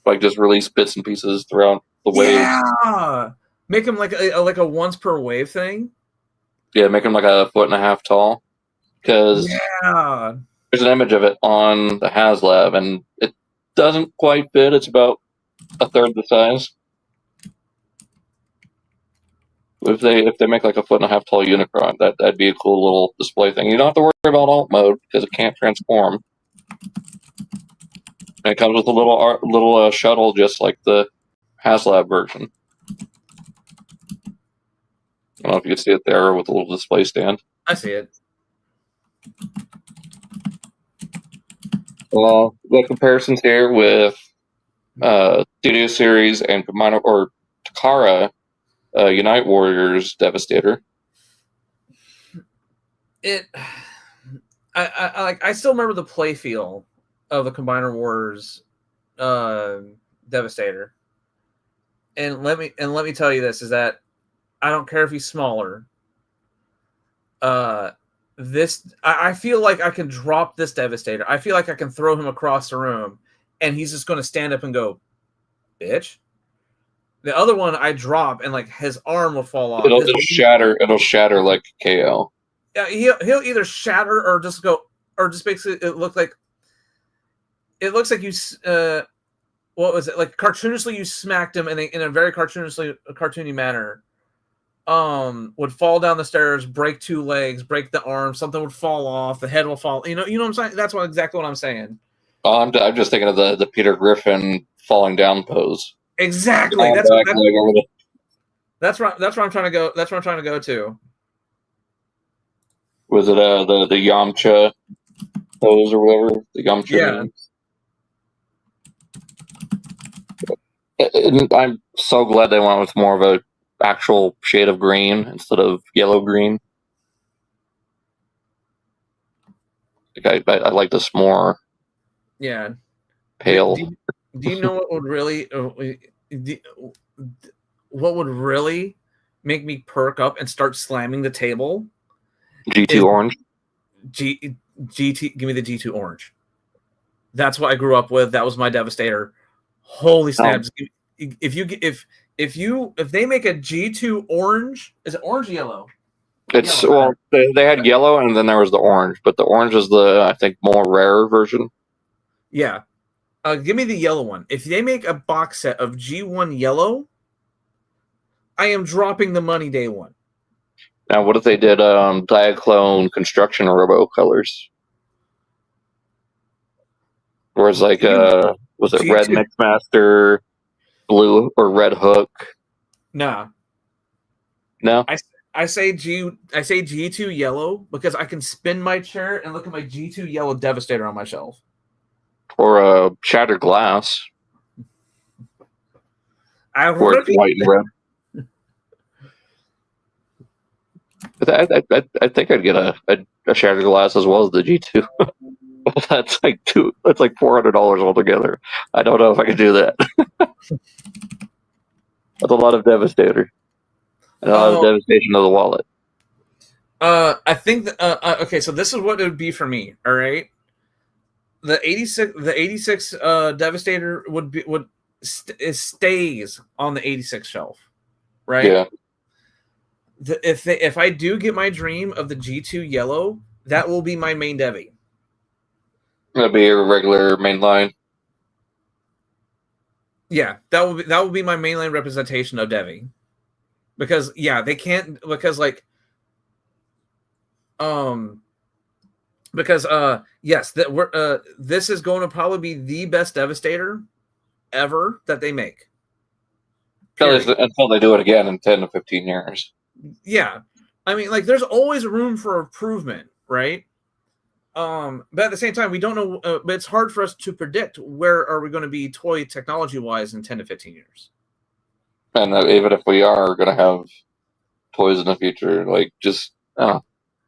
like just release bits and pieces throughout the waves. Yeah, make him like a once per wave thing. Yeah, make him like 1.5 foot tall. Because there's an image of it on the HasLab, and it doesn't quite fit. It's about 1/3 the size. If they make like 1.5 foot tall Unicron, that'd be a cool little display thing. You don't have to worry about alt mode because it can't transform. And it comes with a little shuttle, just like the HasLab version. I don't know if you can see it there with a little display stand. I see it. Well, the comparisons here with Studio Series and Takara Unite Warriors Devastator. I still remember the play feel of the Combiner Wars Devastator. And let me tell you this, is that I don't care if he's smaller. I feel like I can drop this Devastator. I feel like I can throw him across the room, and he's just going to stand up and go, "Bitch." The other one I drop, and like his arm will fall off. It'll shatter. It'll shatter like KO. Yeah, he'll either shatter or just basically it looks like you what was it, like cartoonishly you smacked him in a very cartoony manner. Would fall down the stairs, break 2 legs, break the arm, something would fall off, the head will fall. You know what I'm saying? That's exactly what I'm saying. I'm just thinking of the Peter Griffin falling down pose. Exactly. That's right. That's where I'm trying to go. That's where I'm trying to go to. Was it the Yamcha pose or whatever? The Yamcha. Yeah. I'm so glad they went with more of a actual shade of green instead of yellow green. Like I like this more. Yeah. Pale. Do you know what would really make me perk up and start slamming the table? G2 orange. GT. Give me the G2 orange. That's what I grew up with. That was my Devastator. Holy snaps! If they make a G2 orange, is it orange or yellow? It's yellow. Well, they had yellow and then there was the orange, but the orange is the I think more rare version. Yeah. Give me the yellow one. If they make a box set of G1 yellow, I am dropping the money day one. Now, what if they did Diaclone Construction Robo colors? Where it's like, was it G2? Red Mixmaster, blue, or Red Hook? Nah. No? I say G2 yellow because I can spin my chair and look at my G2 yellow Devastator on my shelf. Or Shattered Glass. Or it's white and red. I think I'd get a Shattered Glass as well as the G2. That's like $400 altogether. I don't know if I could do that. That's a lot of Devastator. And a lot of devastation to the wallet. I think that, okay, so this is what it would be for me. All right. The 86 Devastator stays on the 86 shelf, right? Yeah. If I do get my dream of the G2 yellow, that will be my main Devi. That'll be your regular main line. Yeah, that will be my mainline representation of Devi. Because they can't yes, that this is going to probably be the best Devastator ever that they make. Until they do it again in 10 to 15 years. Yeah. I mean, like, there's always room for improvement, right? But at the same time, we don't know, but it's hard for us to predict where are we going to be toy technology-wise in 10 to 15 years. And even if we are going to have toys in the future, like, just,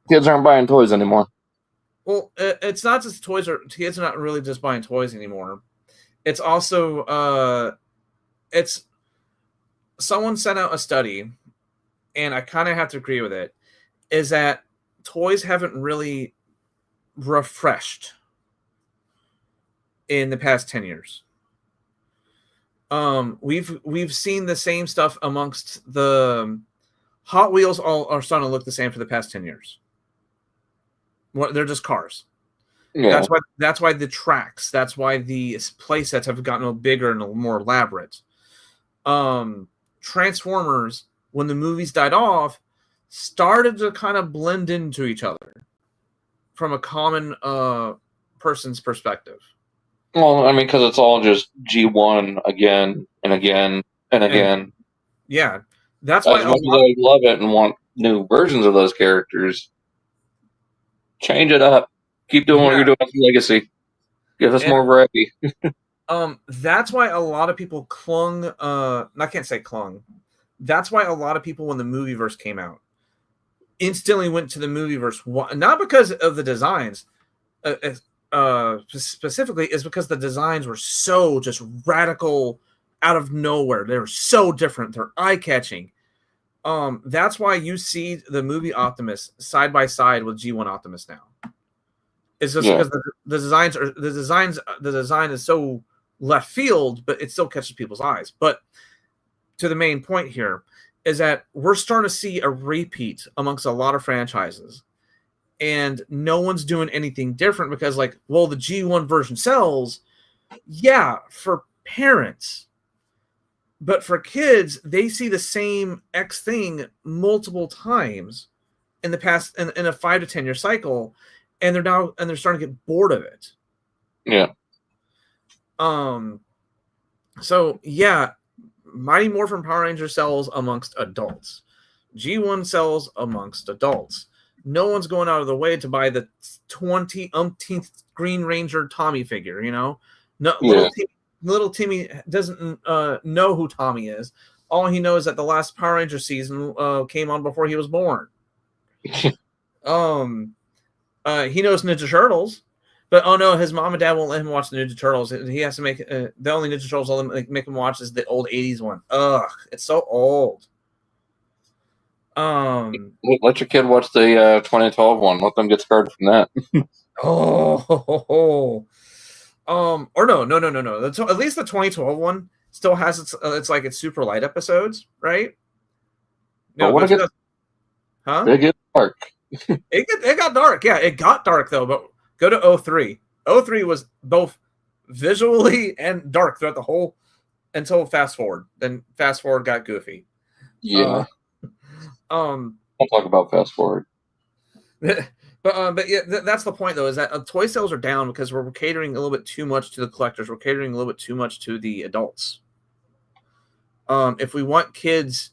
kids aren't buying toys anymore. Well, it's not just kids are not really just buying toys anymore. It's also, someone sent out a study, and I kind of have to agree with it, is that toys haven't really refreshed in the past 10 years. We've seen the same stuff amongst the Hot Wheels are starting to look the same for the past 10 years. They're just cars. Yeah. That's why the tracks, that's why the play sets have gotten bigger and more elaborate. Transformers, when the movies died off, started to kind of blend into each other from a common person's perspective. Well, I mean, because it's all just G1 again and again and again. Yeah, that's why. As much as I love it and want new versions of those characters, change it up. Keep doing what you're doing with Legacy. Give us more variety. That's why a lot of people clung. I can't say clung. That's why a lot of people, when the Movieverse came out, instantly went to the Movieverse. Not because of the designs, specifically, is because the designs were so just radical, out of nowhere. They were so different. They're eye-catching. That's why you see the movie Optimus side by side with G1 Optimus now. It's just because the design is so left field, but it still catches people's eyes. But to the main point here is that we're starting to see a repeat amongst a lot of franchises, and no one's doing anything different because, like, well, the G1 version sells, for parents. But for kids, they see the same X thing multiple times in the past, in a 5 to 10 year cycle, and they're starting to get bored of it. Yeah. So yeah, Mighty Morphin Power Ranger sells amongst adults. G1 sells amongst adults. No one's going out of the way to buy the 20th Green Ranger Tommy figure, you know? No, Yeah. little Timmy doesn't know who Tommy is. All he knows is that the last Power Ranger season came on before he was born. He knows Ninja Turtles, but oh no, his mom and dad won't let him watch the Ninja Turtles. He has to make the only Ninja Turtles they'll make him watch is the old '80s one. Ugh, it's so old. Let your kid watch the 2012 one. Let them get scarred from that. Or no. At least the 2012 one still has it's like its super light episodes, right? No, But huh? It gets dark. It got dark. Yeah, it got dark though. But go to 03. 03 was both visually and dark throughout the whole until Fast Forward. Then Fast Forward got goofy. Yeah. I'll talk about Fast Forward. But yeah, that's the point though, is that toy sales are down because we're catering a little bit too much to the collectors. We're catering a little bit too much to the adults. If we want kids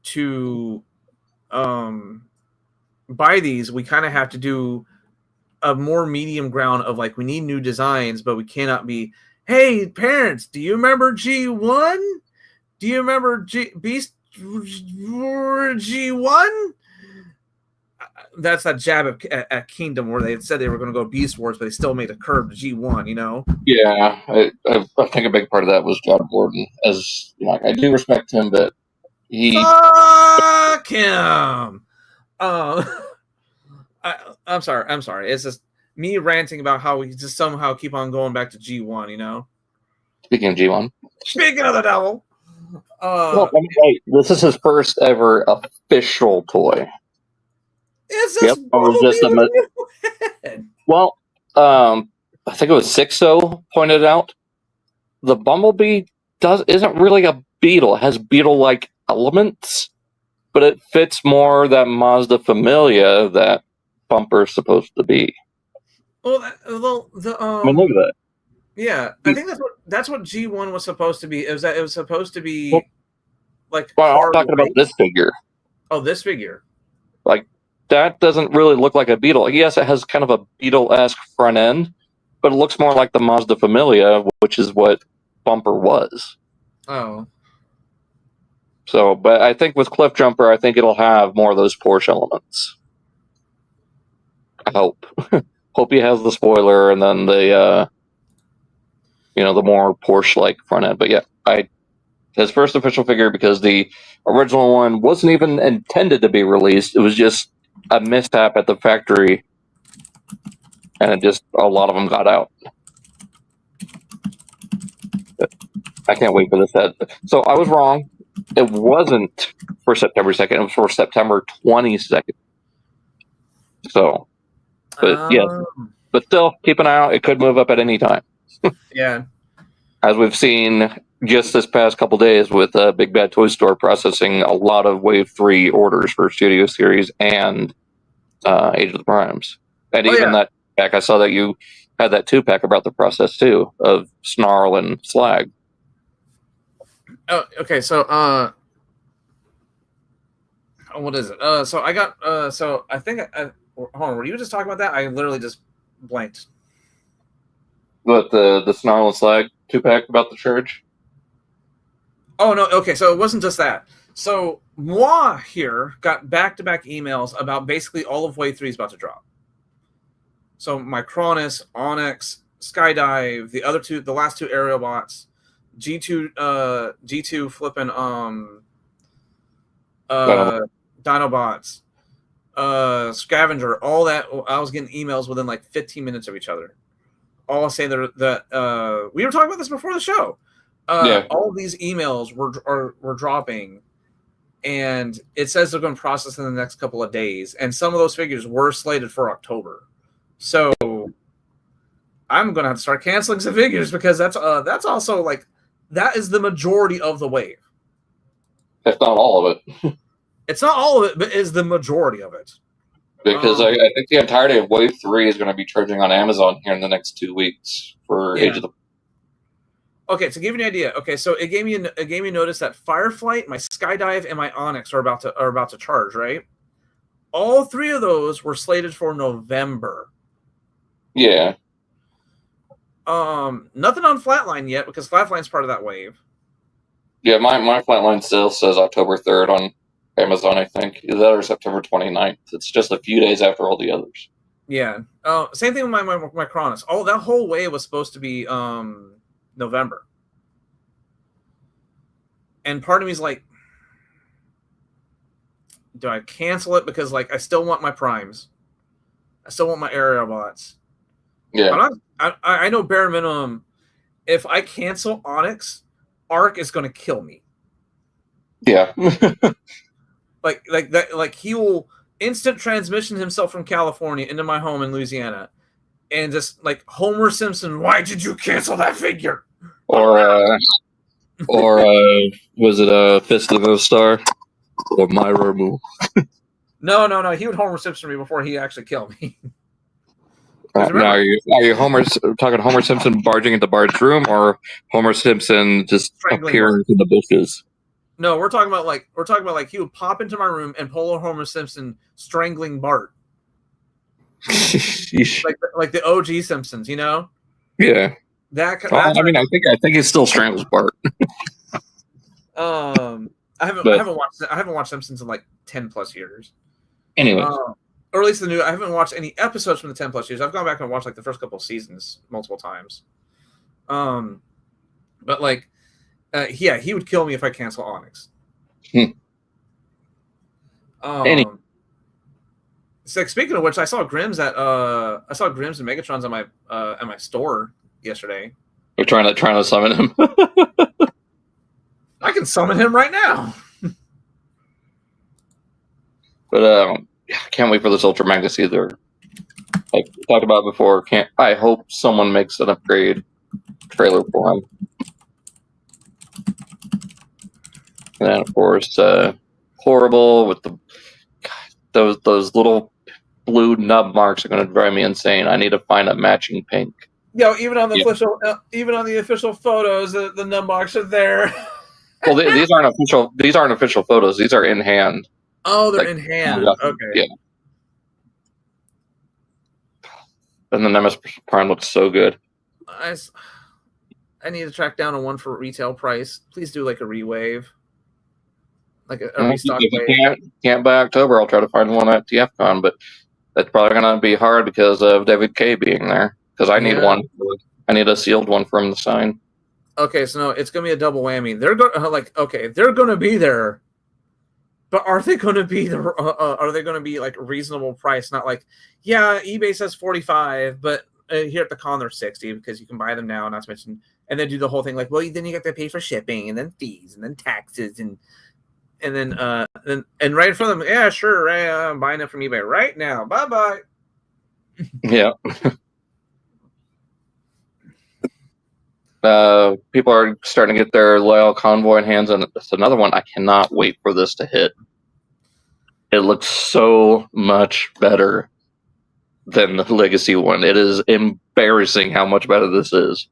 to buy these, we kind of have to do a more medium ground of like, we need new designs, but we cannot be, hey parents, do you remember G1? Do you remember Beast G1? That's that jab at Kingdom where they had said they were going to go Beast Wars, but they still made a curved G1, you know? Yeah, I think a big part of that was John Gordon. As you know, I do respect him, but fuck him. I'm sorry. It's just me ranting about how we just somehow keep on going back to G1, you know? Speaking of G1. Speaking of the devil. This is his first ever official toy. Is this Well, I think it was Sixo pointed out the Bumblebee isn't really a beetle. It has beetle-like elements, but it fits more that Mazda Familia that Bumper's supposed to be. Well, I mean, look at that. Yeah, I think that's what G1 was supposed to be. It was supposed to be like. Well, I'm talking about this figure. Oh, this figure. Like, that doesn't really look like a beetle. Yes, it has kind of a beetle-esque front end, but it looks more like the Mazda Familia, which is what Bumper was. Oh. So, but I think with Cliff Jumper, I think it'll have more of those Porsche elements. I hope. Hope he has the spoiler and then the, the more Porsche-like front end. But yeah, his first official figure, because the original one wasn't even intended to be released. It was just a mishap at the factory, and a lot of them got out. I can't wait for this head. So I was wrong. It wasn't for September 2nd. It was for September 22nd. So, but yeah, but still keep an eye out. It could move up at any time. Yeah. As we've seen just this past couple days with Big Bad Toy Store processing a lot of Wave 3 orders for Studio Series and Age of the Primes. And that pack, I saw that you had that 2-pack about the process too, of Snarl and Slag. Oh, okay, so what is it? So I got so I think hold on, were you just talking about that? I literally just blanked. But the Snarl and Slag 2-pack about the Church? Oh, no. Okay, so it wasn't just that. So Moi here got back-to-back emails about basically all of Wave 3 is about to drop. So Micronus, Onyx, Skydive, the last two aerial bots, G2 flipping Dinobots, Scavenger, all that. I was getting emails within like 15 minutes of each other. All saying that we were talking about this before the show. All of these emails were dropping, and it says they're going to process in the next couple of days. And some of those figures were slated for October, so I'm going to have to start canceling some figures because that's also like that is the majority of the wave. If not all of it. It's not all of it, but is the majority of it. Because I think the entirety of Wave 3 is going to be charging on Amazon here in the next 2 weeks for Age of the... Okay, to give you an idea, okay, so it gave me notice that Fireflight, my Skydive, and my Onyx are about to charge, right? All three of those were slated for November. Yeah. Nothing on Flatline yet because Flatline's part of that wave. Yeah, my Flatline still says October 3rd on Amazon, I think. Is that or September 29th? It's just a few days after all the others. Yeah. Same thing with my Cronus. Oh, that whole wave was supposed to be November. And part of me is like, do I cancel it? Because like I still want my primes. I still want my aerial bots. Yeah. I know bare minimum, if I cancel Onyx, Arc is going to kill me. Yeah. like he will instant transmission himself from California into my home in Louisiana, and just like Homer Simpson, why did you cancel that figure? Or was it Fist of the Star or Myra Moo? No. He would Homer Simpson me before he actually killed me. Now, are you talking Homer Simpson barging into Bart's room, or Homer Simpson just appearing in the bushes? No, we're talking about like he would pop into my room and pull a Homer Simpson strangling Bart, like the OG Simpsons, you know? Yeah. I think he still strangles Bart. I haven't watched Simpsons in like 10+ years. Anyway. Or at least I haven't watched any episodes from the 10+ years. I've gone back and watched like the first couple of seasons multiple times. But like, yeah, he would kill me if I cancel Onyx. It's like, speaking of which, I saw Grimm's and Megatrons at my store yesterday. You're trying to summon him. I can summon him right now. But I can't wait for this Ultra Magnus either. Like we talked about before, I hope someone makes an upgrade trailer for him. And then of course, horrible with those little blue nub marks are going to drive me insane. I need to find a matching pink. Yo, even on the official photos, the nub marks are there. Well, these aren't official. These aren't official photos. These are in hand. Oh, they're in hand. Okay. Yeah. And the Nemesis Prime looks so good. I need to track down a one for retail price. Please do like a rewave. Like a restock wave. If you can't by October, I'll try to find one at TFCon, but that's probably going to be hard because of David K being there. Because I need one. I need a sealed one from the sign. Okay, so no, it's going to be a double whammy. They're going they're going to be there. But are they going to be like reasonable price? Not like, yeah, eBay says 45, but here at the con they're 60 because you can buy them now. Not to mention, and then do the whole thing like, well, then you have to pay for shipping and then fees and then taxes and then right in front of them, yeah, sure, I'm buying it from eBay right now. Bye bye. Yeah. People are starting to get their Loyal Convoy in hands, and it's another one. I cannot wait for this to hit. It looks so much better than the Legacy one. It is embarrassing how much better this is.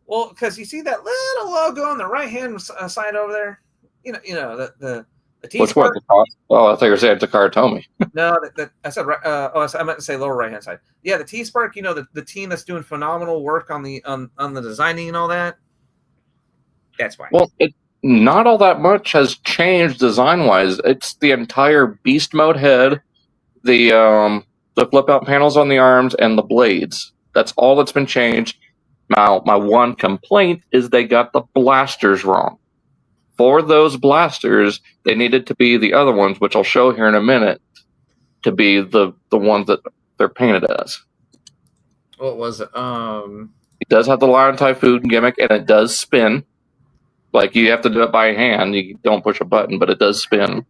Well, because you see that little logo on the right-hand side over there? You know the T. Which one? Oh, I thought you were saying Takara Tomy. No, I said I meant to say lower right-hand side. Yeah, the T-Spark. You know the team that's doing phenomenal work on the designing and all that. That's why. Well, not all that much has changed design-wise. It's the entire beast mode head, the flip-out panels on the arms, and the blades. That's all that's been changed. Now, my one complaint is they got the blasters wrong. For those blasters, they needed to be the other ones, which I'll show here in a minute, to be the ones that they're painted as. What was it? It does have the Lion Typhoon gimmick, and it does spin. Like, you have to do it by hand. You don't push a button, but it does spin.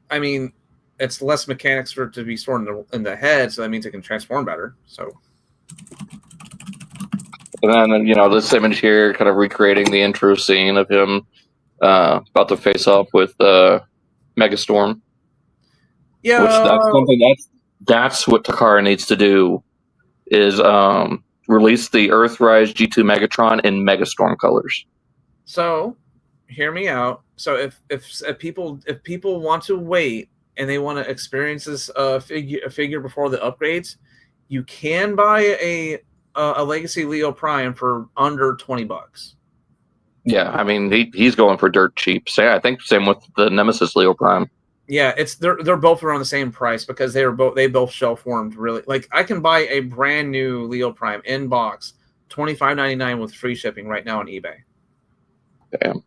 I mean, it's less mechanics for it to be stored in the head, so that means it can transform better. So, and then, this image here, kind of recreating the intro scene of him about to face off with Megastorm. Yeah, which that's something that's what Takara needs to do is released the Earthrise G2 Megatron in Megastorm colors. So, hear me out. So if people want to wait and they want to experience this figure before the upgrades, you can buy a Legacy Leo Prime for under $20. Yeah, I mean he's going for dirt cheap. So yeah, I think same with the Nemesis Leo Prime. Yeah, they're both around the same price because they both shelf warmed really. Like I can buy a brand new Leo Prime in box, $25.99 with free shipping right now on eBay. Damn.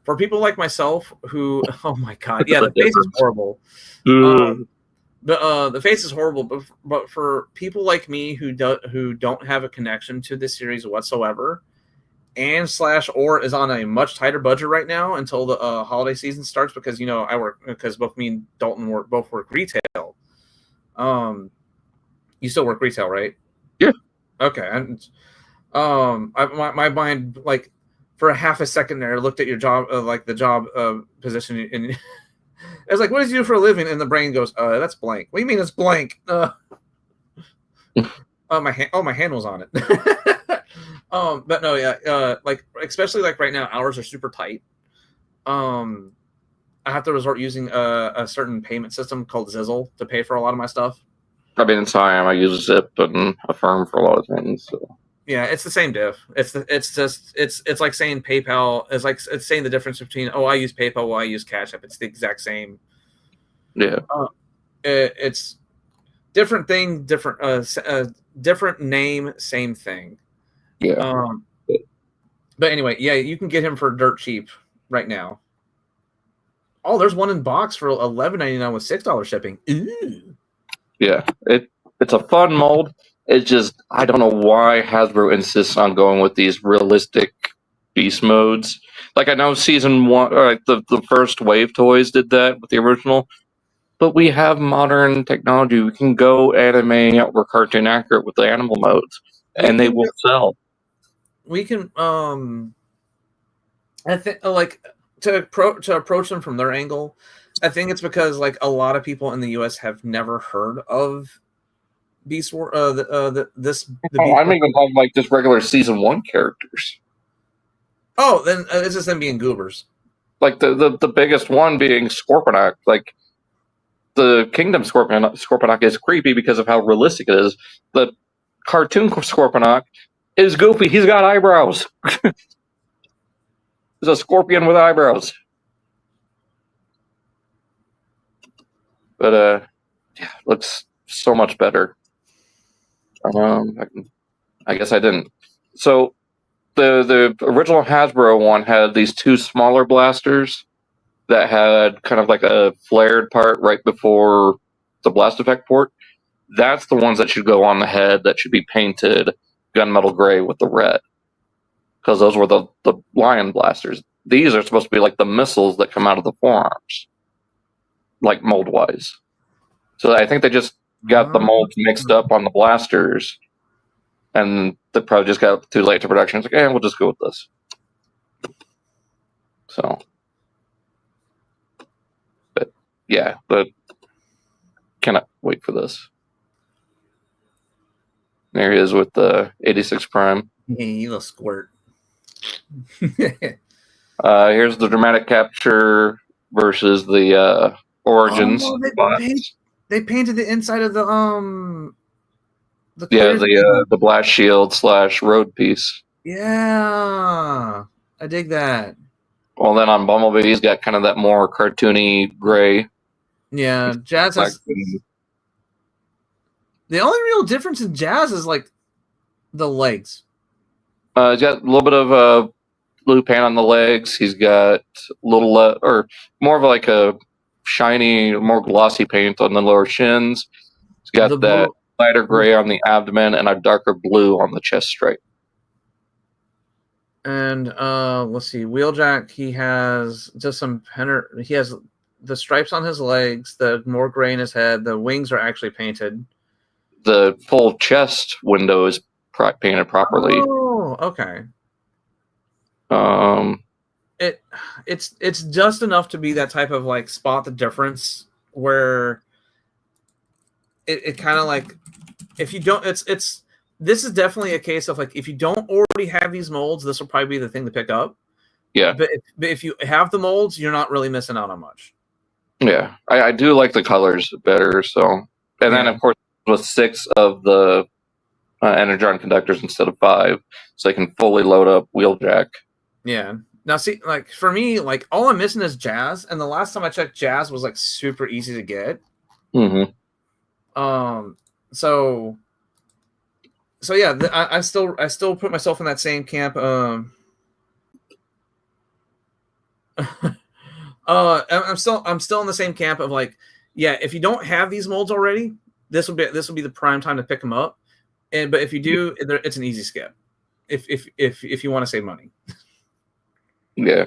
For people like myself who, oh my god, yeah, the face is horrible. The face is horrible, but for people like me who don't have a connection to this series whatsoever, and or is on a much tighter budget right now until the holiday season starts, because because both me and Dalton both work retail. You still work retail, right? Yeah. Okay. And my mind, like, for a half a second there, looked at your job, like the job position, and I was like, "What does he do for a living?" And the brain goes, "That's blank." What do you mean it's blank? My hand was on it. But no, yeah, like especially like right now, hours are super tight. I have to resort using a certain payment system called Zizzle to pay for a lot of my stuff. I mean, it's I use Zip and Affirm for a lot of things. So. Yeah, it's the same diff. It's like saying PayPal. It's saying the difference between I use PayPal, I use Cash App. It's the exact same. Yeah. It's different thing, different name, same thing. Yeah. But anyway, yeah, you can get him for dirt cheap right now. Oh, there's one in box for $11.99 with $6 shipping. Ooh. Yeah, it's a fun mold. It's just I don't know why Hasbro insists on going with these realistic beast modes. Like I know season 1, or the first wave toys did that with the original, but we have modern technology. We can go anime or cartoon accurate with the animal modes, and they will sell. We can I think like to approach them from their angle. I think it's because like a lot of people in the U.S. have never heard of Beast War. I'm even talking like just regular season 1 characters. Oh, then it's just them being goobers. Like the biggest one being Scorponok. Like the Kingdom Scorponok is creepy because of how realistic it is. The cartoon Scorponok is goofy. He's got eyebrows. He's a scorpion with eyebrows. But yeah, looks so much better. I guess I didn't. So the original Hasbro one had these 2 smaller blasters that had kind of like a flared part right before the blast effect port. That's the ones that should go on the head, that should be painted gunmetal gray with the red, because those were the lion blasters. These are supposed to be like the missiles that come out of the forearms, like mold wise. So I think they just got the molds mixed up on the blasters, and they probably just got too late to production. It's like, we'll just go with this. So, but yeah, but cannot wait for this. There he is with the 86 Prime. He looks squirt. Here's the dramatic capture versus the Origins. Oh, they painted the inside of the blast shield / road piece. Yeah, I dig that. Well, then on Bumblebee, he's got kind of that more cartoony gray. Yeah, Jazz has... The only real difference in Jazz is like the legs. He's got a little bit of blue paint on the legs. He's got or more of like a shiny, more glossy paint on the lower shins. He's got that lighter gray on the abdomen and a darker blue on the chest stripe. And let's see, Wheeljack, he has just some he has the stripes on his legs, the more gray in his head. The wings are actually painted. The full chest window is painted properly. Oh, okay. It's just enough to be that type of like spot the difference where it kind of like, if you don't, it's this is definitely a case of like if you don't already have these molds, this will probably be the thing to pick up. Yeah. But if you have the molds, you're not really missing out on much. Yeah. I do like the colors better. So, and then of course with 6 of the Energon conductors instead of 5, so I can fully load up Wheeljack. Yeah. Now see, like for me, like all I'm missing is Jazz, and the last time I checked, Jazz was like super easy to get. Mm-hmm. So yeah, I still put myself in that same camp. I'm still in the same camp of like, yeah, if you don't have these molds already, this will be the prime time to pick them up. But if you do, it's an easy skip. If you want to save money. Yeah.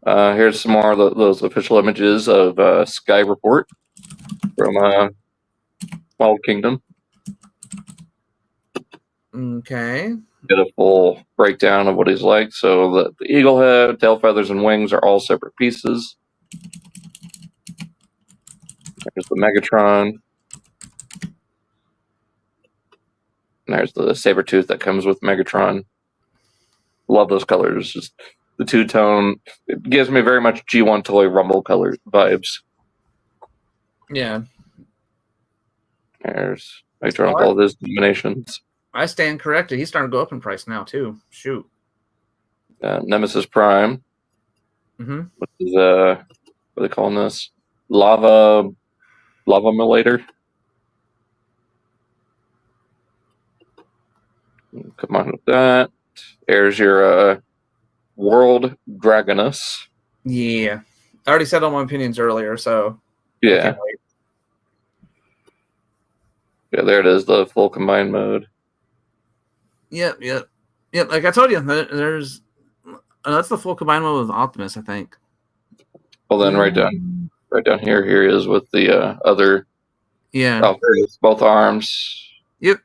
Here's some more of those official images of Sky Report from Wild Kingdom. Okay. Get a full breakdown of what he's like. So the eagle head, tail feathers, and wings are all separate pieces. There's the Megatron. And there's the saber tooth that comes with Megatron. Love those colors. Just the two-tone. It gives me very much G1 Toy Rumble color vibes. Yeah. There's Megatron with all of his combinations. I stand corrected. He's starting to go up in price now, too. Shoot. Nemesis Prime. Mm-hmm. Which is, what are they calling this? Lava Millator. Come on with that. There's your World Dragonus. Yeah. I already said all my opinions earlier, so... Yeah. Yeah, there it is, the full combined mode. Yep. Like I told you, there's... that's the full combined mode with Optimus, I think. Well, then right down here he is with the other... Yeah. Oh, there it is, both arms. Yep.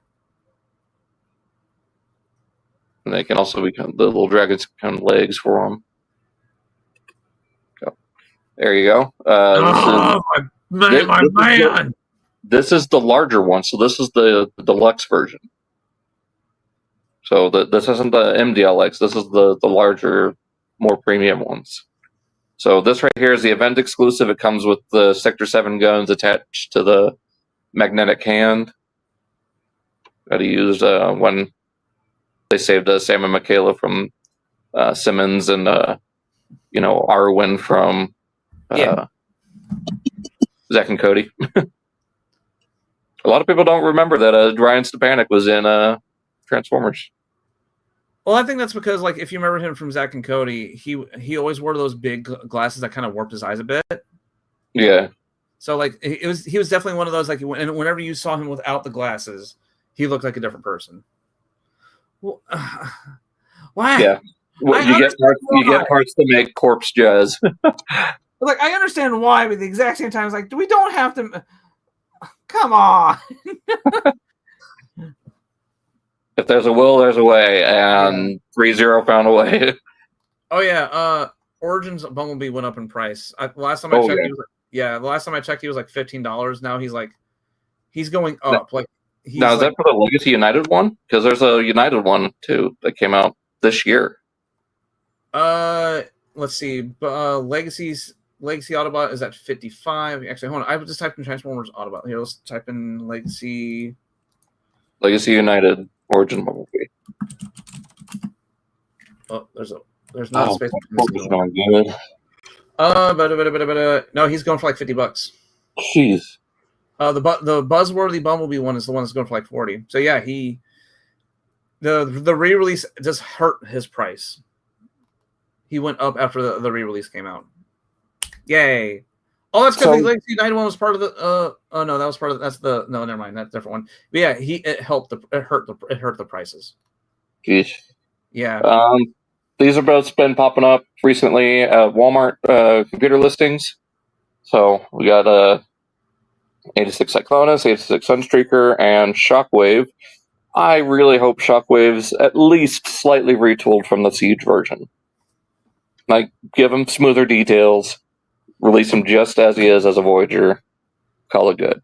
And they can also become, the little dragons become legs for them. So, there you go. My man! This is the larger one, so this is the deluxe version. So this isn't the MDLX, this is the larger, more premium ones. So this right here is the event exclusive. It comes with the Sector 7 guns attached to the magnetic hand that he used when they saved Sam and Michaela from Simmons and Arwen from Zack and Cody. A lot of people don't remember that Ryan Stepanek was in Transformers. Well, I think that's because, like, if you remember him from Zack and Cody, he always wore those big glasses that kind of warped his eyes a bit. Yeah. So, like, he was definitely one of those, like, and whenever you saw him without the glasses, he looked like a different person. Well, why? Yeah. Well, you get parts to make corpse jazz. Like, I understand why, but at the exact same time, it's like, we don't have to. Come on. If there's a will, there's a way, and 3-0 found a way. Oh yeah, Origins Bumblebee went up in price. The last time I checked, the last time I checked, he was like $15. Now he's going up. Now is that for the Legacy United one? Because there's a United one too that came out this year. Let's see. Legacy Autobot is at 55. Actually, hold on. I just typed in Transformers Autobot. Here, let's type in Legacy United Origin Bumblebee. Oh, there's not a space. Good. No, he's going for like $50. Jeez. The Buzzworthy Bumblebee one is the one that's going for like 40. So yeah, the re-release just hurt his price. He went up after the re-release came out. Yay! Oh, that's because the Legacy United one was part of the. Oh no, that was part of. No, never mind. That's a different one. But yeah, it hurt the prices. Jeez. Yeah. These have both been popping up recently at Walmart computer listings. So we got 86 Cyclonus, 86 Sunstreaker, and Shockwave. I really hope Shockwave's at least slightly retooled from the Siege version. Like, give him smoother details, release him just as he is as a Voyager, call it good.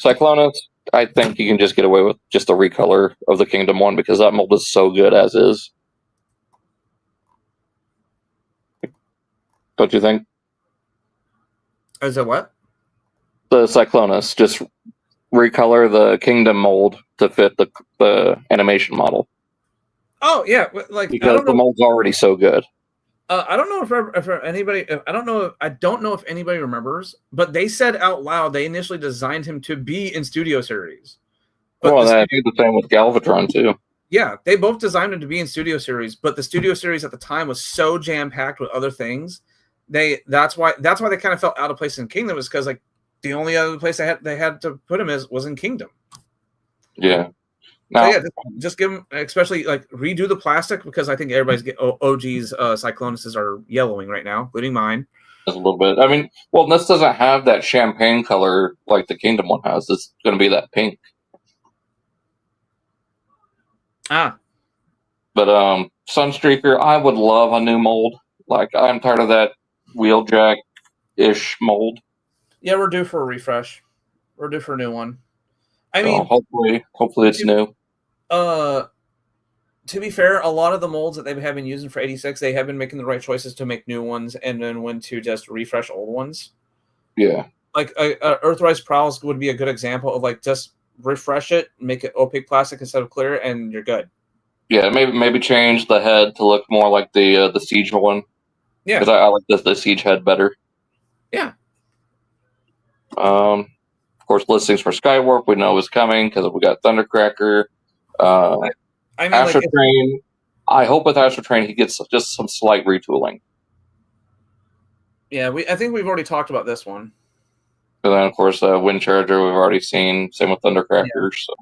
Cyclonus, I think you can just get away with just a recolor of the Kingdom one because that mold is so good as is. Don't you think? Is it what? The Cyclonus, just recolor the Kingdom mold to fit the animation model. Oh yeah, like because the mold's already so good. I don't know if anybody. I don't know. I don't know if anybody remembers, but they said out loud they initially designed him to be in Studio Series. But I did the same with Galvatron too. Yeah, they both designed him to be in Studio Series, but the Studio Series at the time was so jam packed with other things. That's why they kind of felt out of place in Kingdom, is because like the only other place they had to put him was in Kingdom. Yeah. Now, so yeah, just give them, especially like redo the plastic, because I think everybody's OG's Cyclonuses are yellowing right now, including mine. A little bit. I mean, well, this doesn't have that champagne color like the Kingdom one has. It's going to be that pink. But Sunstreaker, I would love a new mold. Like, I'm tired of that Wheeljack-ish mold. Yeah, we're due for a refresh. We're due for a new one. I mean, hopefully it's new. To be fair, a lot of the molds that they have been using for 86, they have been making the right choices to make new ones and then when to just refresh old ones. Yeah. Like Earthrise Prowls would be a good example of like just refresh it, make it opaque plastic instead of clear, and you're good. Yeah, maybe change the head to look more like the Siege one. Yeah. Because I like the Siege head better. Yeah. Of course, listings for Skywarp we know is coming because we got Thundercracker. I mean, Astro Train. I hope with Astro Train he gets just some slight retooling. Yeah, I think we've already talked about this one. And then, of course, Wind Charger we've already seen. Same with Thundercracker. Yeah. So.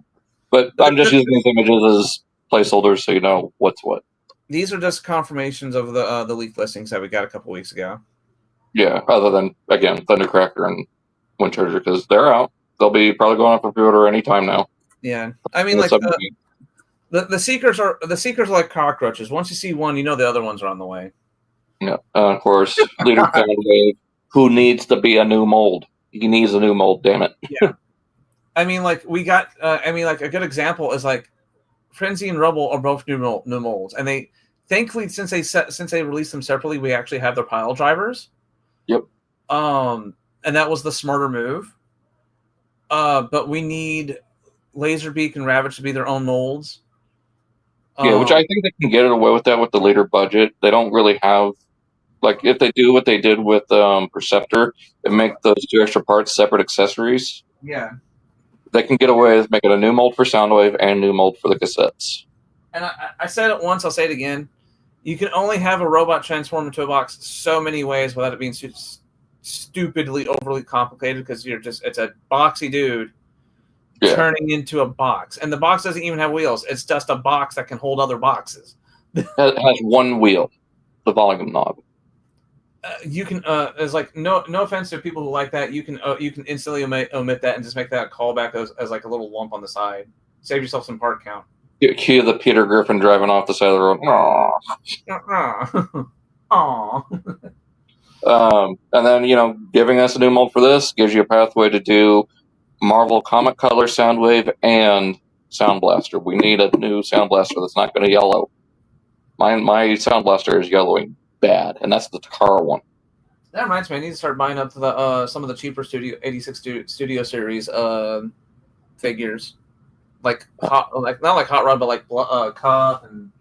But I'm just using these images as placeholders so you know what's what. These are just confirmations of the leaked listings that we got a couple weeks ago. Yeah, other than, again, Thundercracker and Wind Charger, because they're out. They'll be probably going up for pre-order anytime now. Yeah, I mean, like the seekers are like cockroaches. Once you see one, you know the other ones are on the way. Yeah, of course, Leader Soundwave, who needs to be a new mold. He needs a new mold. Damn it. Yeah, I mean, like we got. I mean, like a good example is like Frenzy and Rubble are both new molds, and they thankfully since they released them separately, we actually have their pile drivers. Yep. And that was the smarter move. But we need Laserbeak and Ravage to be their own molds. Yeah, which I think they can get away with that with the later budget. They don't really have, like, if they do what they did with Perceptor and make those two extra parts separate accessories. Yeah. They can get away with making a new mold for Soundwave and a new mold for the cassettes. And I said it once, I'll say it again. You can only have a robot transform into a box so many ways without it being stupidly overly complicated, because it's a boxy dude turning into a box, and the box doesn't even have wheels. It's just a box that can hold other boxes. It has one wheel, the volume knob. You can it's like no offense to people who like that, you can instantly omit that and just make that a callback as like a little lump on the side. Save yourself some part count. Cue the Peter Griffin driving off the side of the road. Aww. And then, giving us a new mold for this gives you a pathway to do Marvel Comic Color Soundwave and Sound Blaster. We need a new Sound Blaster that's not going to yellow. My Sound Blaster is yellowing bad, and that's the Takara one. That reminds me, I need to start buying up the some of the cheaper 86 Studio Series figures. Not like Hot Rod, but like Ka and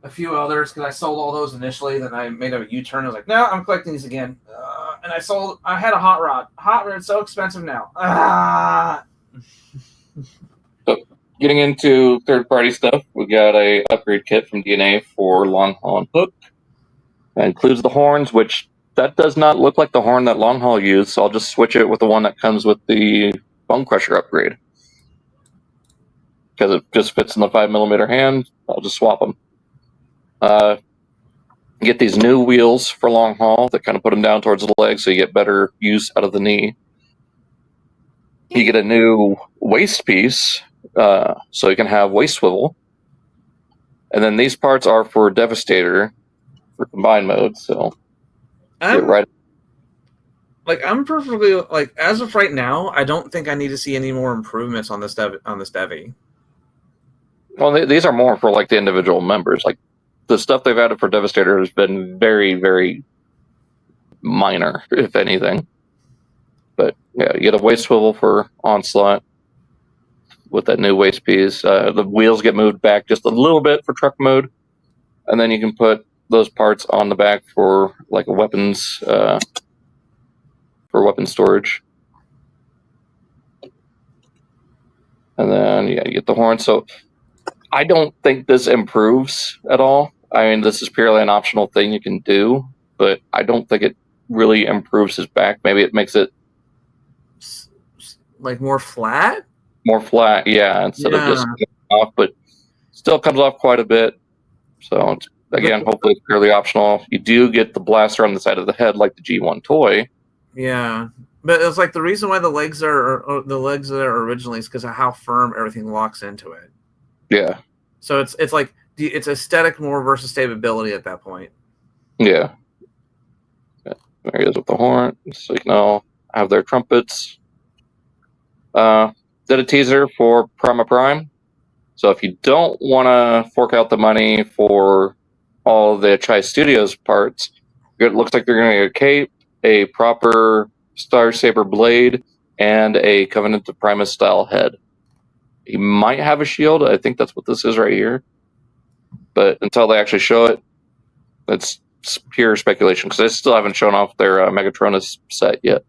a few others, because I sold all those initially. Then I made a U-turn. I was like, no, I'm collecting these again. And I had a Hot Rod. Hot Rod's so expensive now. So, getting into third-party stuff, we got a upgrade kit from DNA for Long Haul and Hook. That includes the horns, which that does not look like the horn that Long Haul used, so I'll just switch it with the one that comes with the Bone Crusher upgrade. Because it just fits in the 5mm hand, I'll just swap them. Get these new wheels for Long Haul that kind of put them down towards the leg so you get better use out of the knee. You get a new waist piece so you can have waist swivel. And then these parts are for Devastator for combined mode, so get right. like I'm perfectly like as of right now, I don't think I need to see any more improvements on this Devi. Well, these are more for like the individual members. Like the stuff they've added for Devastator has been very, very minor, if anything. But yeah, you get a waist swivel for Onslaught with that new waist piece. The wheels get moved back just a little bit for truck mode, and then you can put those parts on the back for like a weapons for weapon storage. And then yeah, you get the horn. So I don't think this improves at all. I mean, this is purely an optional thing you can do, but I don't think it really improves his back. Maybe it makes it like more flat. More flat, yeah, instead of just off, but still comes off quite a bit. So it's, again, hopefully it's purely optional. You do get the blaster on the side of the head, like the G1 toy. Yeah, but it's like the reason why the legs are there originally is because of how firm everything locks into it. Yeah. So it's like it's aesthetic more versus stability at that point. Yeah. There he is with the horn. So you know, have their trumpets. Did a teaser for Prima Prime. So if you don't want to fork out the money for all the Chai Studios parts, it looks like they're going to get a cape, a proper Star Saber blade, and a Covenant of Primus style head. He might have a shield. I think that's what this is right here. But until they actually show it, it's pure speculation because they still haven't shown off their Megatronus set yet.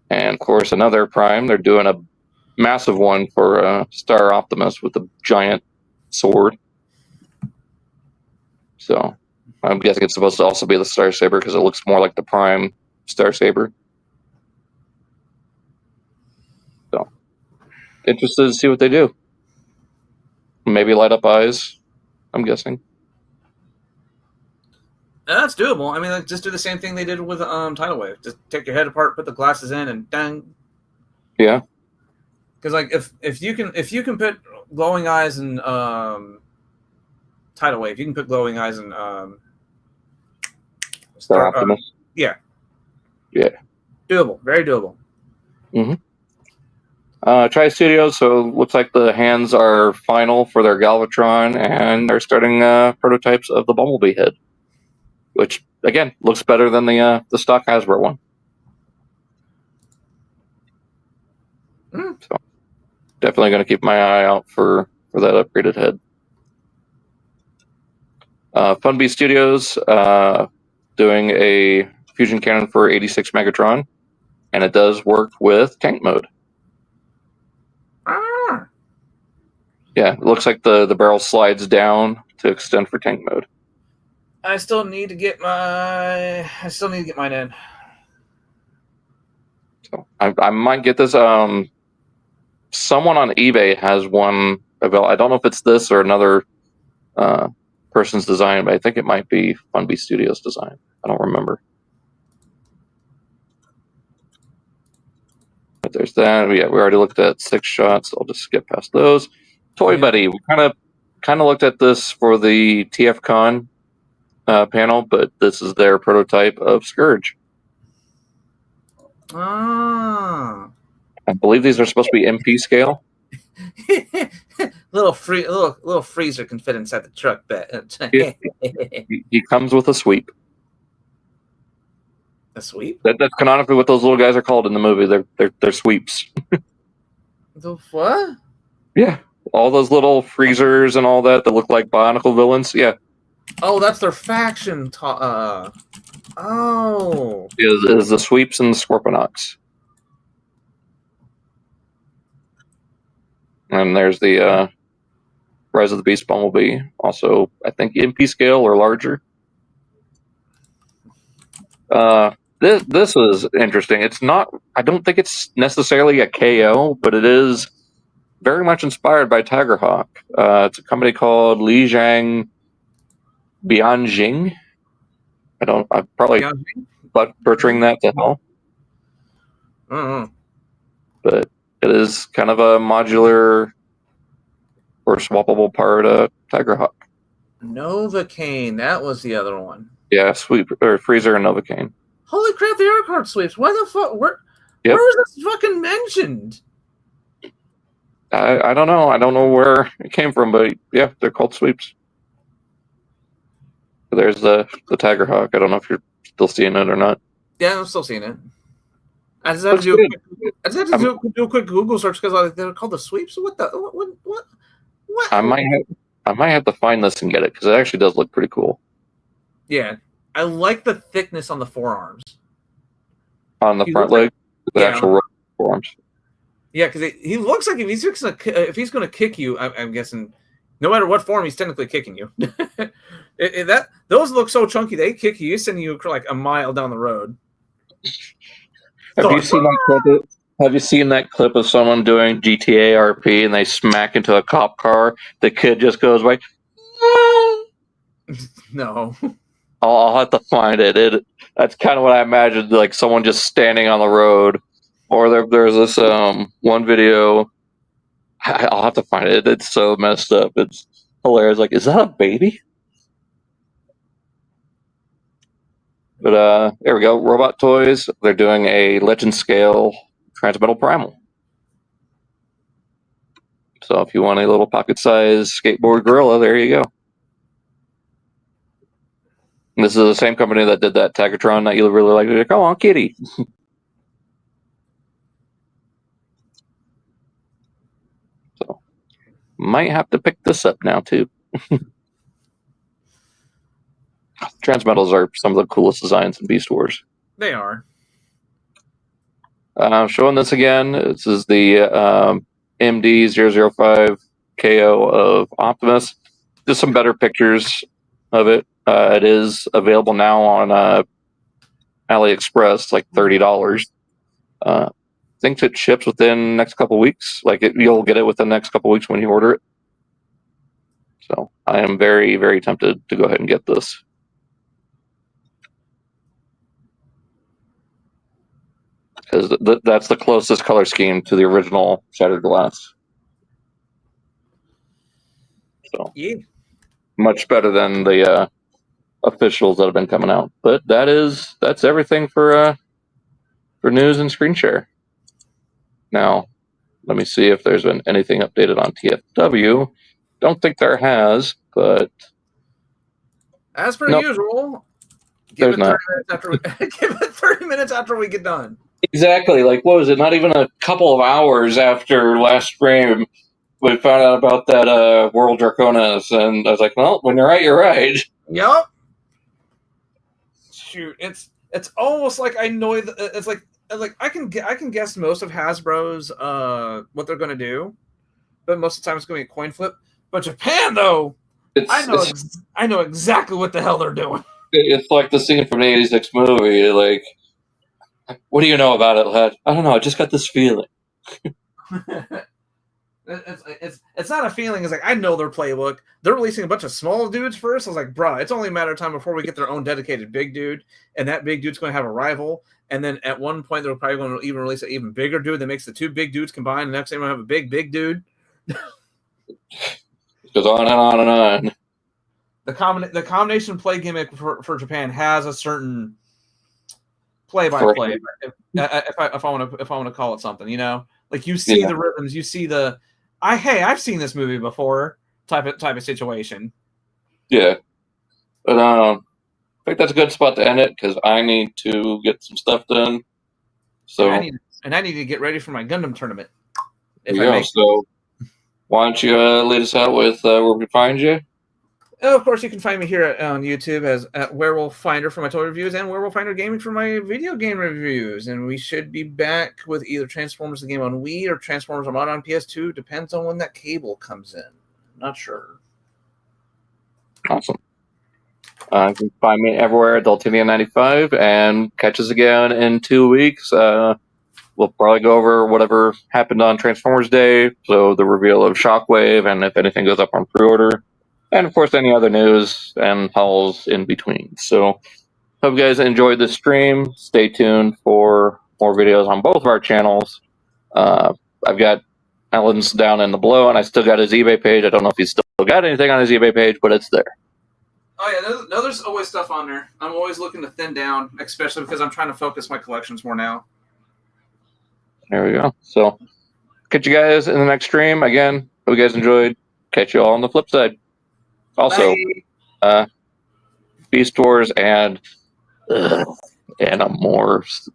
And of course, another Prime. They're doing a massive one for Star Optimus with a giant sword. So I'm guessing it's supposed to also be the Star Saber because it looks more like the Prime Star Saber. So interested to see what they do. Maybe light up eyes, I'm guessing. That's doable. I mean, like, just do the same thing they did with Tidal Wave. Just take your head apart, put the glasses in, and dang. Yeah. Because like if you can put glowing eyes in Tidal Wave, you can put glowing eyes in Star Optimus. Yeah. Yeah. Doable. Very doable. Mm-hmm. Tri Studios, so looks like the hands are final for their Galvatron, and they're starting prototypes of the Bumblebee head, which again looks better than the stock Hasbro one. So definitely going to keep my eye out for that upgraded head. Funbee Studios doing a fusion cannon for 86 Megatron, and it does work with tank mode. Yeah, it looks like the barrel slides down to extend for tank mode. I still need to get mine in. So I might get this. Someone on eBay has one available. I don't know if it's this or another person's design, but I think it might be Funbee Studios' design. I don't remember. But there's that. Yeah, we already looked at 6 shots. So I'll just skip past those. Toy Buddy. We kind of looked at this for the TFCon panel, but this is their prototype of Scourge. Ah. I believe these are supposed to be MP scale. little freezer can fit inside the truck bed. He comes with a sweep. A sweep? That's canonically what those little guys are called in the movie. They're sweeps. The what? Yeah, all those little freezers and all that look like Bionicle villains. Yeah. Oh, that's their faction. Oh. Is the sweeps and the Scorponauts. And there's the Rise of the Beast Bumblebee. Also, I think MP scale or larger. This is interesting. It's not. I don't think it's necessarily a KO, but it is very much inspired by Tigerhawk. It's a company called Lijiang Bianjing. I'm probably butchering that to hell. But it is kind of a modular or swappable part of Tigerhawk. Novocaine, that was the other one. Yeah, Freezer and Novocaine. Holy crap, they are card sweeps. Why the fuck? Where was this fucking mentioned? I don't know. I don't know where it came from, but yeah, they're called sweeps. There's the Tiger Hawk. I don't know if you're still seeing it or not. Yeah, I'm still seeing it. I just had to do a quick Google search because they're called the sweeps. What the what? I might have to find this and get it because it actually does look pretty cool. Yeah, I like the thickness on the forearms. On the front leg, the actual forearms. Yeah, because he looks like if he's going to kick you, I'm guessing, no matter what form, he's technically kicking you. Those look so chunky. They kick you, sending you like a mile down the road. Have you seen that clip? Have you seen that clip of someone doing GTA RP and they smack into a cop car? The kid just goes like, no. I'll have to find it. That's kind of what I imagined, like someone just standing on the road. Or there's this one video. I'll have to find it. It's so messed up. It's hilarious. Like, is that a baby? But there we go. Robot Toys. They're doing a Legend Scale Transmetal Primal. So if you want a little pocket-sized skateboard gorilla, there you go. And this is the same company that did that Tagatron that you really like. Like, oh, kitty. So might have to pick this up now too. Transmetals are some of the coolest designs in Beast Wars. They are. Showing this again. This is the MD005 KO of Optimus. Just some better pictures of it. It is available now on AliExpress, like $30. I think it ships within the next couple weeks. Like you'll get it within the next couple weeks when you order it. So I am very, very tempted to go ahead and get this. Because that's the closest color scheme to the original Shattered Glass. So yeah, much better than the officials that have been coming out. But that's everything for news and screen share. Now, let me see if there's been anything updated on TFW. Don't think there has, but as per usual, give it 30 minutes after we get done. Exactly. Like, what was it? Not even a couple of hours after last stream, we found out about that World Draconis, and I was like, well, when you're right, you're right. Yep. Shoot, it's almost like I know it's like I can guess most of Hasbro's what they're going to do, but most of the time it's going to be a coin flip. But Japan, though, I know exactly what the hell they're doing. It's like the scene from the '86 movie, like. What do you know about it, lad? I don't know. I just got this feeling. It's not a feeling. It's like I know their playbook. They're releasing a bunch of small dudes first. I was like, bruh, it's only a matter of time before we get their own dedicated big dude, and that big dude's going to have a rival. And then at one point, they're probably going to even release an even bigger dude that makes the two big dudes combined. The next thing, we're going to have a big dude. It goes on and on and on. The combination play gimmick for Japan has a certain play-by-play, if I want to call it something, you know, like you see the rhythms, you see the I've seen this movie before type of situation. Yeah, but I think that's a good spot to end it because I need to get some stuff done. So I need to get ready for my Gundam tournament. So why don't you lead us out with where we find you? Of course, you can find me here on YouTube at Werewolf Finder for my toy reviews and Werewolf Finder Gaming for my video game reviews. And we should be back with either Transformers the game on Wii or Transformers Armada on PS2. Depends on when that cable comes in. Not sure. Awesome. You can find me everywhere at Daltinia95 and catch us again in 2 weeks. We'll probably go over whatever happened on Transformers Day, so the reveal of Shockwave and if anything goes up on pre-order. And, of course, any other news and hauls in between. So, hope you guys enjoyed this stream. Stay tuned for more videos on both of our channels. I've got Alan's down in the below, and I still got his eBay page. I don't know if he's still got anything on his eBay page, but it's there. Oh yeah, no, there's always stuff on there. I'm always looking to thin down, especially because I'm trying to focus my collections more now. There we go. So, catch you guys in the next stream. Again, hope you guys enjoyed. Catch you all on the flip side. Also, Beast Wars and Animorphs.